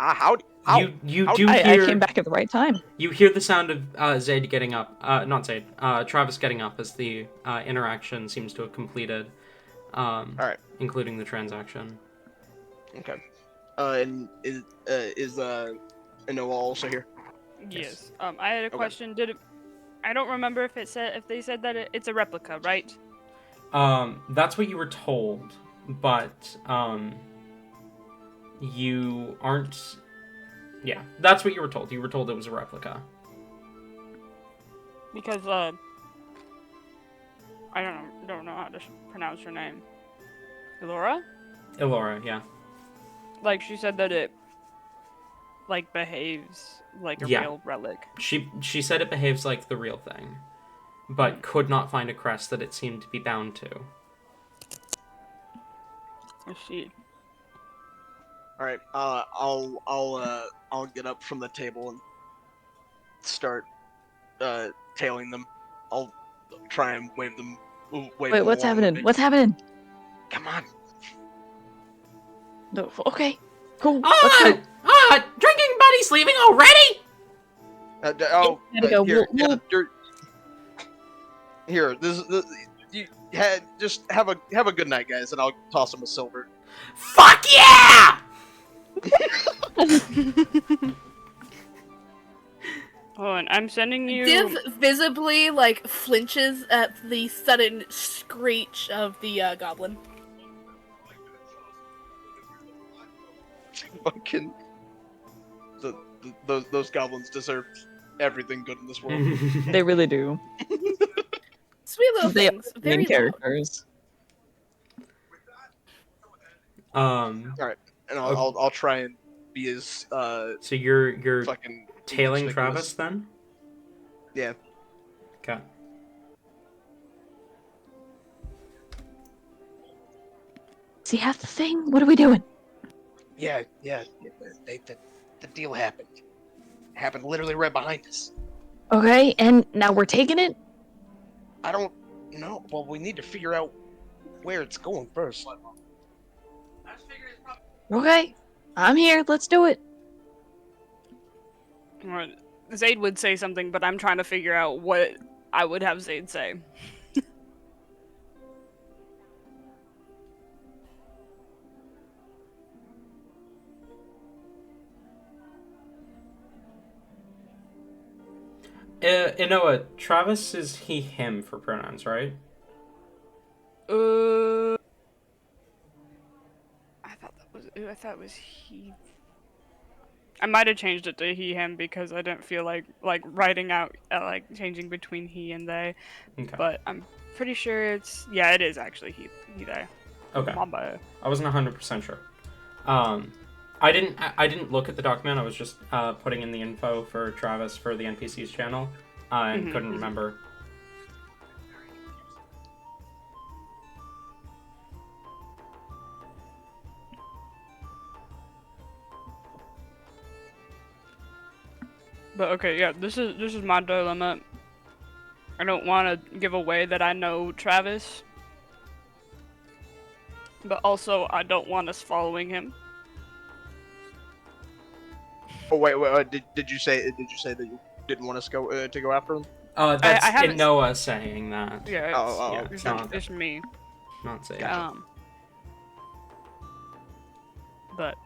You how- do I hear. came back at the right time. You hear the sound of Zayd getting up. Not Zayd. Travis getting up as the interaction seems to have completed. All right. Including the transaction. Okay. And is Noah also here? Yes. I had a question. I don't remember if they said that it's a replica, right? That's what you were told, but you aren't. Yeah, that's what you were told. You were told it was a replica. Because I don't know how to pronounce her name. Elora? Elora, yeah. Like she said that it like behaves like a real relic. She said it behaves like the real thing, but could not find a crest that it seemed to be bound to. I see. All right. I'll get up from the table and start tailing them. I'll try and wave them. Wait, what's happening? What's happening? Come on. No, okay, cool. Let's go. Drinking buddy's leaving already? Gotta go. Here, We'll- here. This you just have a good night, guys, and I'll toss them a silver. Fuck yeah! Hold on, I'm sending you. Div visibly flinches at the sudden screech of the goblin. Fucking those goblins deserve everything good in this world. They really do. Sweet little They things. are Very main characters. All right, and I'll try and be as So you're fucking tailing conspicuous. Travis then? Yeah. Okay. Does he have the thing? What are we doing? Yeah. The deal happened. It happened literally right behind us. Okay, and now we're taking it? I don't know. Well, we need to figure out where it's going first. Okay, I'm here. Let's do it. Alright, Zayd would say something, but I'm trying to figure out what I would have Zayd say. Inoa, Travis is he, him for pronouns, right? I thought it was he. I might have changed it to he him because I didn't feel like writing out like changing between he and they. Okay. But I'm pretty sure it is actually he they. Okay. My bad. I wasn't 100% sure. I didn't look at the document. I was just putting in the info for Travis for the NPC's channel, and couldn't remember. But okay, yeah, this is my dilemma. I don't want to give away that I know Travis, but also I don't want us following him. Oh wait, did you say that you didn't want us to go after him? That's I haven't- Inoa saying that. Yeah, yeah, it's not- it's me. Not saying. Gotcha. But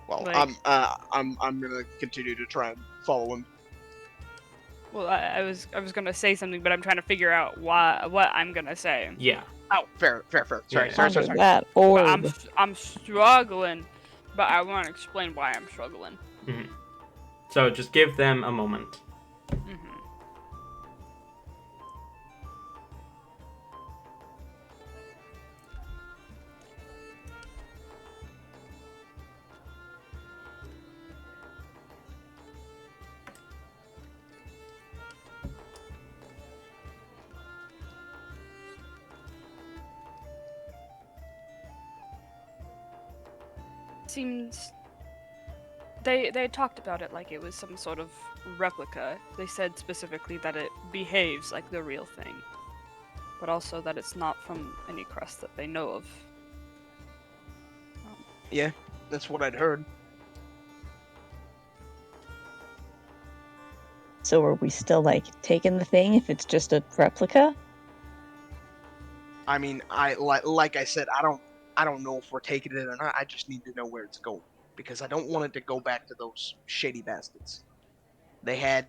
Well, like- I'm gonna continue to try and follow him. well, I was gonna say something, but I'm trying to figure out what I'm gonna say. Yeah. Oh, fair. Sorry. Under that orb. But I'm struggling, but I want to explain why I'm struggling. Mm-hmm. So just give them a moment. Mm-hmm. Seems they talked about it like it was some sort of replica. They said specifically that it behaves like the real thing, but also that it's not from any crest that they know of. Yeah, that's what I'd heard. So are we still like taking the thing if it's just a replica? I mean, like I said, I don't know if we're taking it or not. I just need to know where it's going because I don't want it to go back to those shady bastards. They had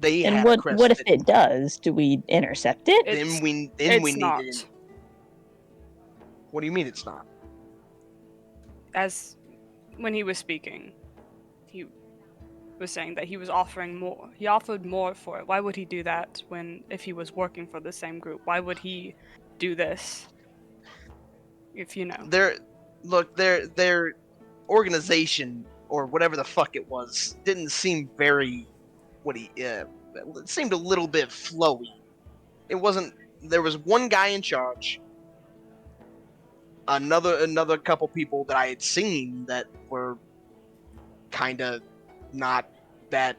And a crest what if that- it does? Do we intercept it? Then we it's need not. it. What do you mean it's not? As when he was speaking, he was saying that he was offering more. He offered more for it. Why would he do that if he was working for the same group? Why would he do this? If you know. Their organization or whatever the fuck it was didn't seem very it seemed a little bit flowy. It wasn't. There was one guy in charge. Another couple people that I had seen that were kind of not that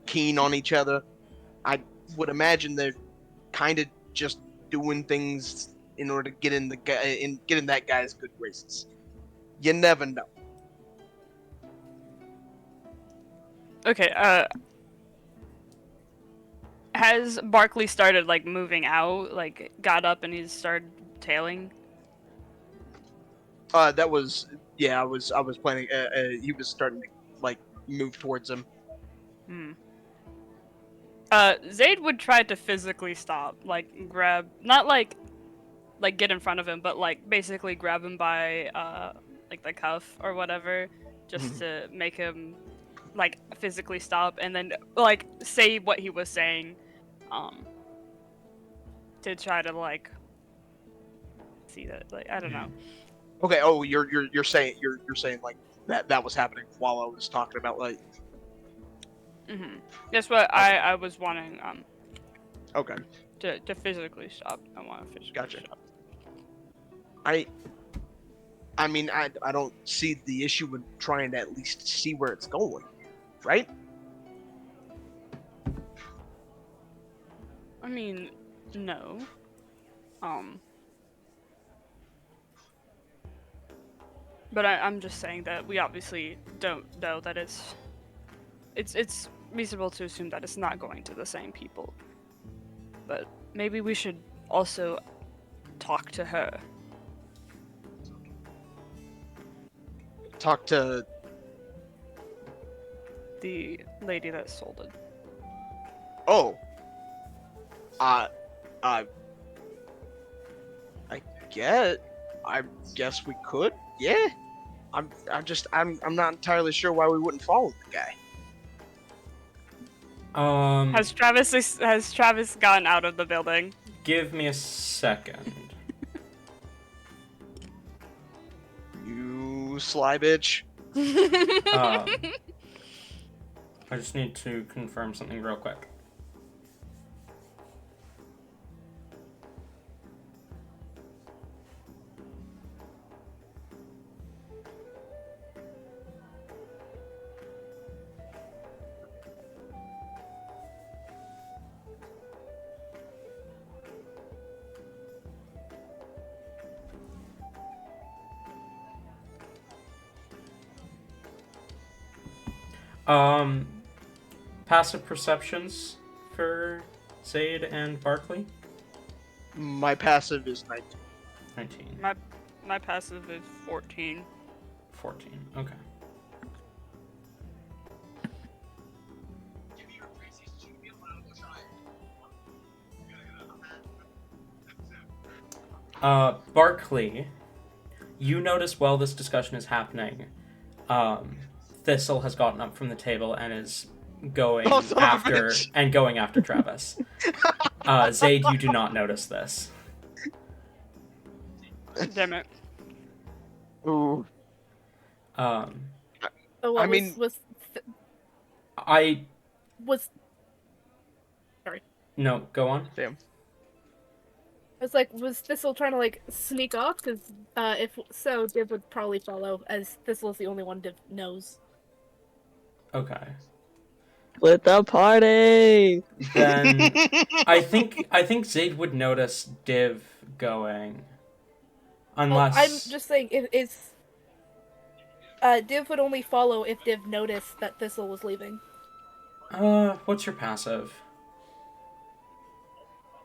keen on each other. I would imagine they're kind of just doing things in order to get in that guy's good graces. You never know. Okay, has Barkley started like moving out, like got up and he's started tailing? That was I was planning. He was starting to like move towards him. Zayd would try to physically stop, like grab, not like get in front of him, but like basically grab him by like the cuff or whatever, just to make him like physically stop, and then like say what he was saying, to try to like see that, like I don't know. Okay. Oh, you're saying like that was happening while I was talking about like. That's what I was wanting Okay. to physically stop. I want to physically Gotcha. stop. I mean, I don't see the issue with trying to at least see where it's going, right? I mean, no. But I'm just saying that we obviously don't know that it's reasonable to assume that it's not going to the same people. But maybe we should also talk to her. Talk to The lady that sold it. Oh. I guess we could. Yeah. I'm not entirely sure why we wouldn't follow the guy. Has Travis gotten out of the building? Give me a second. You sly bitch. I just need to confirm something real quick. Passive perceptions for Zaid and Barkley? My passive is 19. 19. My passive is 14. 14. Okay. Barkley, you notice while this discussion is happening, Thistle has gotten up from the table and is going after Travis. Zaid, you do not notice this. Damn it. Ooh. Oh, well, I mean- was No, go on. Damn. I was like, was Thistle trying to like sneak off? Because if so, Div would probably follow, as Thistle's the only one Div knows. Okay. Split the party. Then I think Zaid would notice Div going. Unless I'm just saying, it's Div would only follow if Div noticed that Thistle was leaving. what's your passive?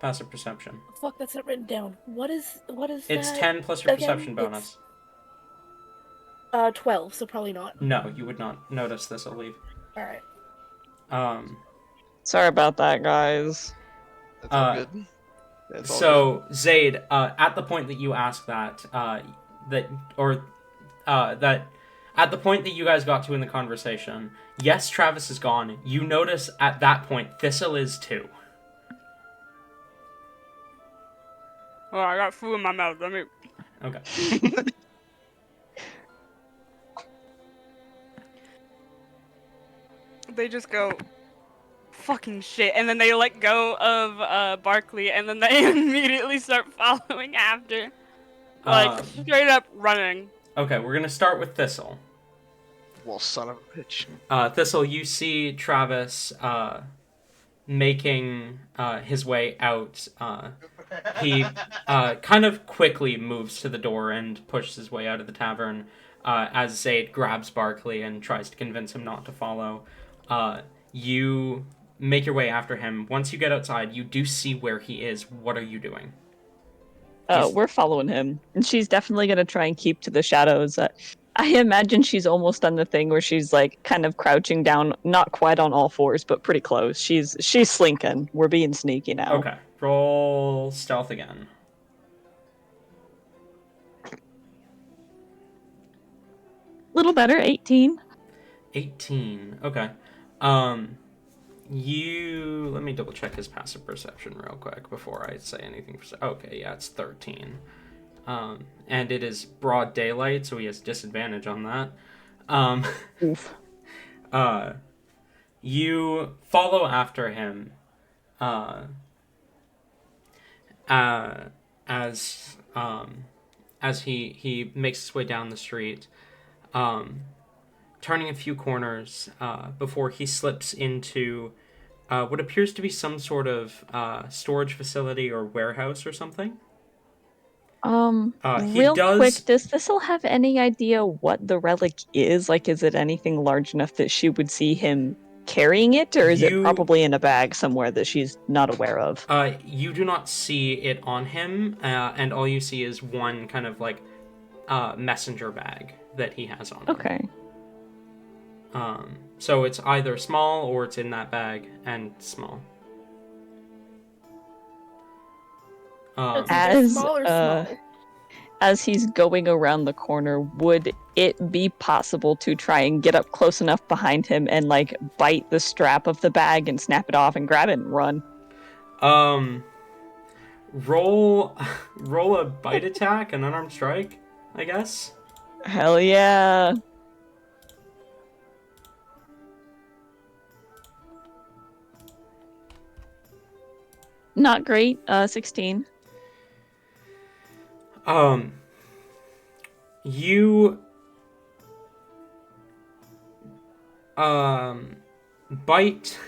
Passive perception. Fuck, that's not written down. What is It's that? 10 plus your Again, perception bonus. 12, so probably not. No, you would not notice this will leave. Alright. Sorry about that, guys. That's all good. That's all So Zaid, at the point that you ask that, that at the point that you guys got to in the conversation, yes, Travis is gone. You notice at that point Thistle is too. Oh, I got food in my mouth. Let me. Okay. They just go, fucking shit, and then they let go of Barkley, and then they immediately start following after, like straight up running. Okay, we're gonna start with Thistle. Well, son of a bitch. Thistle, you see Travis making his way out. He kind of quickly moves to the door and pushes his way out of the tavern as Zaid grabs Barkley and tries to convince him not to follow. You make your way after him. Once you get outside, you do see where he is. What are you doing? We're following him, and she's definitely gonna try and keep to the shadows. I imagine she's almost done the thing where she's like kind of crouching down, not quite on all fours, but pretty close. She's slinking. We're being sneaky now. Okay, roll stealth again. Little better, 18. 18. Okay. Let me double check his passive perception real quick before I say anything. Okay, yeah, it's 13. And it is broad daylight, so he has disadvantage on that. Oof. You follow after him, as he makes his way down the street, turning a few corners, before he slips into what appears to be some sort of storage facility or warehouse or something. Quick, does Thistle have any idea what the relic is? Like, is it anything large enough that she would see him carrying it, or is it probably in a bag somewhere that she's not aware of? You do not see it on him, and all you see is one kind of like messenger bag that he has on him. Okay. So it's either small or it's in that bag and small. Is it As, small or uh, small? As he's going around the corner, would it be possible to try and get up close enough behind him and like bite the strap of the bag and snap it off and grab it and run? Roll a bite attack, an unarmed strike, I guess. Hell yeah. Not great. 16. You bite.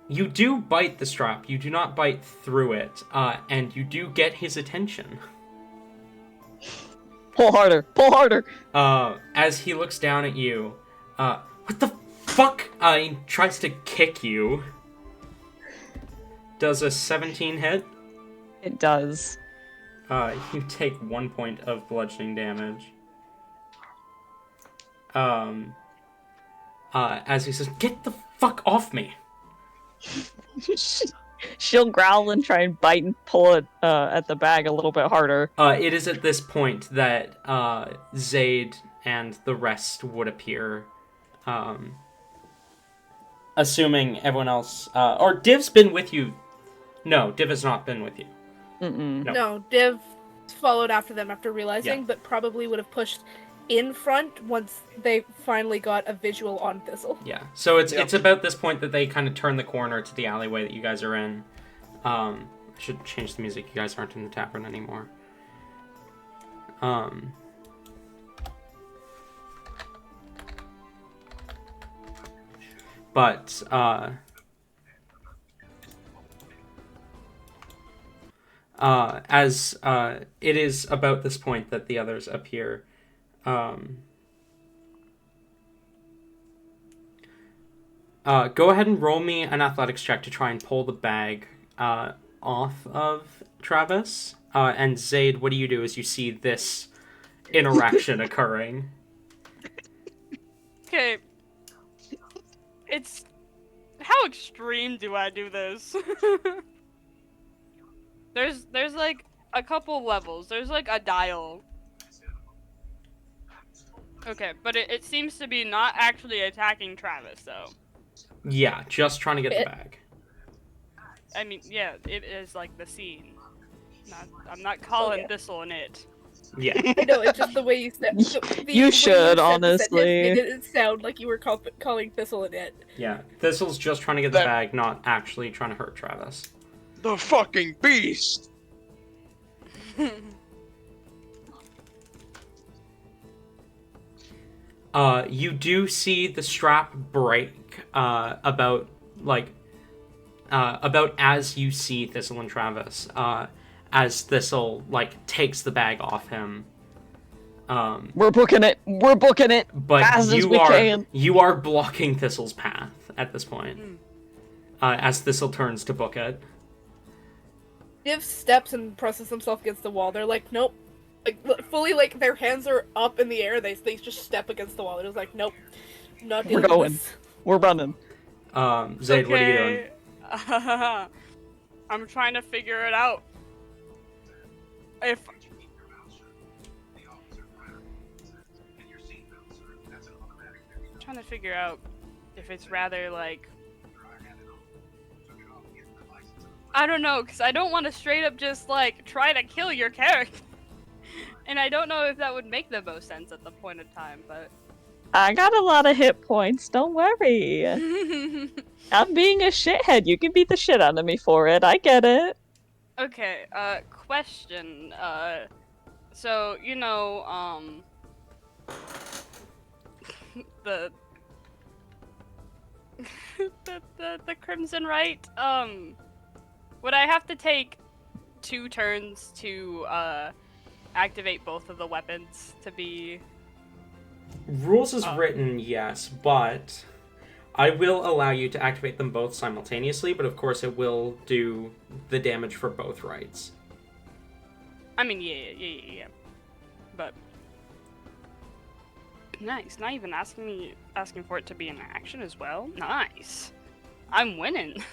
You do bite the strap. You do not bite through it, and you do get his attention. Pull harder. Pull harder. As he looks down at you, what the fuck? He tries to kick you. Does a 17 hit? It does. You take 1 point of bludgeoning damage. As he says, "Get the fuck off me!" She'll growl and try and bite and pull it at the bag a little bit harder. It is at this point that Zaid and the rest would appear. Assuming everyone else... or Div's been with you. No, Div has not been with you. Mm-mm. No, Div followed after them after realizing, Yeah. but probably would have pushed in front once they finally got a visual on Thistle. Yeah, so it's Yep. it's about this point that they kind of turn the corner to the alleyway that you guys are in. I should change the music. You guys aren't in the tavern anymore. But as it is about this point that the others appear. Go ahead and roll me an athletics check to try and pull the bag off of Travis. And Zaid, what do you do as you see this interaction occurring? Okay. It's... How extreme do I do this? There's like a couple levels. There's like a dial. Okay, but it seems to be not actually attacking Travis, though. Yeah, just trying to get the bag. I mean, yeah, it is like the scene. I'm not calling yeah. Thistle an it. Yeah. I know, it's just the way you said the You way should, said the honestly. sentence, it didn't sound like you were calling Thistle an it. Yeah. Thistle's just trying to get the bag, not actually trying to hurt Travis. The fucking beast! You do see the strap break about as you see Thistle and Travis, as Thistle takes the bag off him. We're booking it. We're booking it. But Fast as we can. you are blocking Thistle's path at this point. As Thistle turns to book it. Div steps and presses himself against the wall. They're like, nope. Fully, their hands are up in the air. They just step against the wall. They're just like, nope. Not dealing We're going. with this. We're running. Zaid, what are you doing? I'm trying to figure it out. Trying to figure out if it's rather I don't know, because I don't want to straight up just try to kill your character. And I don't know if that would make the most sense at the point in time, but... I got a lot of hit points, don't worry. I'm being a shithead. You can beat the shit out of me for it. I get it. Okay, question. So, the the Crimson Rite, would I have to take 2 turns to, activate both of the weapons to be... Rules is written, yes, but I will allow you to activate them both simultaneously, but of course it will do the damage for both rights. I mean, yeah. But... Nice, not even asking for it to be an action as well? Nice. I'm winning.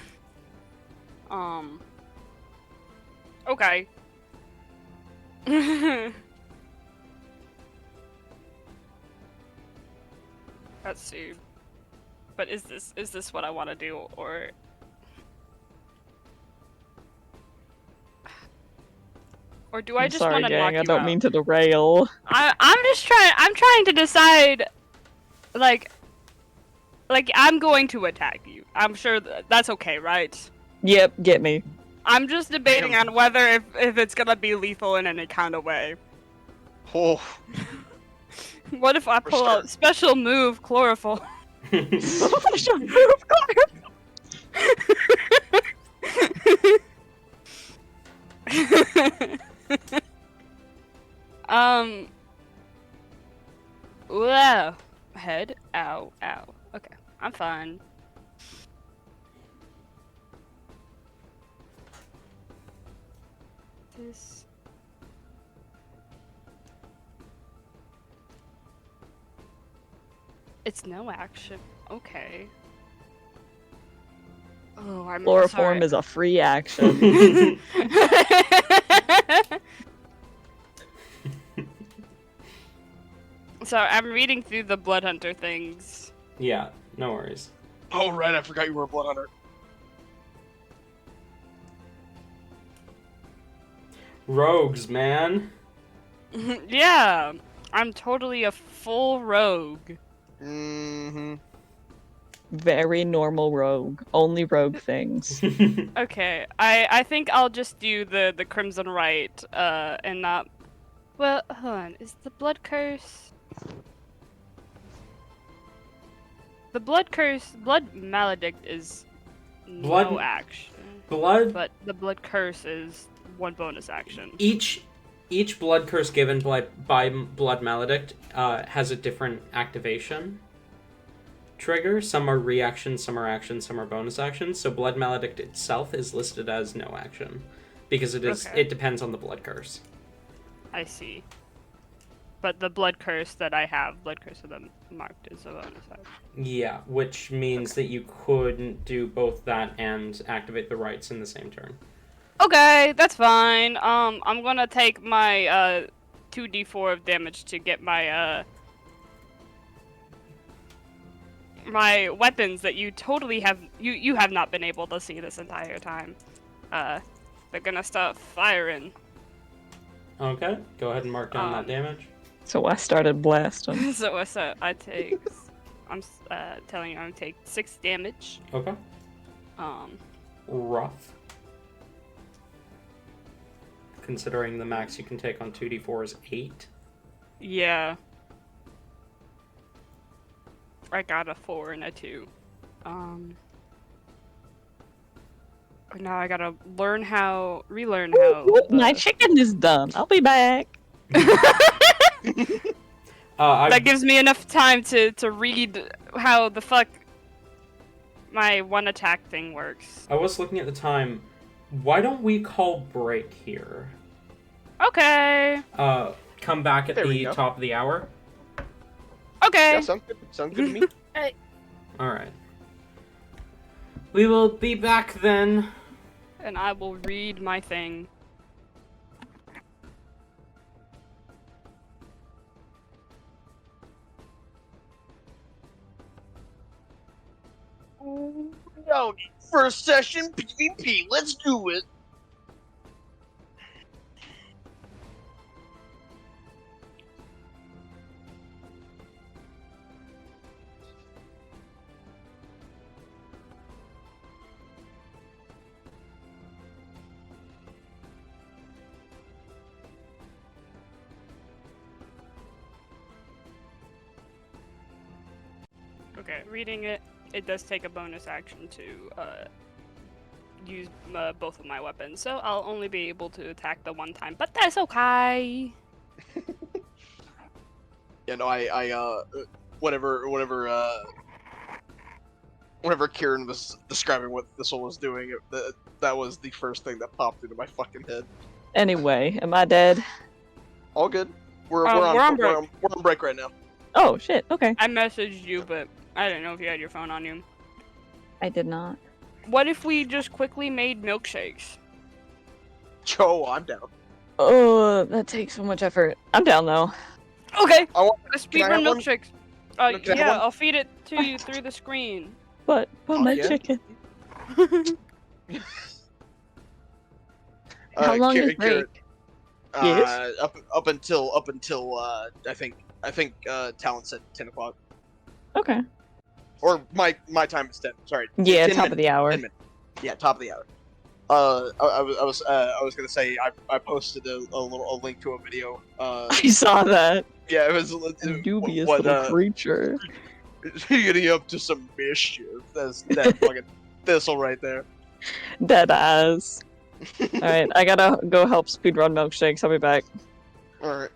Okay. Let's see. But is this what I want to do, or do I I'm just sorry, want to knock gang. I you don't out? mean to derail. I'm trying to decide, like I'm going to attack you. I'm sure that's okay, right? Yep, get me. I'm just debating on whether if it's gonna be lethal in any kind of way. Oh, What if I pull out special move chlorophyll? Well, head, ow, ow. Okay, I'm fine. This. It's no action. Okay. Oh, I'm Chloroform sorry. is a free action. So I'm reading through the Blood Hunter things. Yeah, no worries. oh right, I forgot you were a blood hunter. Rogues, man. Yeah, I'm totally a full rogue. Mm-hmm. Very normal rogue. Only rogue things. Okay, I think I'll just do the Crimson Rite, and not. Well, hold on. Is the Blood Curse? The Blood Curse, Blood Maledict is Blood- no action, Blood. but the Blood Curse is one bonus action. Each blood curse given by Blood Maledict has a different activation trigger. Some are reactions, some are actions, some are bonus actions. So Blood Maledict itself is listed as no action because Okay. it depends on the blood curse. I see. But the Blood Curse that I have, Blood Curse of them marked as a bonus action. Yeah, which means that you couldn't do both that and activate the rights in the same turn. Okay, that's fine. I'm gonna take my 2d4 of damage to get my my weapons that you totally have you have not been able to see this entire time. They're gonna start firing. Okay, go ahead and mark down that damage. So I started blasting. So I take I'm telling you I'm gonna take 6 damage. Okay. Rough. Considering the max you can take on 2d4 is 8. Yeah. I got a 4 and a 2. Now I gotta relearn how. My chicken is done. I'll be back. That gives me enough time to read how the fuck my one attack thing works. I was looking at the time. Why don't we call break here? Okay. Come back at There we the go. top of the hour. Okay. Yeah, sounds good. Sounds good to me. Alright. We will be back then. And I will read my thing. Yo, first session PvP. Let's do it. Okay, reading it. It does take a bonus action to use both of my weapons, so I'll only be able to attack the one time, but that's okay. Yeah, no, whenever Kieran was describing what this one was doing, that was the first thing that popped into my fucking head. Anyway, am I dead? All good. We're on break. We're on break right now. Oh, shit. Okay. I messaged you, but I didn't know if you had your phone on you. I did not. What if we just quickly made milkshakes? Joe, I'm down. Oh, that takes so much effort. I'm down though. Okay. I want. A Can I speedrun have one? milkshakes. Can I have Yeah, one? I'll feed it to you through the screen. But my yeah. chicken. How long is break? Yes. Up until I think Talon said 10 o'clock. Okay. Or my time is 10. Sorry. Yeah, 10 top minutes. of the hour. 10 minutes. Yeah, top of the hour. I was gonna say I posted a link to a video. I saw that. Yeah, it was Dubious what little creature. getting up to some mischief. That's that fucking thistle right there. Dead ass. Alright, I gotta go help speedrun milkshakes. I'll be back. All right.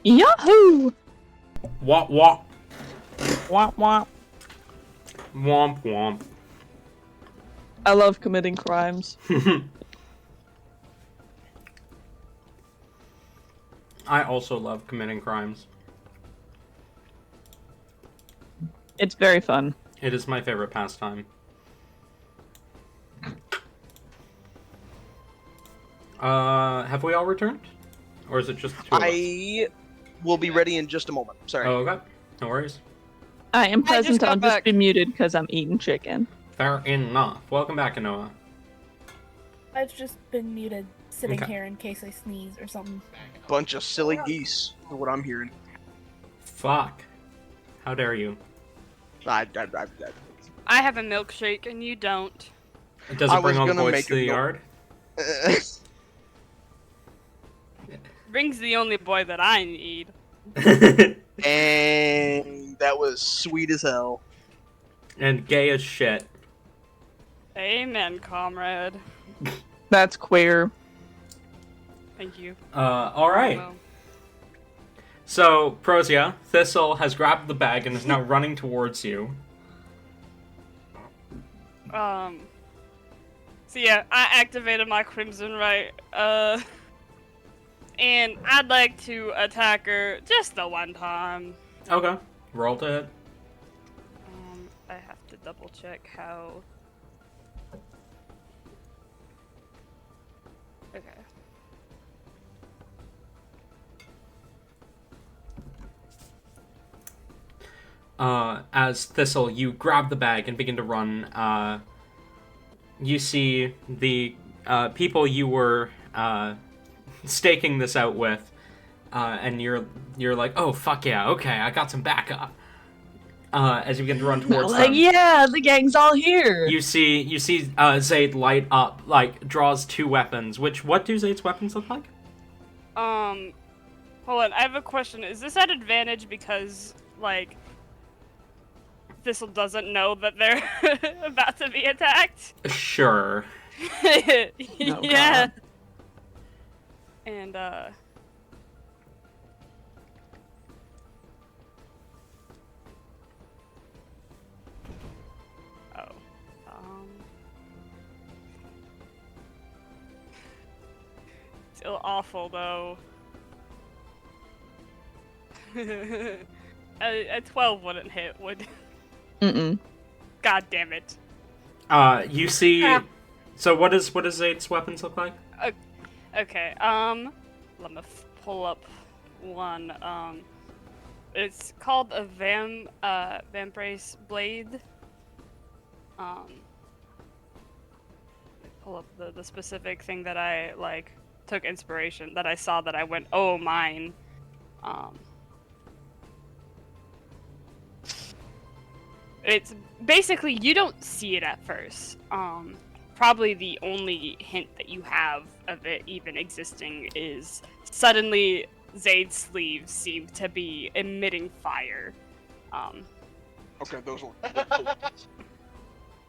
Yahoo! Womp womp. Womp womp. Womp womp. I love committing crimes. I also love committing crimes. It's very fun. It is my favorite pastime. Have we all returned? Or is it just the two of us? I will be ready in just a moment. Sorry. Oh, okay. No worries. I am I just present, got I'll just back. be muted because I'm eating chicken. Fair enough. Welcome back, Anoa. I've just been muted, sitting Okay. here in case I sneeze or something. Bunch of silly geese, is what I'm hearing. Fuck. How dare you? I I have a milkshake and you don't. Does I it bring was all the gonna boys make to a the note. yard? Ring's the only boy that I need. And that was sweet as hell. And gay as shit. Amen, comrade. That's queer. Thank you. Alright. Well, So, Prosia, Thistle has grabbed the bag and is now running towards you. So yeah, I activated my Crimson Right, and I'd like to attack her just the one time. Okay. Roll to hit. I have to double check how. Okay. As Thistle, you grab the bag and begin to run. You see the people you were staking this out with, and you're like, oh fuck yeah, okay, I got some backup. As you begin to run towards Like, them, yeah, the gang's all here. you see Zayd light up, like draws two weapons. What do Zayd's weapons look like? Hold on, I have a question. Is this at advantage because, like, Thistle doesn't know that they're about to be attacked? Sure. Yeah. God. And, oh. Still awful, though. A 12 wouldn't hit, would... Mm-mm. God damn it. You see. Ah. So what does Zayd's weapons look like? Okay, let me pull up one. It's called a Vambrace Blade. Pull up the specific thing that I, like, took inspiration, that I saw that I went, oh, mine. It's basically, you don't see it at first. Probably the only hint that you have of it even existing is suddenly Zayd's sleeves seem to be emitting fire. Okay, those will.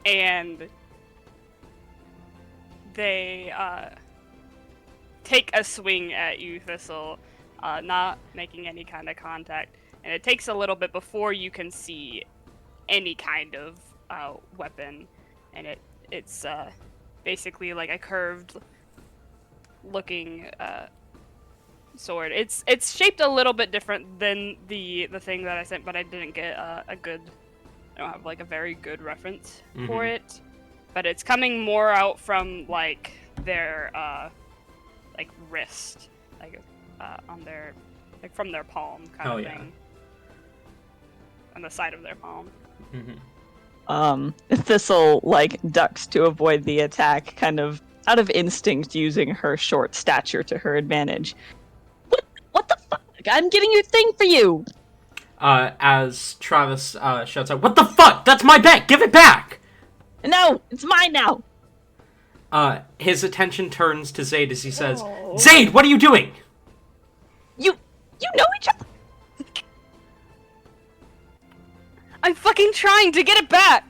And they take a swing at you, Thistle, not making any kind of contact. And it takes a little bit before you can see any kind of weapon, and it's basically like a curved looking sword. It's shaped a little bit different than the thing that I sent, but I didn't get a good. I don't have like a very good reference for it, but it's coming more out from like their like wrist, like on their like from their palm kind of thing, on the side of their palm. Thistle, like, ducks to avoid the attack, kind of out of instinct using her short stature to her advantage. What the fuck? I'm getting your thing for you! As Travis shouts out, "What the fuck? That's my bag! Give it back!" No, it's mine now! His attention turns to Zayd as he says, Oh. "Zayd, what are you doing?" You know each other? I'm fucking trying to get it back!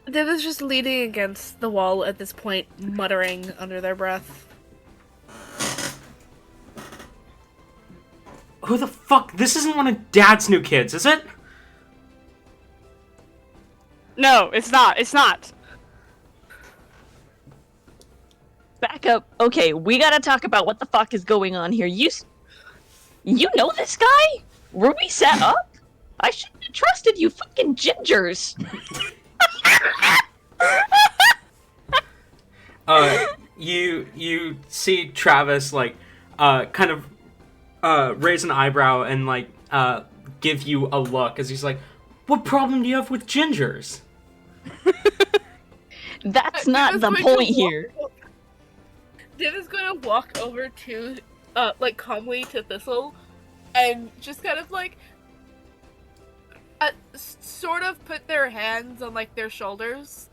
They was just leaning against the wall at this point, muttering under their breath. Who the fuck? This isn't one of Dad's new kids, is it? No, it's not. It's not. Back up. Okay, we gotta talk about what the fuck is going on here. You know this guy? Were we set up? I shouldn't have trusted you fucking gingers. You see Travis like kind of raise an eyebrow and like give you a look as he's like, "What problem do you have with gingers?" That's not the point here. Div is going to walk over to, like, calmly to Thistle, and just kind of, like, sort of put their hands on, like, their shoulders.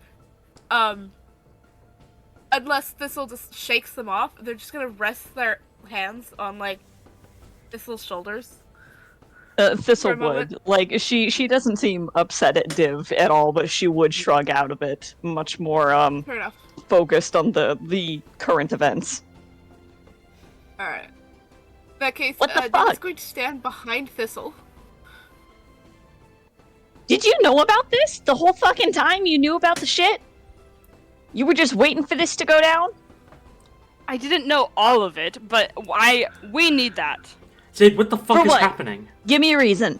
Unless Thistle just shakes them off, they're just going to rest their hands on, like, Thistle's shoulders. Thistle would. Like, she doesn't seem upset at Div at all, but she would shrug out of it, much more, Fair enough. focused on the current events. Alright. In that case, What the Div fuck? is going to stand behind Thistle. Did you know about this? The whole fucking time you knew about the shit? You were just waiting for this to go down? I didn't know all of it, but we need that. Zade, what the fuck For is what? happening? Give me a reason.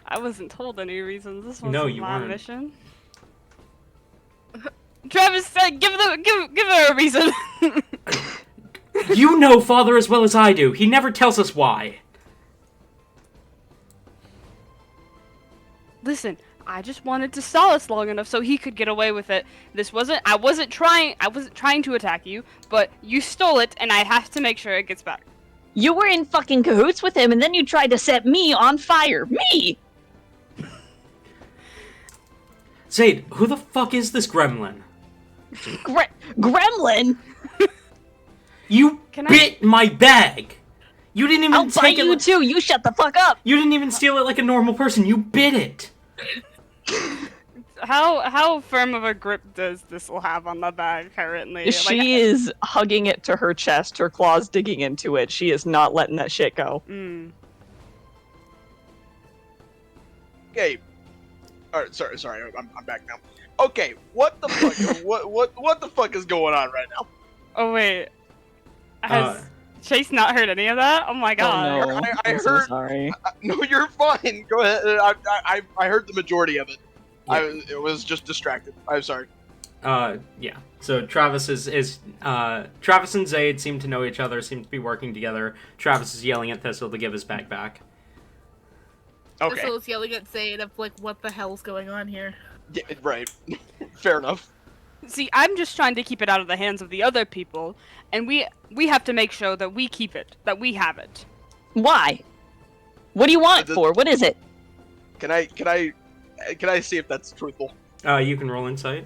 I wasn't told any reasons. This was No, you my weren't. mission. Travis said, give her a reason. You know Father as well as I do. He never tells us why. Listen, I just wanted to stall us long enough so he could get away with it. I wasn't trying to attack you, but you stole it, and I have to make sure it gets back. You were in fucking cahoots with him, and then you tried to set me on fire. Me! Zade, who the fuck is this gremlin? Gremlin? You Can I- bit my bag! You didn't even I'll bite take it. you too. You shut the fuck up. You didn't even steal it like a normal person. You bit it. How firm of a grip does this will have on the bag currently? She is hugging it to her chest, her claws digging into it. She is not letting that shit go. Okay. Alright, sorry, I'm back now. Okay, what the fuck? what the fuck is going on right now? Oh wait, has Chase not heard any of that? Oh my god! Oh no, I I'm so heard- sorry. No, you're fine. Go ahead. I heard the majority of it. Yeah. It was just distracted. I'm sorry. Yeah. So Travis is Travis and Zade seem to know each other, seem to be working together. Travis is yelling at Thistle to give his bag back. Okay. Thistle is yelling at Zade of, like, what the hell's going on here? Yeah, right. Fair enough. See, I'm just trying to keep it out of the hands of the other people, and we have to make sure that we keep it, that we have it. Why? What do you want it for? What is it? Can I see if that's truthful? You can roll insight.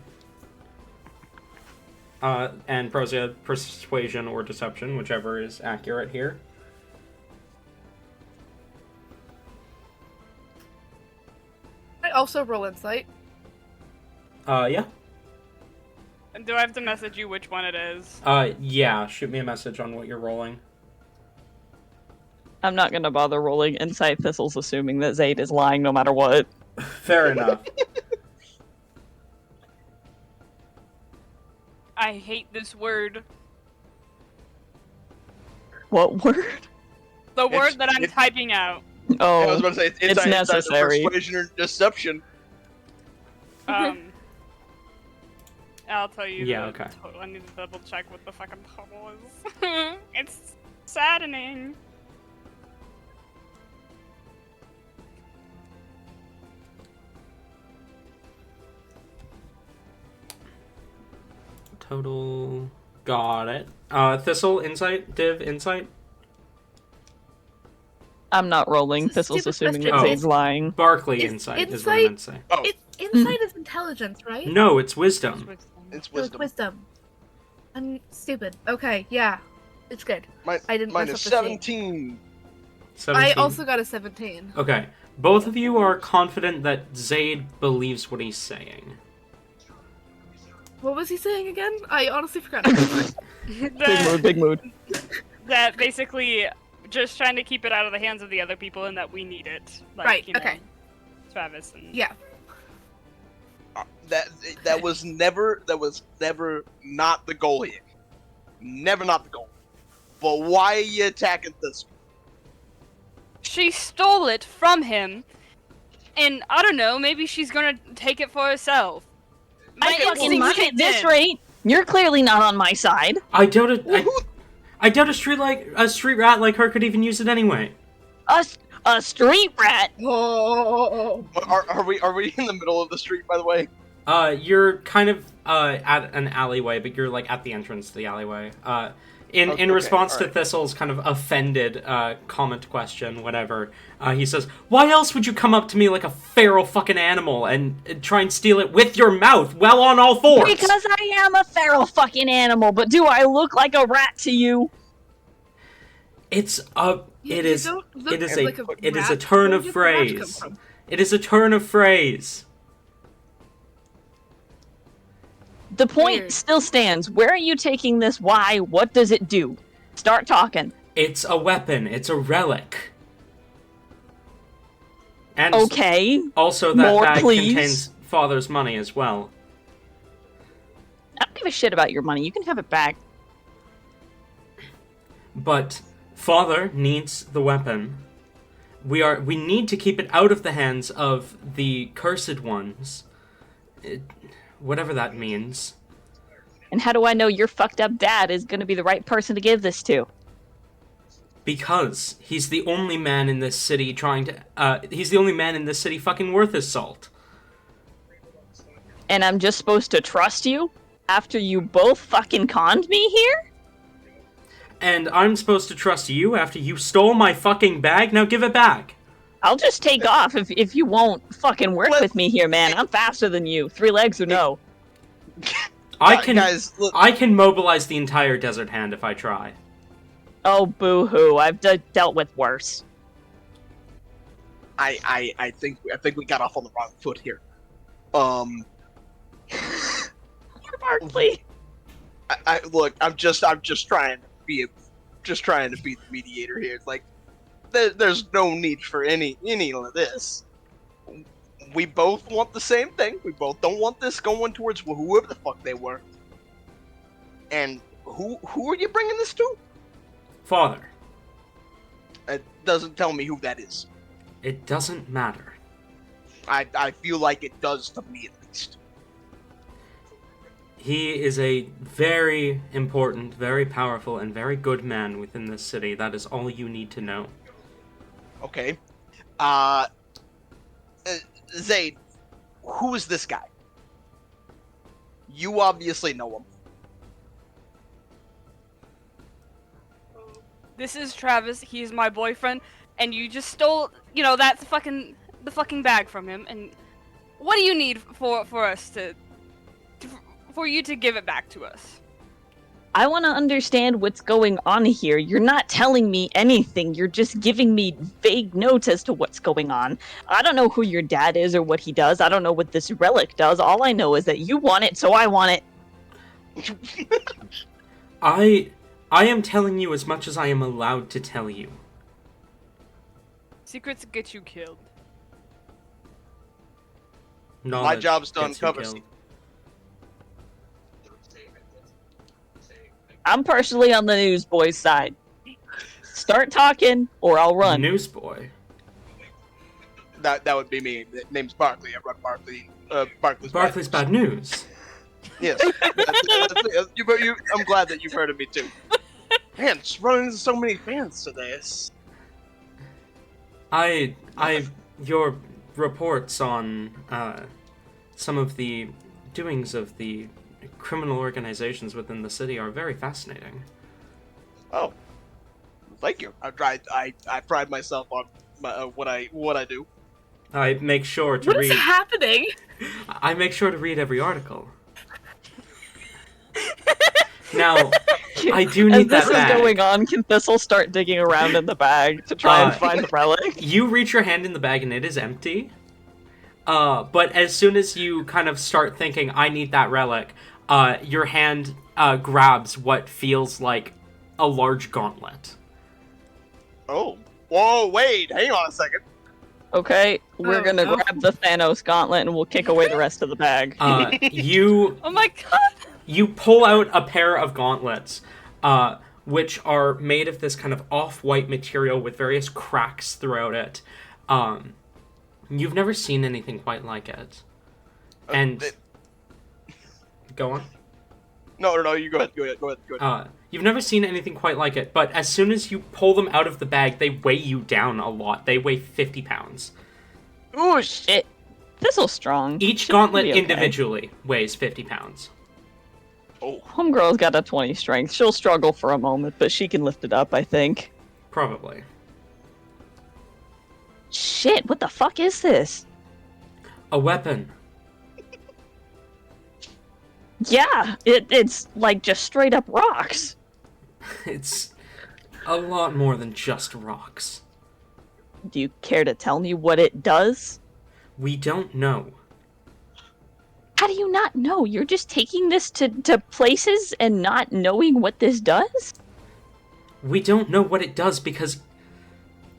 And persuasion or deception, whichever is accurate here. I also roll insight. Yeah. And do I have to message you which one it is? Yeah. Shoot me a message on what you're rolling. I'm not gonna bother rolling insight. Thistle's assuming that Zade is lying no matter what. Fair enough. I hate this word. What word? The It's- word that I'm it- typing out. I was Oh, about to say it's insight, necessary. persuasion, or deception. I'll tell you. Yeah, the okay. Total. I need to double check what the fucking total is. It's saddening. Total. Got it. Thistle, insight? Div, insight? I'm not rolling. It's a Thistle's stupid assuming that question. Zade's lying. Barkley Is insight is what I meant to say. Oh, Insight is intelligence, right? No, it's wisdom. it's Oh, it's wisdom. wisdom. I'm stupid. Okay, yeah. It's good. Mi- I didn't minus mess up the sheet. 17. 17. I also got a 17. Okay. Both of you are confident that Zaid believes what he's saying. What was he saying again? I honestly forgot. Big mood. That basically just trying to keep it out of the hands of the other people and that we need it. Like, Right, you know, okay. Travis and... Yeah. That was never not the goal here. Never not the goal. But why are you attacking this one? She stole it from him, and I don't know, maybe she's gonna take it for herself. I Make it fucking seem might she at this did. rate. You're clearly not on my side. I doubt it. I doubt a street rat like her could even use it anyway. A street rat. Oh. Are we in the middle of the street, by the way? You're kind of at an alleyway, but you're like at the entrance to the alleyway. In Okay, response to alright. Thistle's kind of offended comment question, whatever, he says, "Why else would you come up to me like a feral fucking animal and try and steal it with your mouth, well on all fours?" Because I am a feral fucking animal, but do I look like a rat to you? It is a rat. turn Where of did the rat come phrase. from? It is a turn of phrase. The point Weird. still stands. Where are you taking this? Why? What does it do? Start talking. It's a weapon. It's a relic. And Okay. also that More, bag please. contains father's money as well. I don't give a shit about your money. You can have it back. But father needs the weapon. We need to keep it out of the hands of the cursed ones. Whatever that means. And how do I know your fucked up dad is going to be the right person to give this to? Because he's the only man in this city he's the only man in this city fucking worth his salt. And I'm just supposed to trust you after you both fucking conned me here? And I'm supposed to trust you after you stole my fucking bag? Now give it back. I'll just take off if you won't fucking work with me here, man. I'm faster than you. 3 legs or no. Guys, look, I can mobilize the entire Desert Hand if I try. Oh, boo-hoo. I've dealt with worse. I think we got off on the wrong foot here. Barkley. Look, I'm just trying to be the mediator here. Like, there's no need for any of this. We both want the same thing. We both don't want this going towards whoever the fuck they were. And who are you bringing this to? Father. It doesn't tell me who that is. It doesn't matter. I feel like it does to me at least. He is a very important, very powerful, and very good man within this city. That is all you need to know. Okay. Zayd, who is this guy? You obviously know him. This is Travis, he's my boyfriend, and you just stole, that's the fucking bag from him, and what do you need for us for you to give it back to us? I want to understand what's going on here. You're not telling me anything. You're just giving me vague notes as to what's going on. I don't know who your dad is or what he does. I don't know what this relic does. All I know is that you want it, so I want it. I am telling you as much as I am allowed to tell you. Secrets get you killed. Knowledge My job's to gets you uncover killed. secrets. I'm personally on the newsboy's side. Start talking, or I'll run. Newsboy. That would be me. The name's Barkley. I run Barkley's Barkley's Bad News. Yes. I'm glad that you've heard of me too. Man, just running into so many fans today. Your reports on some of the doings of the criminal organizations within the city are very fascinating. Oh, thank you. I pride myself on what I do. I make sure to What read. is happening? I make sure to read every article. Now, I do need that As this bag. is going on, can Thistle start digging around in the bag to try and find the relic? You reach your hand in the bag and it is empty. But as soon as you kind of start thinking, I need that relic, your hand grabs what feels like a large gauntlet. Oh. Whoa, wait, hang on a second. Okay, we're Oh, gonna no. grab the Thanos gauntlet and we'll kick away the rest of the bag. You Oh my god! you pull out a pair of gauntlets, which are made of this kind of off-white material with various cracks throughout it. You've never seen anything quite like it. And go on. No, you go ahead. You've never seen anything quite like it, but as soon as you pull them out of the bag, they weigh you down a lot. They weigh 50 pounds. Ooh, shit. Thistle's strong. Each Should gauntlet be okay. individually weighs 50 pounds. Homegirl's got a 20 strength. She'll struggle for a moment, but she can lift it up, I think. Probably. Shit, what the fuck is this? A weapon. Yeah, it's like just straight up rocks. It's a lot more than just rocks. Do you care to tell me what it does? We don't know. How do you not know? You're just taking this to places and not knowing what this does? We don't know what it does because...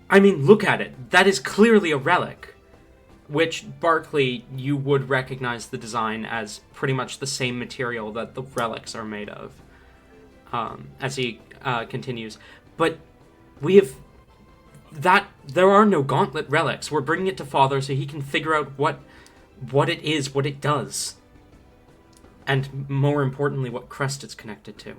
I mean, look at it. That is clearly a relic. Which, Barkley, you would recognize the design as pretty much the same material that the relics are made of. As he continues. But we have... There are no gauntlet relics. We're bringing it to Father so he can figure out what it is, what it does. And more importantly, what crest it's connected to.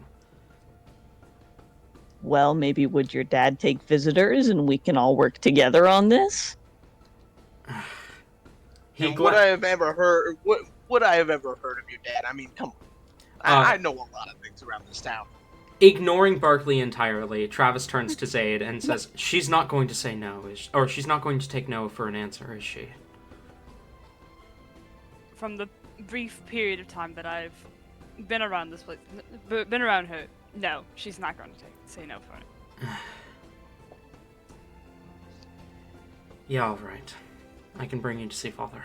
Well, maybe would your dad take visitors and we can all work together on this? Would I have ever heard? Would I have ever heard of your dad? I mean, come on. I know a lot of things around this town. Ignoring Barkley entirely, Travis turns to Zayd and says, "She's not going to say no, or she's not going to take no for an answer, is she?" From the brief period of time that I've been around this place, been around her, no, she's not going to say no for it. Yeah, all right. I can bring you to see Father.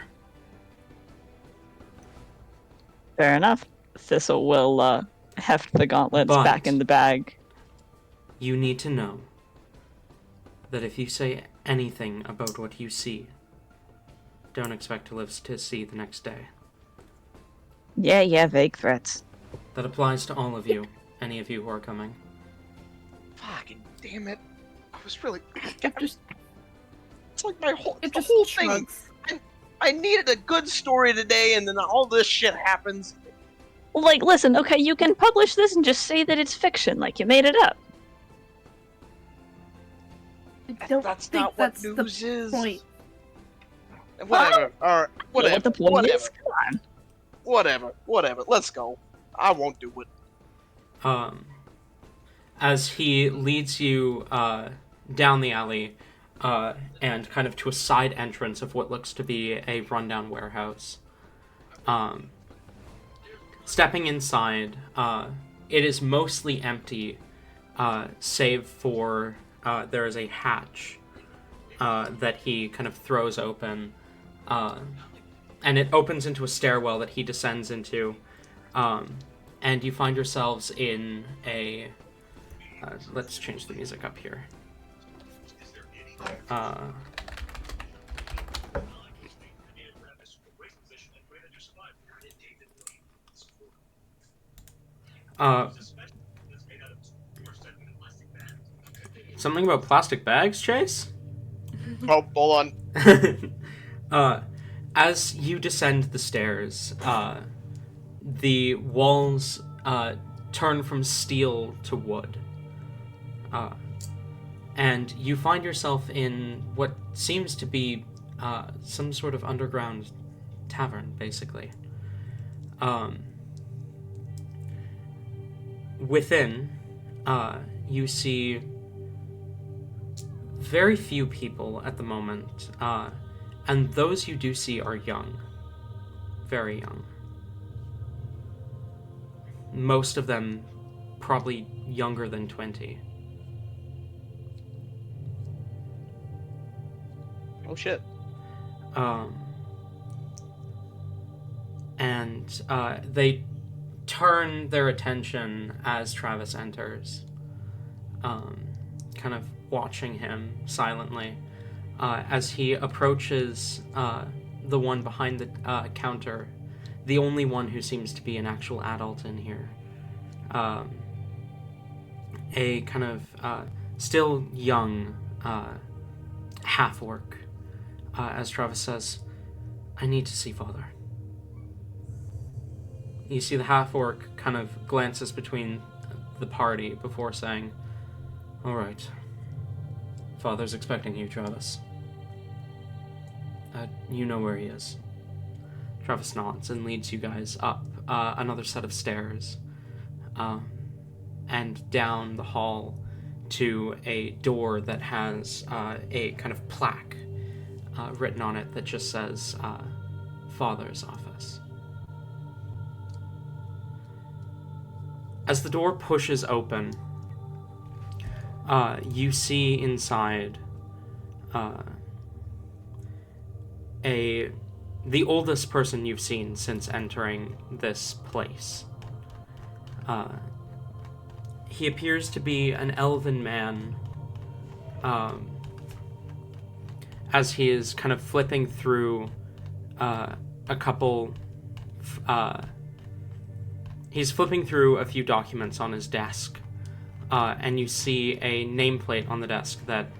Fair enough. Thistle will heft the gauntlets But- back in the bag. You need to know that if you say anything about what you see, don't expect to live to see the next day. Yeah, vague threats. That applies to all of you, any of you who are coming. Fucking damn it! I was really. It just It's like the whole thing. shrugs. I needed a good story today, and then all this shit happens. Like, listen, okay, you can publish this and just say that it's fiction, like you made it up. I don't That's think not what that's news the is. point. Whatever. All right. You know what the point Whatever. is? Come on. Whatever. Let's go. I won't do it. As he leads you down the alley and kind of to a side entrance of what looks to be a rundown warehouse. Stepping inside, it is mostly empty, save for there is a hatch that he kind of throws open, and it opens into a stairwell that he descends into, and you find yourselves in a... let's change the music up here. Something about plastic bags, Chase? Oh, hold on. As you descend the stairs, the walls turn from steel to wood. And you find yourself in what seems to be some sort of underground tavern, basically. Within, you see very few people at the moment, and those you do see are young. Very young. Most of them probably younger than 20. Oh shit. And they turn their attention as Travis enters, kind of watching him silently. As he approaches the one behind the counter, the only one who seems to be an actual adult in here. A kind of still young half-orc, as Travis says, "I need to see Father." You see the half-orc kind of glances between the party before saying, "All right. Father's expecting you, Travis. You know where he is." Travis nods and leads you guys up another set of stairs and down the hall to a door that has a kind of plaque written on it that just says Father's office. As the door pushes open, you see inside the oldest person you've seen since entering this place. He appears to be an elven man, as he is kind of flipping through a couple... he's flipping through a few documents on his desk, and you see a nameplate on the desk that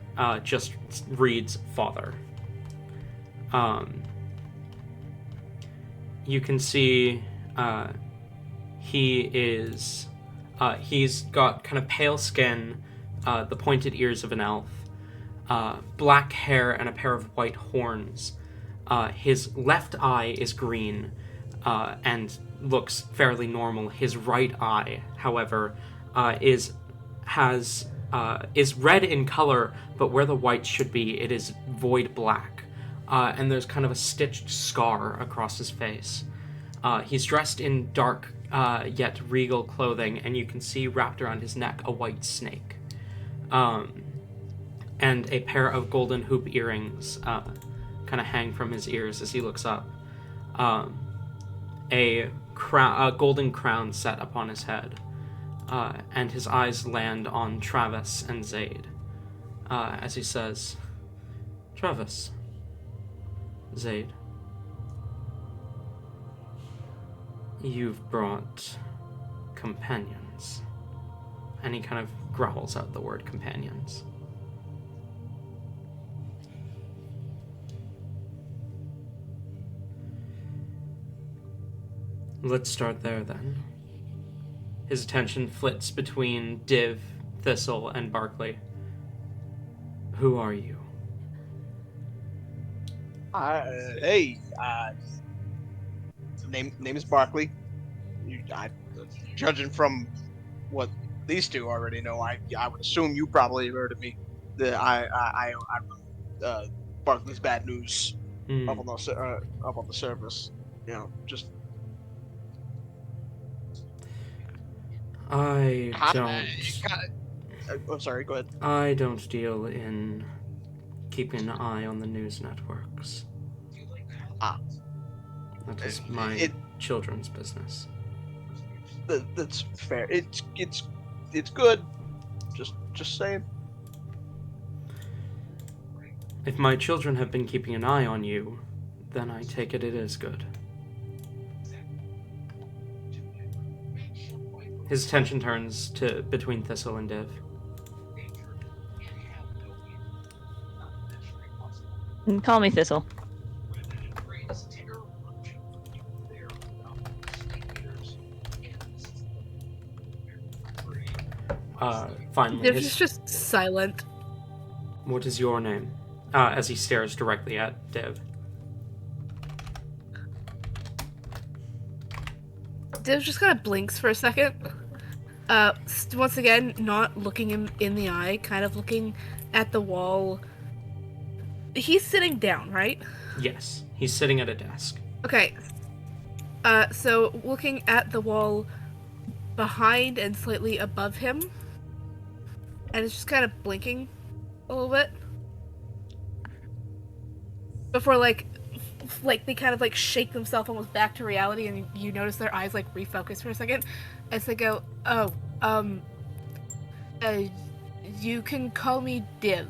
just reads Father. You can see he's got kind of pale skin, the pointed ears of an elf, black hair, and a pair of white horns. His left eye is green and looks fairly normal. His right eye, however, is red in color, but where the white should be, it is void black. And there's kind of a stitched scar across his face. He's dressed in dark yet regal clothing, and you can see wrapped around his neck a white snake. And a pair of golden hoop earrings kind of hang from his ears as he looks up. A golden crown set upon his head. And his eyes land on Travis and Zaid as he says, "Travis, Zaid, you've brought companions." And he kind of growls out the word companions. Let's start there then. His attention flits between Div, Thistle, and Barkley. Who are you? Hey, name is Barkley. Judging from what these two already know, I would assume you probably have heard of me. I'm Barkley's Bad News up on the service. You know, just. I'm sorry, go ahead. I don't deal in keeping an eye on the news networks. That is my children's business. That's fair. It's good. Just saying. If my children have been keeping an eye on you, then I take it is good. His attention turns to between Thistle and Div. Call me Thistle. Finally, They're just silent. What is your name? As he stares directly at Div. Div just kind of blinks for a second. Once again, not looking him in the eye, kind of looking at the wall. He's sitting down, right? Yes, he's sitting at a desk. Okay. So looking at the wall, behind and slightly above him. And it's just kind of blinking a little bit. Before, like they kind of, like, shake themselves almost back to reality, and you notice their eyes, like, refocus for a second as they go, oh, you can call me Div.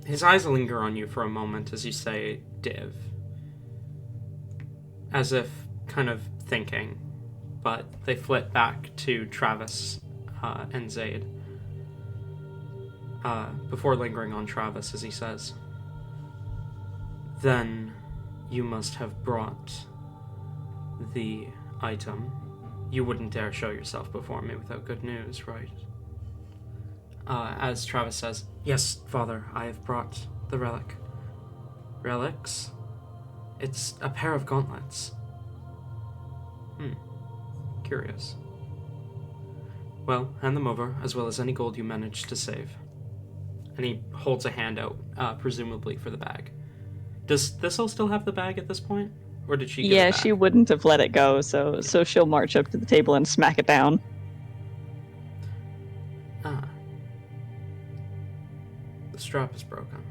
His eyes linger on you for a moment as you say Div. As if kind of thinking, but they flit back to Travis and Zaid. Before lingering on Travis as he says, "Then you must have brought the item. You wouldn't dare show yourself before me without good news, right?" As Travis says, "Yes, Father, I have brought the relic." "Relics? It's a pair of gauntlets." Curious. "Well, hand them over, as well as any gold you managed to save." And he holds a hand out, presumably for the bag. Does Thistle still have the bag at this point? Or did she give it back? She wouldn't have let it go, so she'll march up to the table and smack it down. Ah. The strap is broken.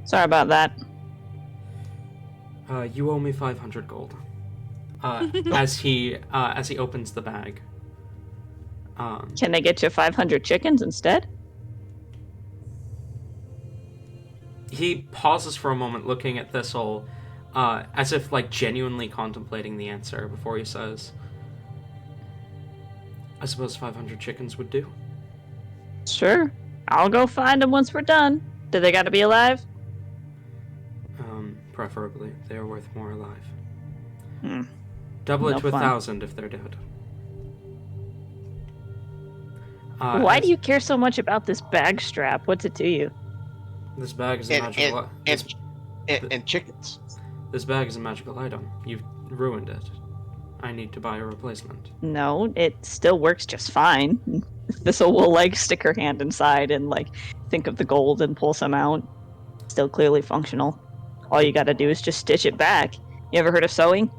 Sorry about that. You owe me 500 gold. As he opens the bag. Can I get you 500 chickens instead? He pauses for a moment, looking at Thistle, as if, like, genuinely contemplating the answer before he says, "I suppose 500 chickens would do." Sure. I'll go find them once we're done. Do they gotta be alive? Preferably. They are worth more alive. Hmm. Double it No to fun. 1,000 if they're dead. Why do you care so much about this bag strap? What's it to you? This bag is a magical... And chickens. This bag is a magical item. You've ruined it. I need to buy a replacement. No, it still works just fine. Thistle will, like, stick her hand inside and, like, think of the gold and pull some out. Still clearly functional. All you gotta do is just stitch it back. You ever heard of sewing?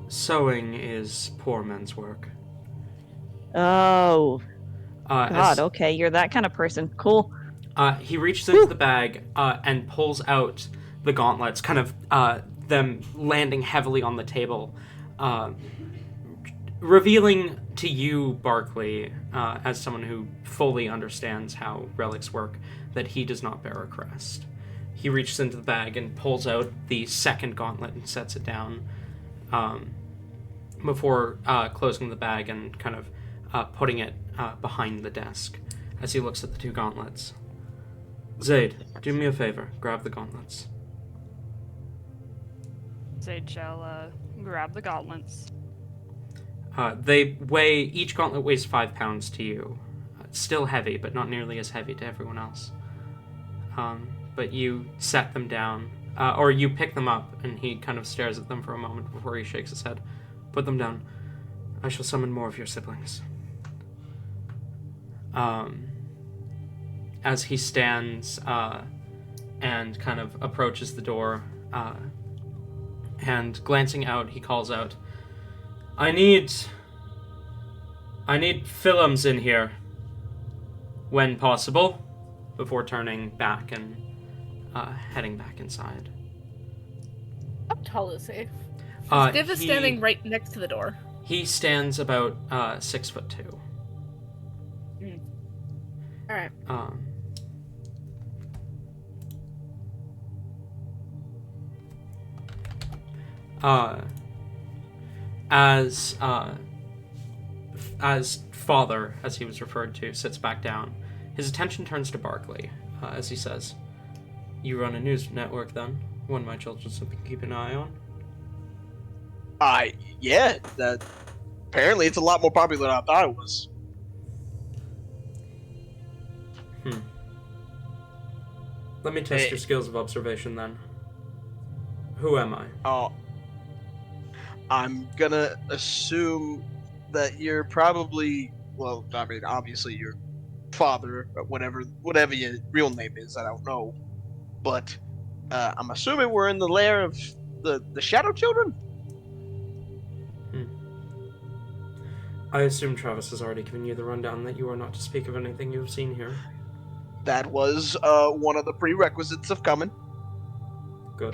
Sewing is poor men's work. Oh, God, God, okay, you're that kind of person. Cool. He reaches into the bag and pulls out the gauntlets, kind of them landing heavily on the table, revealing to you, Barkley, as someone who fully understands how relics work, that he does not bear a crest. He reaches into the bag and pulls out the second gauntlet and sets it down before closing the bag and kind of putting it behind the desk as he looks at the two gauntlets. "Zaid, do me a favor. Grab the gauntlets." Zaid shall grab the gauntlets. Each gauntlet weighs 5 pounds to you. It's still heavy, but not nearly as heavy to everyone else. But you set them down, or you pick them up, and he kind of stares at them for a moment before he shakes his head. "Put them down. I shall summon more of your siblings." As he stands and kind of approaches the door, and glancing out, he calls out, I need Phillims in here, when possible," before turning back and heading back inside. How tall is he? Div is He standing right next to the door. He stands about 6'2". Alright. As Father, as he was referred to, sits back down, his attention turns to Barkley, as he says, "You run a news network, then? One my children something to keep an eye on?" Yeah. Apparently it's a lot more popular than I thought it was. Let me test your skills of observation, then. Who am I? Oh, I'm gonna assume that you're probably, well, I mean, obviously your father, or whatever your real name is, I don't know. But I'm assuming we're in the lair of the Shadow Children? I assume Travis has already given you the rundown that you are not to speak of anything you have seen here. That was one of the prerequisites of coming. Good.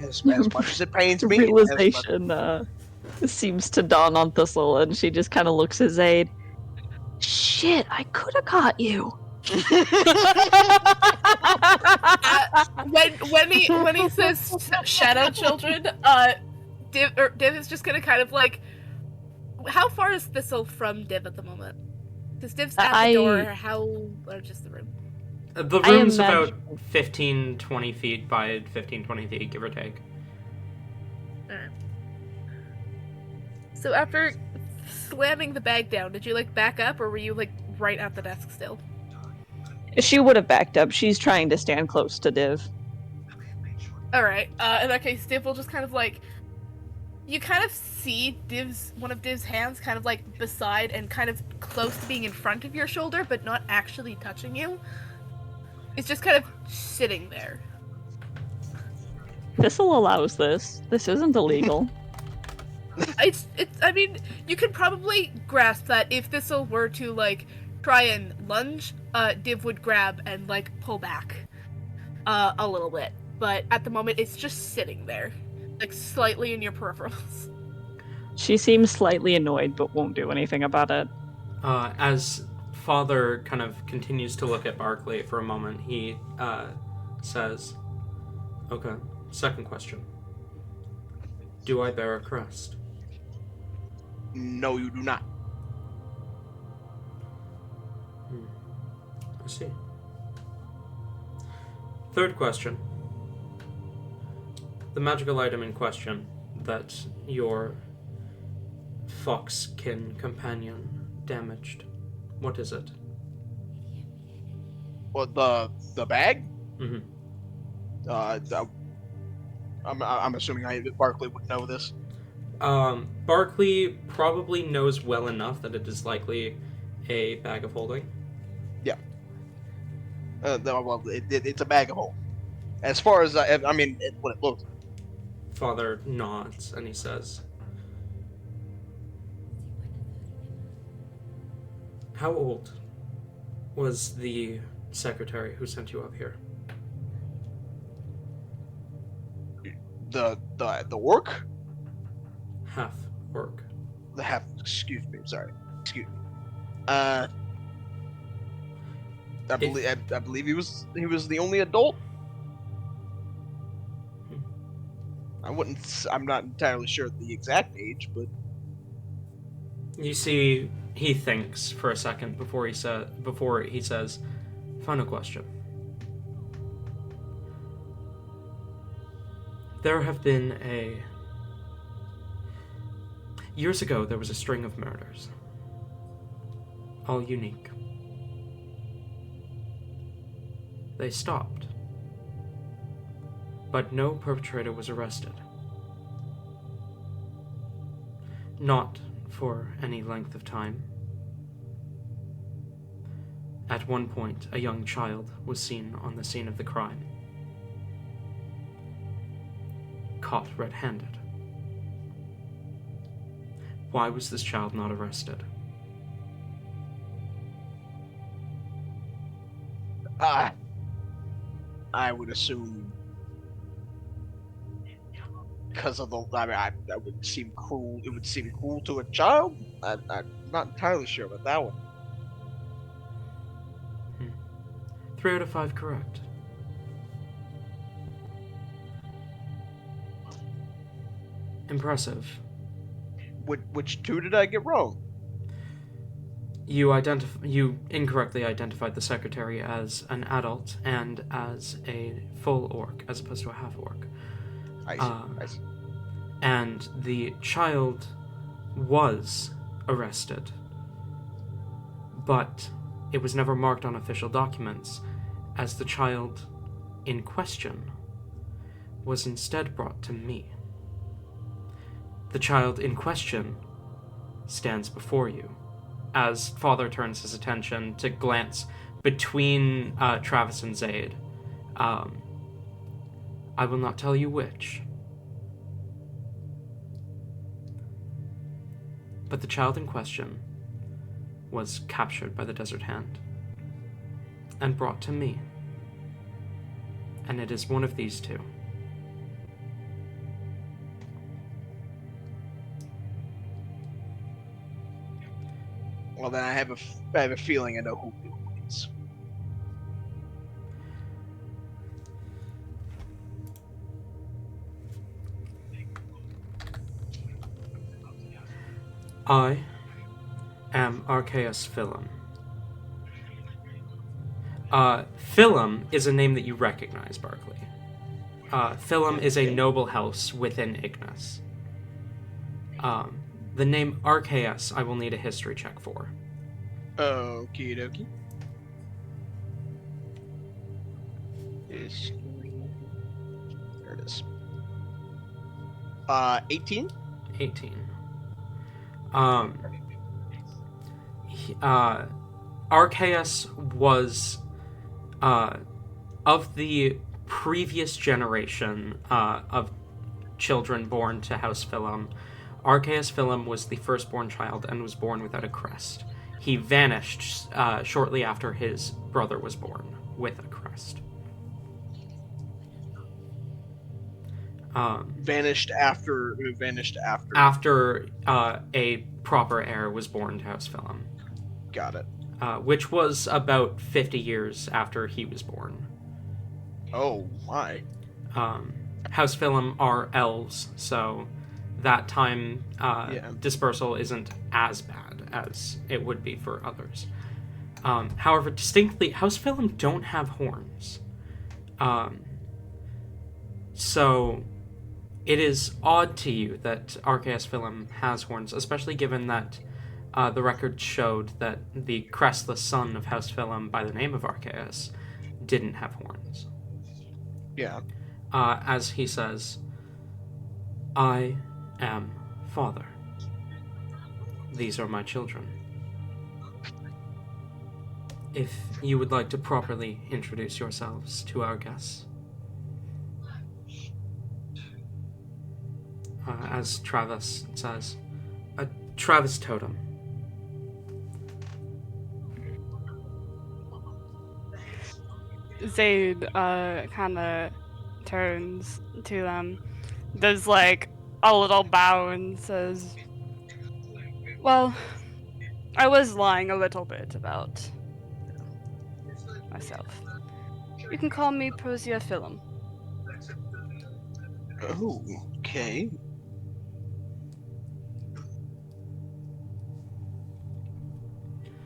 As much as it pains me, Realization seems to dawn on Thistle, and she just kind of looks at Zaid. Shit, I could have caught you. When he says shadow children, Div is just gonna kind of like. How far is Thistle from Div at the moment? Because Div's at the door. How large is the room? The room's about 15, 20 feet by 15, 20 feet, give or take. Alright. So after slamming the bag down, did you like back up, or were you like right at the desk still? She would have backed up. She's trying to stand close to Div. Alright, in that case, Div will just kind of like... You kind of see one of Div's hands kind of like beside and kind of close to being in front of your shoulder, but not actually touching you. It's just kind of sitting there. Thistle allows this. This isn't illegal. I mean, you could probably grasp that if Thistle were to, like, try and lunge, Div would grab and, like, pull back a little bit. But at the moment, it's just sitting there, like, slightly in your peripherals. She seems slightly annoyed, but won't do anything about it. As Father kind of continues to look at Barclay for a moment, he says, okay, second question. Do I bear a crest? No, you do not. I see. Third question. The magical item in question that your foxkin companion damaged, what is it? What, the bag? Mm-hmm. I'm assuming Barclay would know this. Barclay probably knows well enough that it is likely a bag of holding. Yeah. Well, it's a bag of holding. As far as I mean, what it looks. Father nods and he says, how old was the secretary who sent you up here? The orc? Half orc. The half. Excuse me. Sorry. Excuse me. I believe he was the only adult. I'm not entirely sure the exact age, but You see, he thinks for a second before he says, final question. There have been years ago, there was a string of murders. All unique. They stopped. But no perpetrator was arrested. Not for any length of time. At one point, a young child was seen on the scene of the crime. Caught red-handed. Why was this child not arrested? I would assume because of the. I mean, that would seem cruel. It would seem cruel to a child. I'm not entirely sure about that one. 3 out of 5 correct. Impressive. Which two did I get wrong? You incorrectly identified the secretary as an adult and as a full orc, as opposed to a half orc. I see. And the child was arrested, but it was never marked on official documents, as the child in question was instead brought to me. The child in question stands before you, as Father turns his attention to glance between Travis and Zaid. I will not tell you which. But the child in question was captured by the Desert Hand and brought to me. And it is one of these two. Well, then I have a feeling I know who it is. I am Arceus Philum. Philum is a name that you recognize, Barclay. Philum is a noble house within Ignis. The name Arceus I will need a history check for. Okie dokie. There it is. 18? 18. Arceus was of the previous generation of children born to House Philum. Arceus Philum was the firstborn child and was born without a crest. He vanished shortly after his brother was born with a crest. Vanished after. After a proper heir was born to House Philum. Got it. Which was about 50 years after he was born. Oh my. House Philum are elves, so that time dispersal isn't as bad as it would be for others. However, distinctly, House Philum don't have horns. So it is odd to you that Arceus Philum has horns, especially given that the record showed that the crestless son of House Philum by the name of Arceus didn't have horns. Yeah. As he says, I am father. These are my children. If you would like to properly introduce yourselves to our guests. As Travis says, a Travis totem. Zaid kind of turns to them, does like a little bow and says, well, I was lying a little bit about myself. You can call me Prosia Philum. Oh, okay.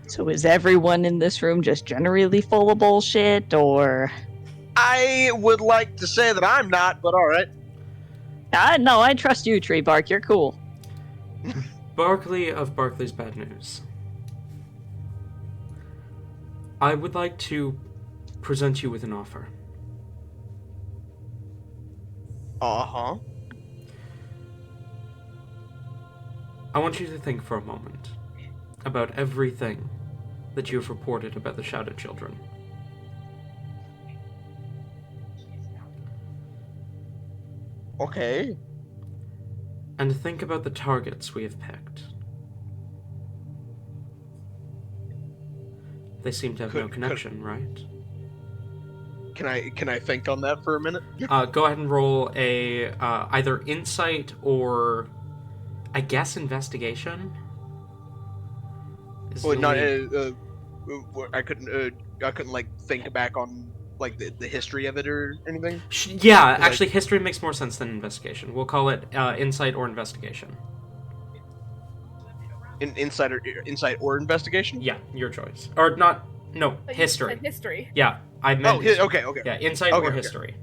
So is everyone in this room just generally full of bullshit, or? I would like to say that I'm not, but alright. No, I trust you, Tree Bark. You're cool. Barclay of Barclay's Bad News. I would like to present you with an offer. Uh-huh. I want you to think for a moment about everything that you have reported about the Shadow Children. Okay. And think about the targets we have picked. They seem to have no connection, right? Can I think on that for a minute? Go ahead and roll a either insight or, I guess, investigation. Well, not. I couldn't like think back on like the history of it or anything. Yeah, actually, history makes more sense than investigation. We'll call it insight or investigation. Insight or investigation? Yeah, your choice. Or not. No, But you history. said history. Yeah, I meant. history. Okay. Yeah, insight Okay, or okay. history.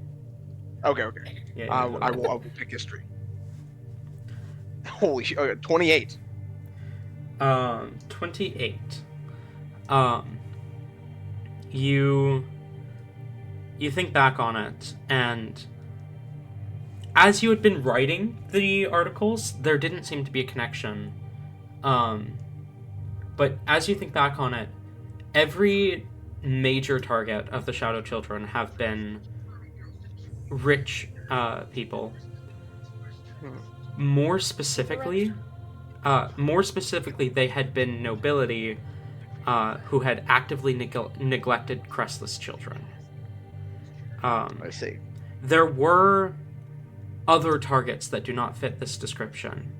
Okay. Yeah, I will pick history. Holy shit! 28. 28. You think back on it, and as you had been writing the articles, there didn't seem to be a connection. But as you think back on it, every major target of the Shadow Children have been rich people. More specifically, More specifically, they had been nobility who had actively neglected Crestless children. I see. There were other targets that do not fit this description,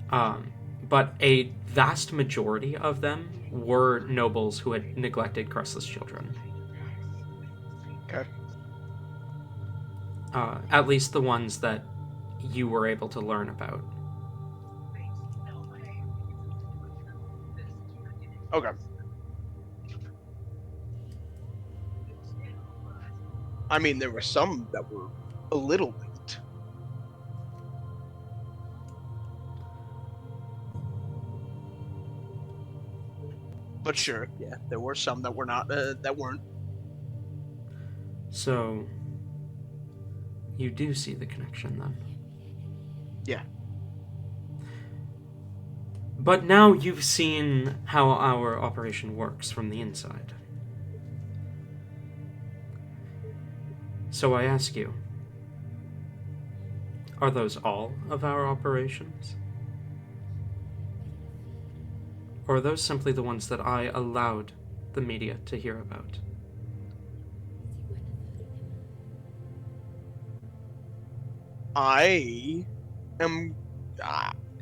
but a vast majority of them were nobles who had neglected Crestless children. Okay. At least the ones that you were able to learn about. Okay. I mean, there were some that were a little late. But sure, yeah, there were some that were not, that weren't. So, you do see the connection then? Yeah. But now you've seen how our operation works from the inside. So I ask you, are those all of our operations? Or are those simply the ones that I allowed the media to hear about? I am.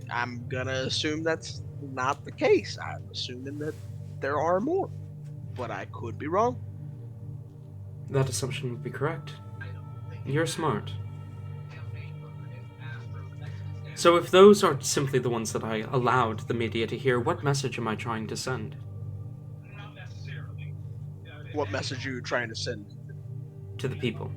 I'm gonna assume that's not the case. I'm assuming that there are more, but I could be wrong. That assumption would be correct. You're smart. So if those are simply the ones that I allowed the media to hear, what message am I trying to send? What message are you trying to send? To the people.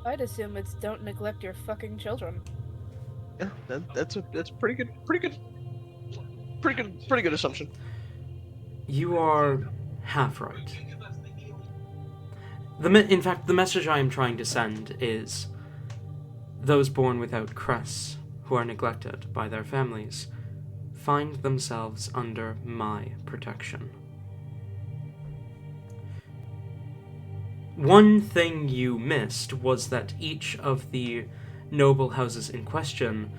I'd assume it's don't neglect your fucking children. Yeah, that's pretty good assumption. You are half right. In fact, the message I am trying to send is those born without crests, who are neglected by their families, find themselves under my protection. One thing you missed was that each of the noble houses in question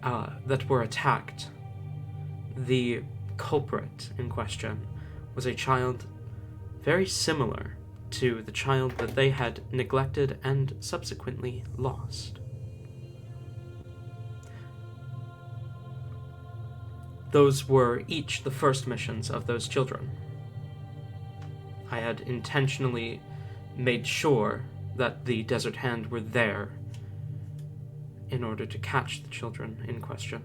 that were attacked, the culprit in question was a child very similar to the child that they had neglected and subsequently lost. Those were each the first missions of those children. I had intentionally made sure that the Desert Hand were there in order to catch the children in question,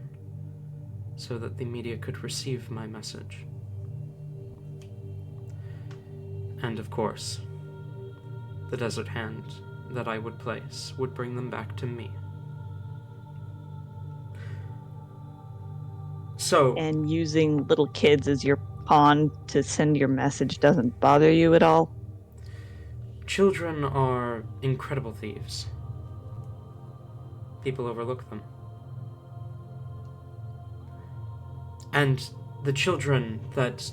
so that the media could receive my message. And of course, the Desert Hand that I would place would bring them back to me. So, And using little kids as your pawn to send your message doesn't bother you at all? children are incredible thieves. People overlook them. And the children that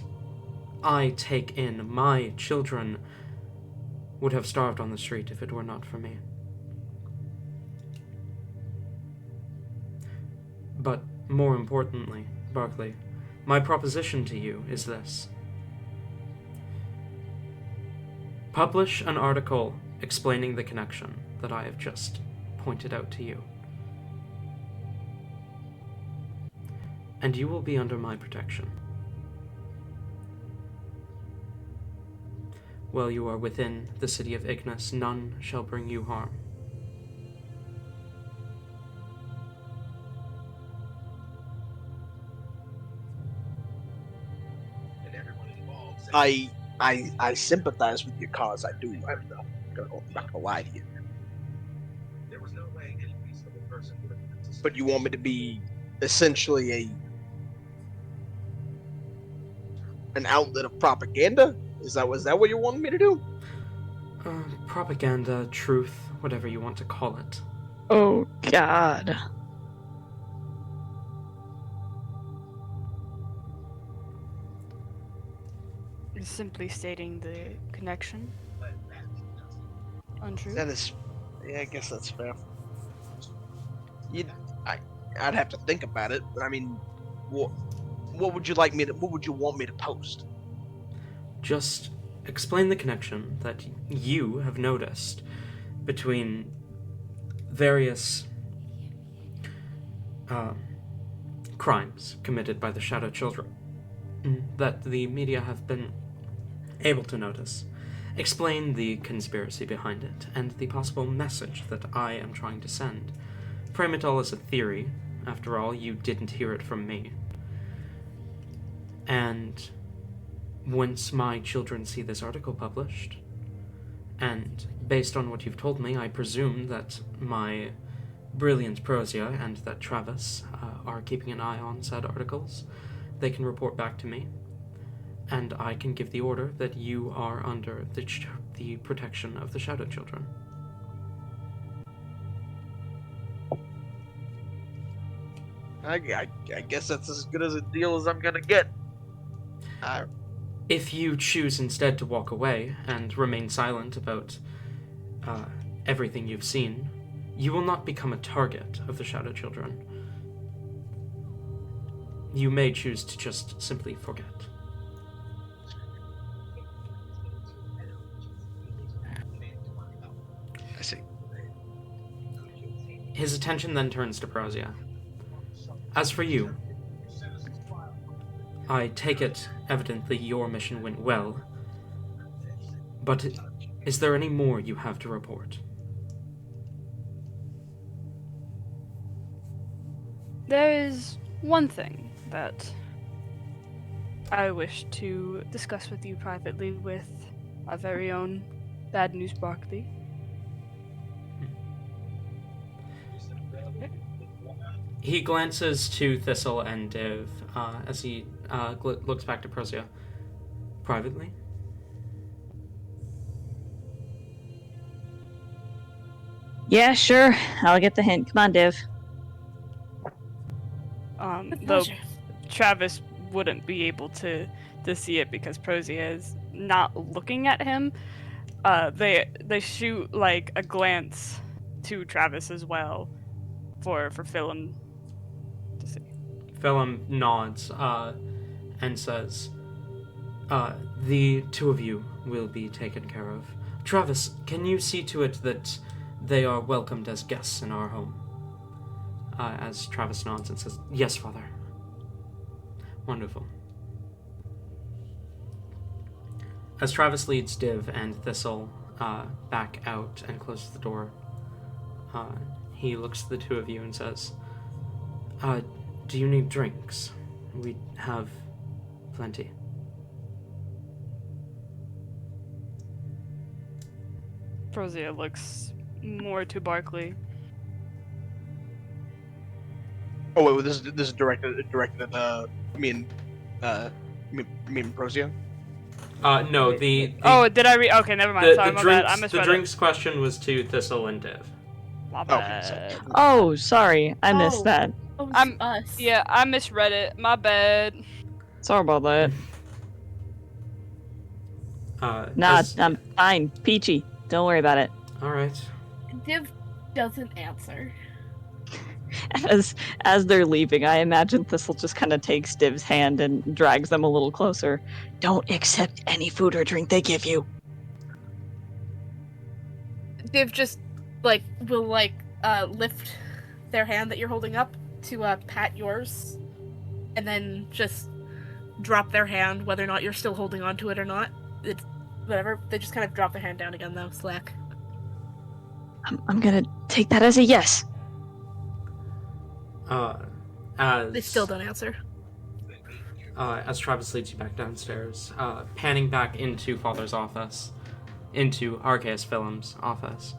I take in, my children, would have starved on the street if it were not for me. But more importantly, Barclay, my proposition to you is this. Publish an article explaining the connection that I have just pointed out to you. And you will be under my protection. While you are within the city of Ignis, none shall bring you harm. I sympathize with your cause. I do. I'm not gonna lie to you. But you want me to be essentially an outlet of propaganda? Was that what you wanted me to do? Propaganda, truth, whatever you want to call it. Oh, God. He's simply stating the connection. Untrue. That is, yeah, I guess that's fair. I'd have to think about it, but I mean, what would you like me to? What would you want me to post? Just explain the connection that you have noticed between various crimes committed by the Shadow Children that the media have been able to notice. Explain the conspiracy behind it and the possible message that I am trying to send. Frame it all as a theory. After all, you didn't hear it from me. And once my children see this article published, and based on what you've told me, I presume that my brilliant Prosia and that Travis are keeping an eye on said articles, they can report back to me, and I can give the order that you are under the protection of the Shadow Children. I guess that's as good as a deal as I'm gonna get. If you choose instead to walk away and remain silent about everything you've seen, you will not become a target of the Shadow Children. You may choose to just simply forget. I see. His attention then turns to Prosia. As for you, I take it evidently your mission went well, but is there any more you have to report? There is one thing that I wish to discuss with you privately with our very own Bad News Barkley. He glances to Thistle and Div as he looks back to Prosia. Privately? Yeah, sure. I'll get the hint. Come on, Div. Though Travis wouldn't be able to see it because Prosia is not looking at him. They shoot like a glance to Travis as well for Philem to see. Philem nods and says, the two of you will be taken care of. Travis, can you see to it that they are welcomed as guests in our home? As Travis nods and says, yes, Father. Wonderful. As Travis leads Div and Thistle back out and closes the door, he looks at the two of you and says, do you need drinks? We have plenty. Prosia looks more to Barkley. Oh wait, this is directed at me and Prosia. No, the oh, did I read? Okay, never mind. Sorry, the my drinks, bad. I misread the drinks question was to Thistle and Div. My Okay, bad. Oh, sorry. I missed that. Oh, I'm- us. Yeah, I misread it. My bad. Sorry about that. Nah, I'm fine. Peachy. Don't worry about it. All right. Div doesn't answer. As they're leaving, I imagine Thistle just kind of takes Div's hand and drags them a little closer. Don't accept any food or drink they give you. Div just will lift their hand that you're holding up to pat yours, and then just drop their hand, whether or not you're still holding on to it or not. It's whatever. They just kind of drop their hand down again, though. Slack. I'm gonna take that as a yes. They still don't answer. As Travis leads you back downstairs, panning back into Father's office, into Arceus Philem's office,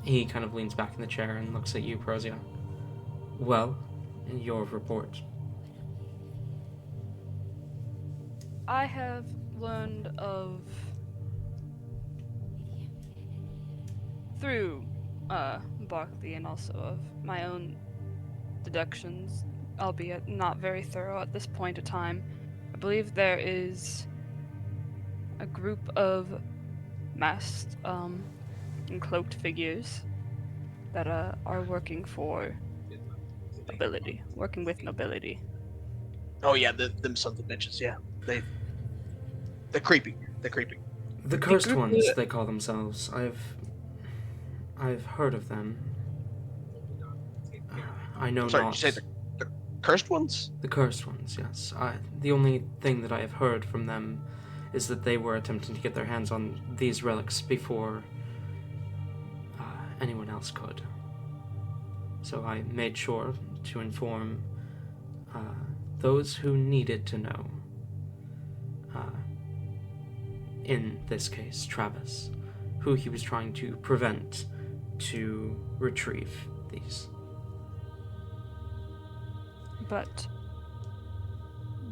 he kind of leans back in the chair and looks at you, Prosia. Well, your report. I have learned of through Barkley and also of my own deductions, albeit not very thorough at this point of time. I believe there is a group of masked and cloaked figures that are working for nobility, working with nobility. Oh yeah, them sons of bitches. Yeah, they're creepy. They're creepy. The The cursed group ones, they call themselves. I've heard of them. I know Sorry, did not. you say the cursed ones? The cursed ones, yes. The only thing that I have heard from them is that they were attempting to get their hands on these relics before anyone else could. So I made sure to inform those who needed to know. In this case, Travis, who he was trying to prevent to retrieve these. But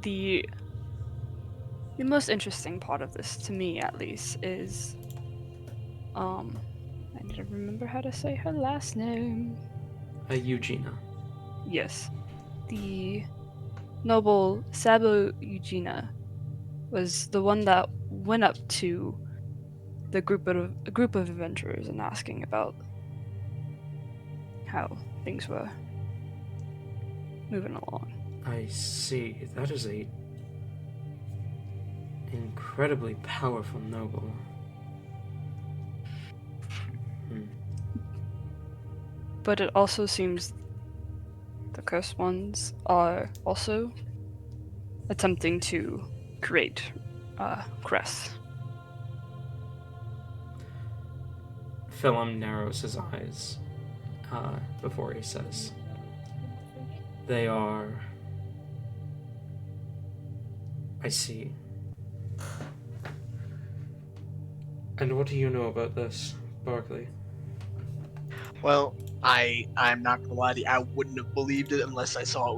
the most interesting part of this, to me at least, is I need to remember how to say her last name. Eugenia. Yes. The noble Sabo Eugenia was the one that went up to the group of adventurers and asking about how things were moving along. I see. That is a incredibly powerful noble. But it also seems the cursed ones are also attempting to create crests. Philum narrows his eyes before he says, "They are... I see. And what do you know about this, Barkley?" Well, I'm not gonna lie to you. I wouldn't have believed it unless I saw it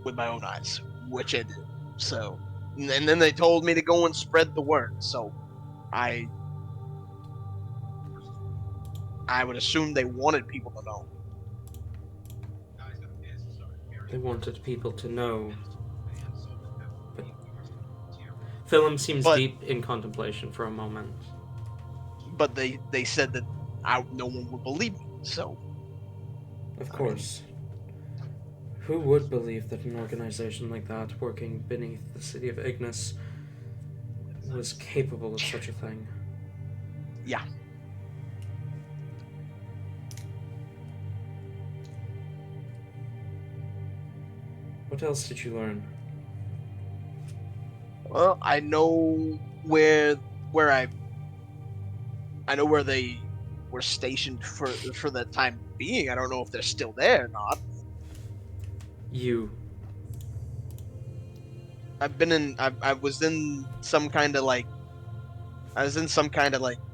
with my own eyes, which I did. So, and then they told me to go and spread the word. So, I would assume they wanted people to know. They wanted people to know. But Philum seems But deep in contemplation for a moment. but they said that no one would believe me. So, Of I mean, course. Who would believe that an organization like that, working beneath the city of Ignis, was capable of such a thing? yeah. What else did you learn? Well, I know where I know where they were stationed for the time being. I don't know if they're still there or not. You. I was in some kind of like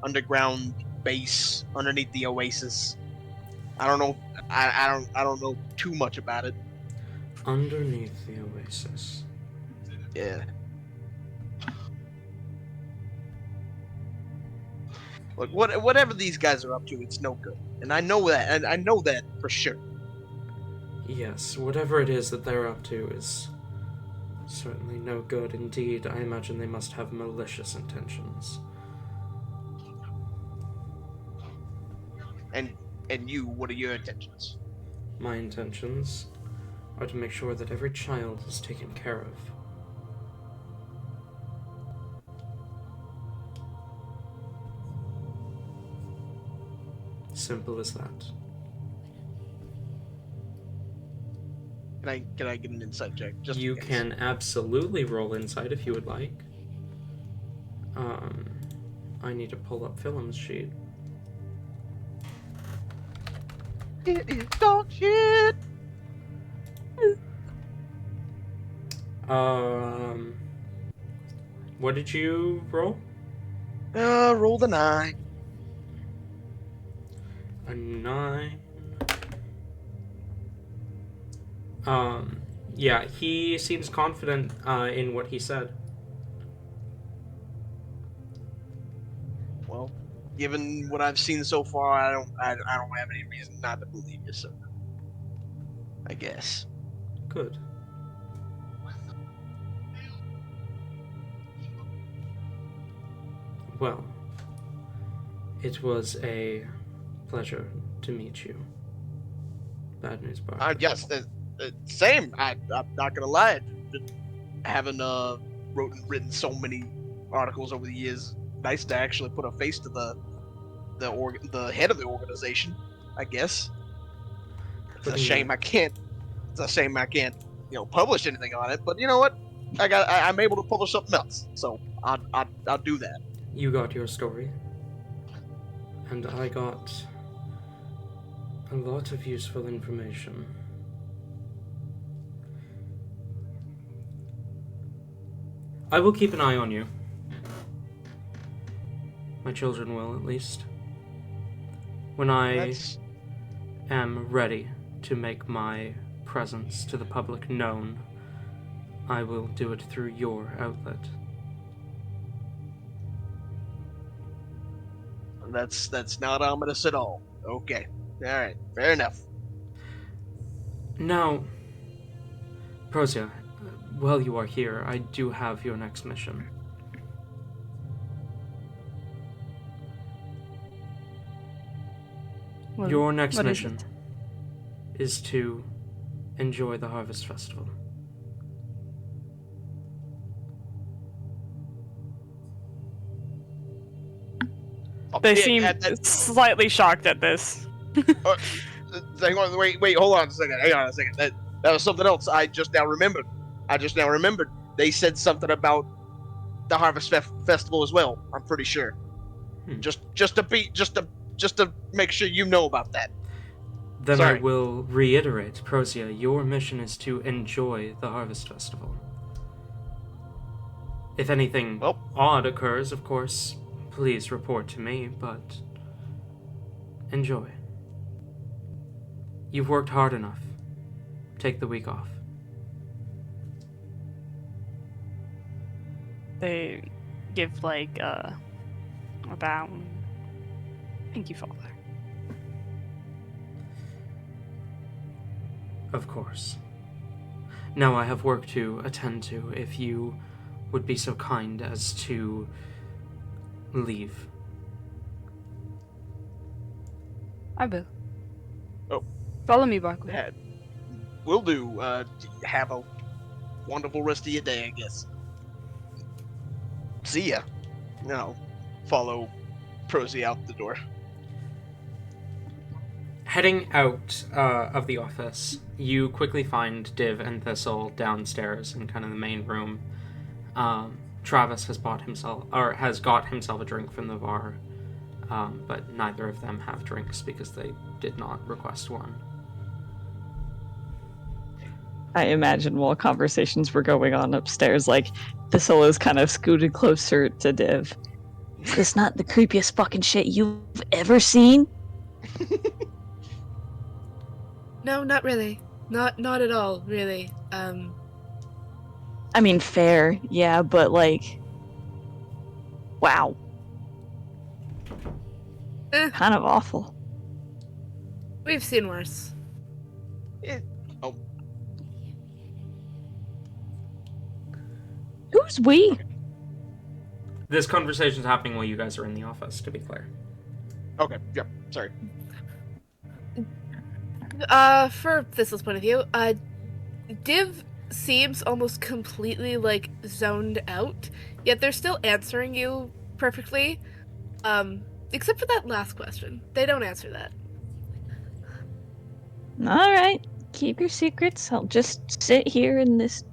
underground base underneath the oasis. I don't know. I don't know too much about it. Underneath the oasis. Yeah. Look, whatever these guys are up to, it's no good, and I know that, for sure. Yes, whatever it is that they're up to is certainly no good indeed. I imagine they must have malicious intentions. And you, what are your intentions? My intentions are to make sure that every child is taken care of. Simple as that. Can I get an insight check? Just You in case. can absolutely roll insight if you would like. I need to pull up Philum's sheet. It is dog shit. What did you roll? Roll the 9. A 9. Yeah, he seems confident in what he said. Well, given what I've seen so far, I don't have any reason not to believe you, so I guess. Good. Well, it was a pleasure to meet you. Bad news, Barker. Yes, same. I'm not gonna lie. Having written so many articles over the years, nice to actually put a face to the head of the organization. I guess it's a shame I can't. It's a shame I can't, publish anything on it. But you know what? I'm able to publish something else, so I'll do that. You got your story, and I got a lot of useful information. I will keep an eye on you. My children will, at least. When I am ready to make my presence to the public known, I will do it through your outlet. That's not ominous at all. Okay. All right. Fair enough. Now, Prozia, while you are here, I do have your next mission. Your next mission is to enjoy the Harvest Festival. They seem slightly shocked at this. Hang on, wait, hold on a second. Hang on a second. That was something else. I just now remembered. They said something about the Harvest Festival as well. I'm pretty sure. Just to make sure you know about that. Then Sorry. I will reiterate, Prozia, your mission is to enjoy the Harvest Festival. If anything odd occurs, of course, please report to me, but enjoy. You've worked hard enough. Take the week off. They give like a bow. Thank you, Father. Of course. Now I have work to attend to. If you would be so kind as to leave. I will. Oh. Follow me, Barkley. Will do. Have a wonderful rest of your day, I guess. See ya. No. Follow Prosy out the door. Heading out of the office, you quickly find Div and Thistle downstairs in kind of the main room. Travis has got himself a drink from the bar, but neither of them have drinks because they did not request one. I imagine while conversations were going on upstairs, like, Thistle is kind of scooted closer to Div. Is this not the creepiest fucking shit you've ever seen? No, not really. Not at all, really. I mean, fair, yeah, but like, wow. Kind of awful. We've seen worse. Who's we? This conversation's happening while you guys are in the office, to be clear. Okay, yeah, sorry. For Thistle's point of view, Div seems almost completely, like, zoned out, yet they're still answering you perfectly, except for that last question. They don't answer that. Alright, keep your secrets. I'll just sit here in this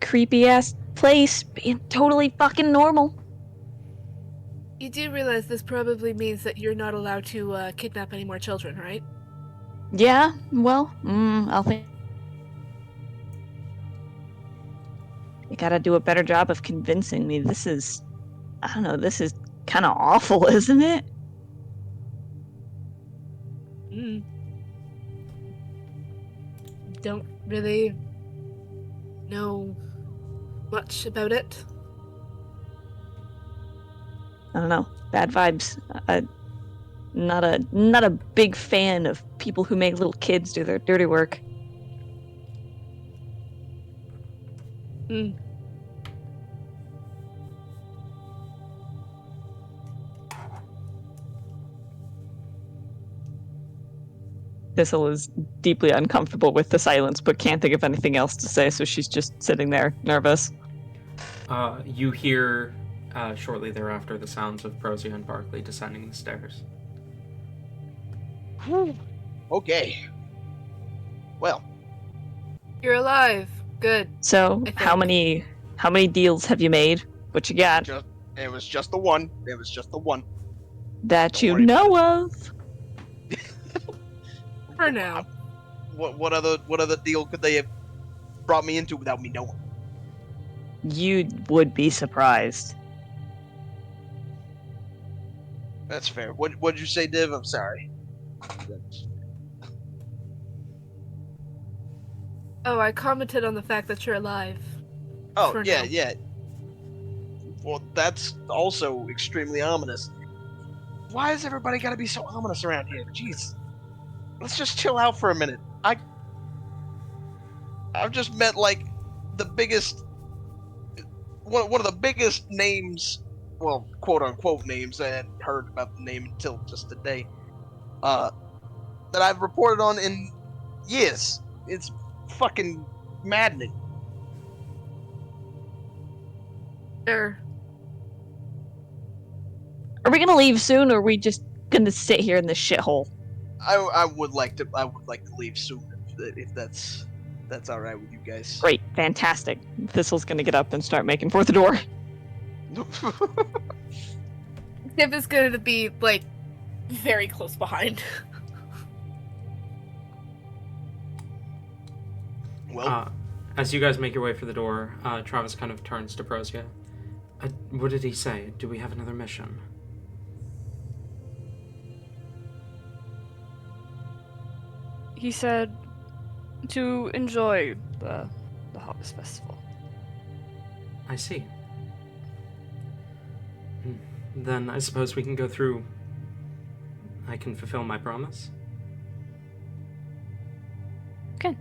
creepy-ass place, being totally fucking normal. You do realize this probably means that you're not allowed to, kidnap any more children, right? Yeah, well, I'll think. You gotta do a better job of convincing me. This is kind of awful, isn't it? Don't really know much about it. I don't know. Bad vibes. Not a big fan of people who make little kids do their dirty work. Thistle is deeply uncomfortable with the silence, but can't think of anything else to say, so she's just sitting there, nervous. You hear shortly thereafter the sounds of Prozia and Barkley descending the stairs. Okay. Well, You're alive. Good. So, I how think. many deals have you made? What you got it was just the one. It was just the one. that Don't you worry. know of? For now. What other deal could they have brought me into without me knowing? You would be surprised. That's fair. What'd you say, Div? I'm sorry. Oh, I commented on the fact that you're alive. Oh, For yeah, now. yeah. Well, that's also extremely ominous. Why has everybody got to be so ominous around here? Jeez. Let's just chill out for a minute. I've just met, like, the biggest... One of the biggest names, well, quote-unquote names, I hadn't heard about the name until just today, that I've reported on in years. It's fucking maddening. Sure. Are we gonna leave soon, or are we just gonna sit here in this shithole? I would like to leave soon if that's all right with you guys. Great, fantastic. Thistle's gonna get up and start making for the door. Div is going to be, like, very close behind. Well, As you guys make your way for the door, Travis kind of turns to Prozia. What did he say? Do we have another mission? He said to enjoy the Harvest Festival. I see. Then I suppose we can go through. I can fulfill my promise. Okay.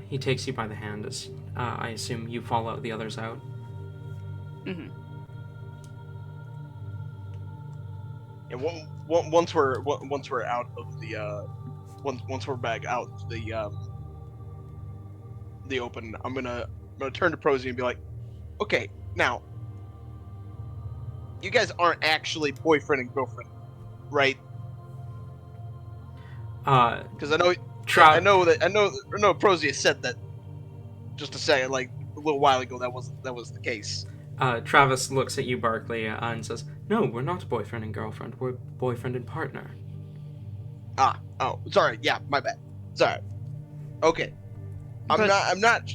He takes you by the hand as I assume you follow the others out. Mm-hmm. and once we're out of the once we're back out the open, I'm gonna turn to Prosy and be like, okay, now you guys aren't actually boyfriend and girlfriend, right? Because I know Prosy said that just a second, like a little while ago. That was the case. Travis looks at you, Barkley, and says, "No, we're not boyfriend and girlfriend. We're boyfriend and partner." Oh, sorry. Yeah, my bad. Sorry. Okay. I'm not.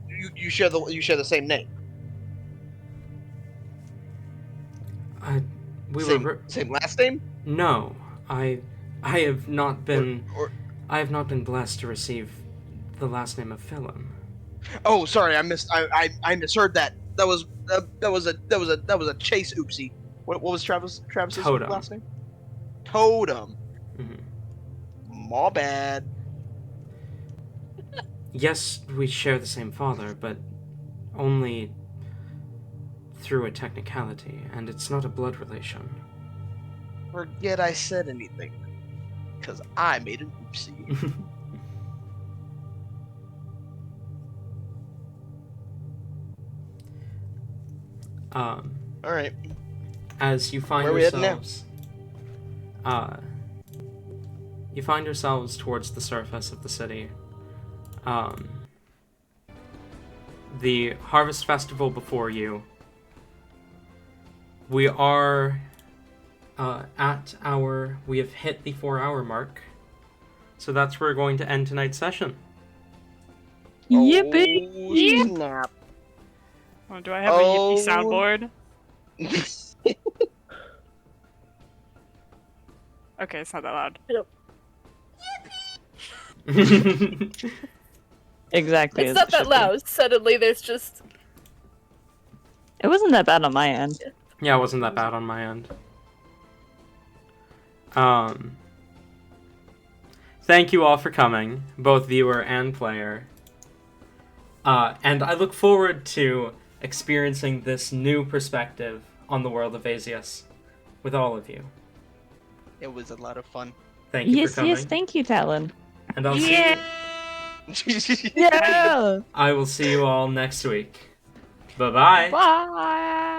You share the same name. Same last name. No, I have not been. Or I have not been blessed to receive the last name of Philip. oh, sorry. I misheard that. That was a chase oopsie. What was Travis's Totem. last name? Totem. Mm-hmm. My bad. Yes, we share the same father, but only through a technicality, and it's not a blood relation. Forget I said anything, because I made an oopsie. All right. As you find Where are we heading yourselves, you find yourselves towards the surface of the city. The Harvest Festival before you. We are we have hit the 4-hour mark, so that's where we're going to end tonight's session. Yippee! Oh, snap. Oh, do I have a yippee soundboard? Okay, it's not that loud. Exactly. It's as not it that should be. loud. Suddenly there's just... It wasn't that bad on my end. Yeah, it wasn't that bad on my end. Thank you all for coming, both viewer and player. And I look forward to experiencing this new perspective on the world of Azius with all of you. It was a lot of fun. Thank you Yes, for coming. yes, thank you, Talon. And I'll Yeah. I will see you all next week. Bye-bye. Bye.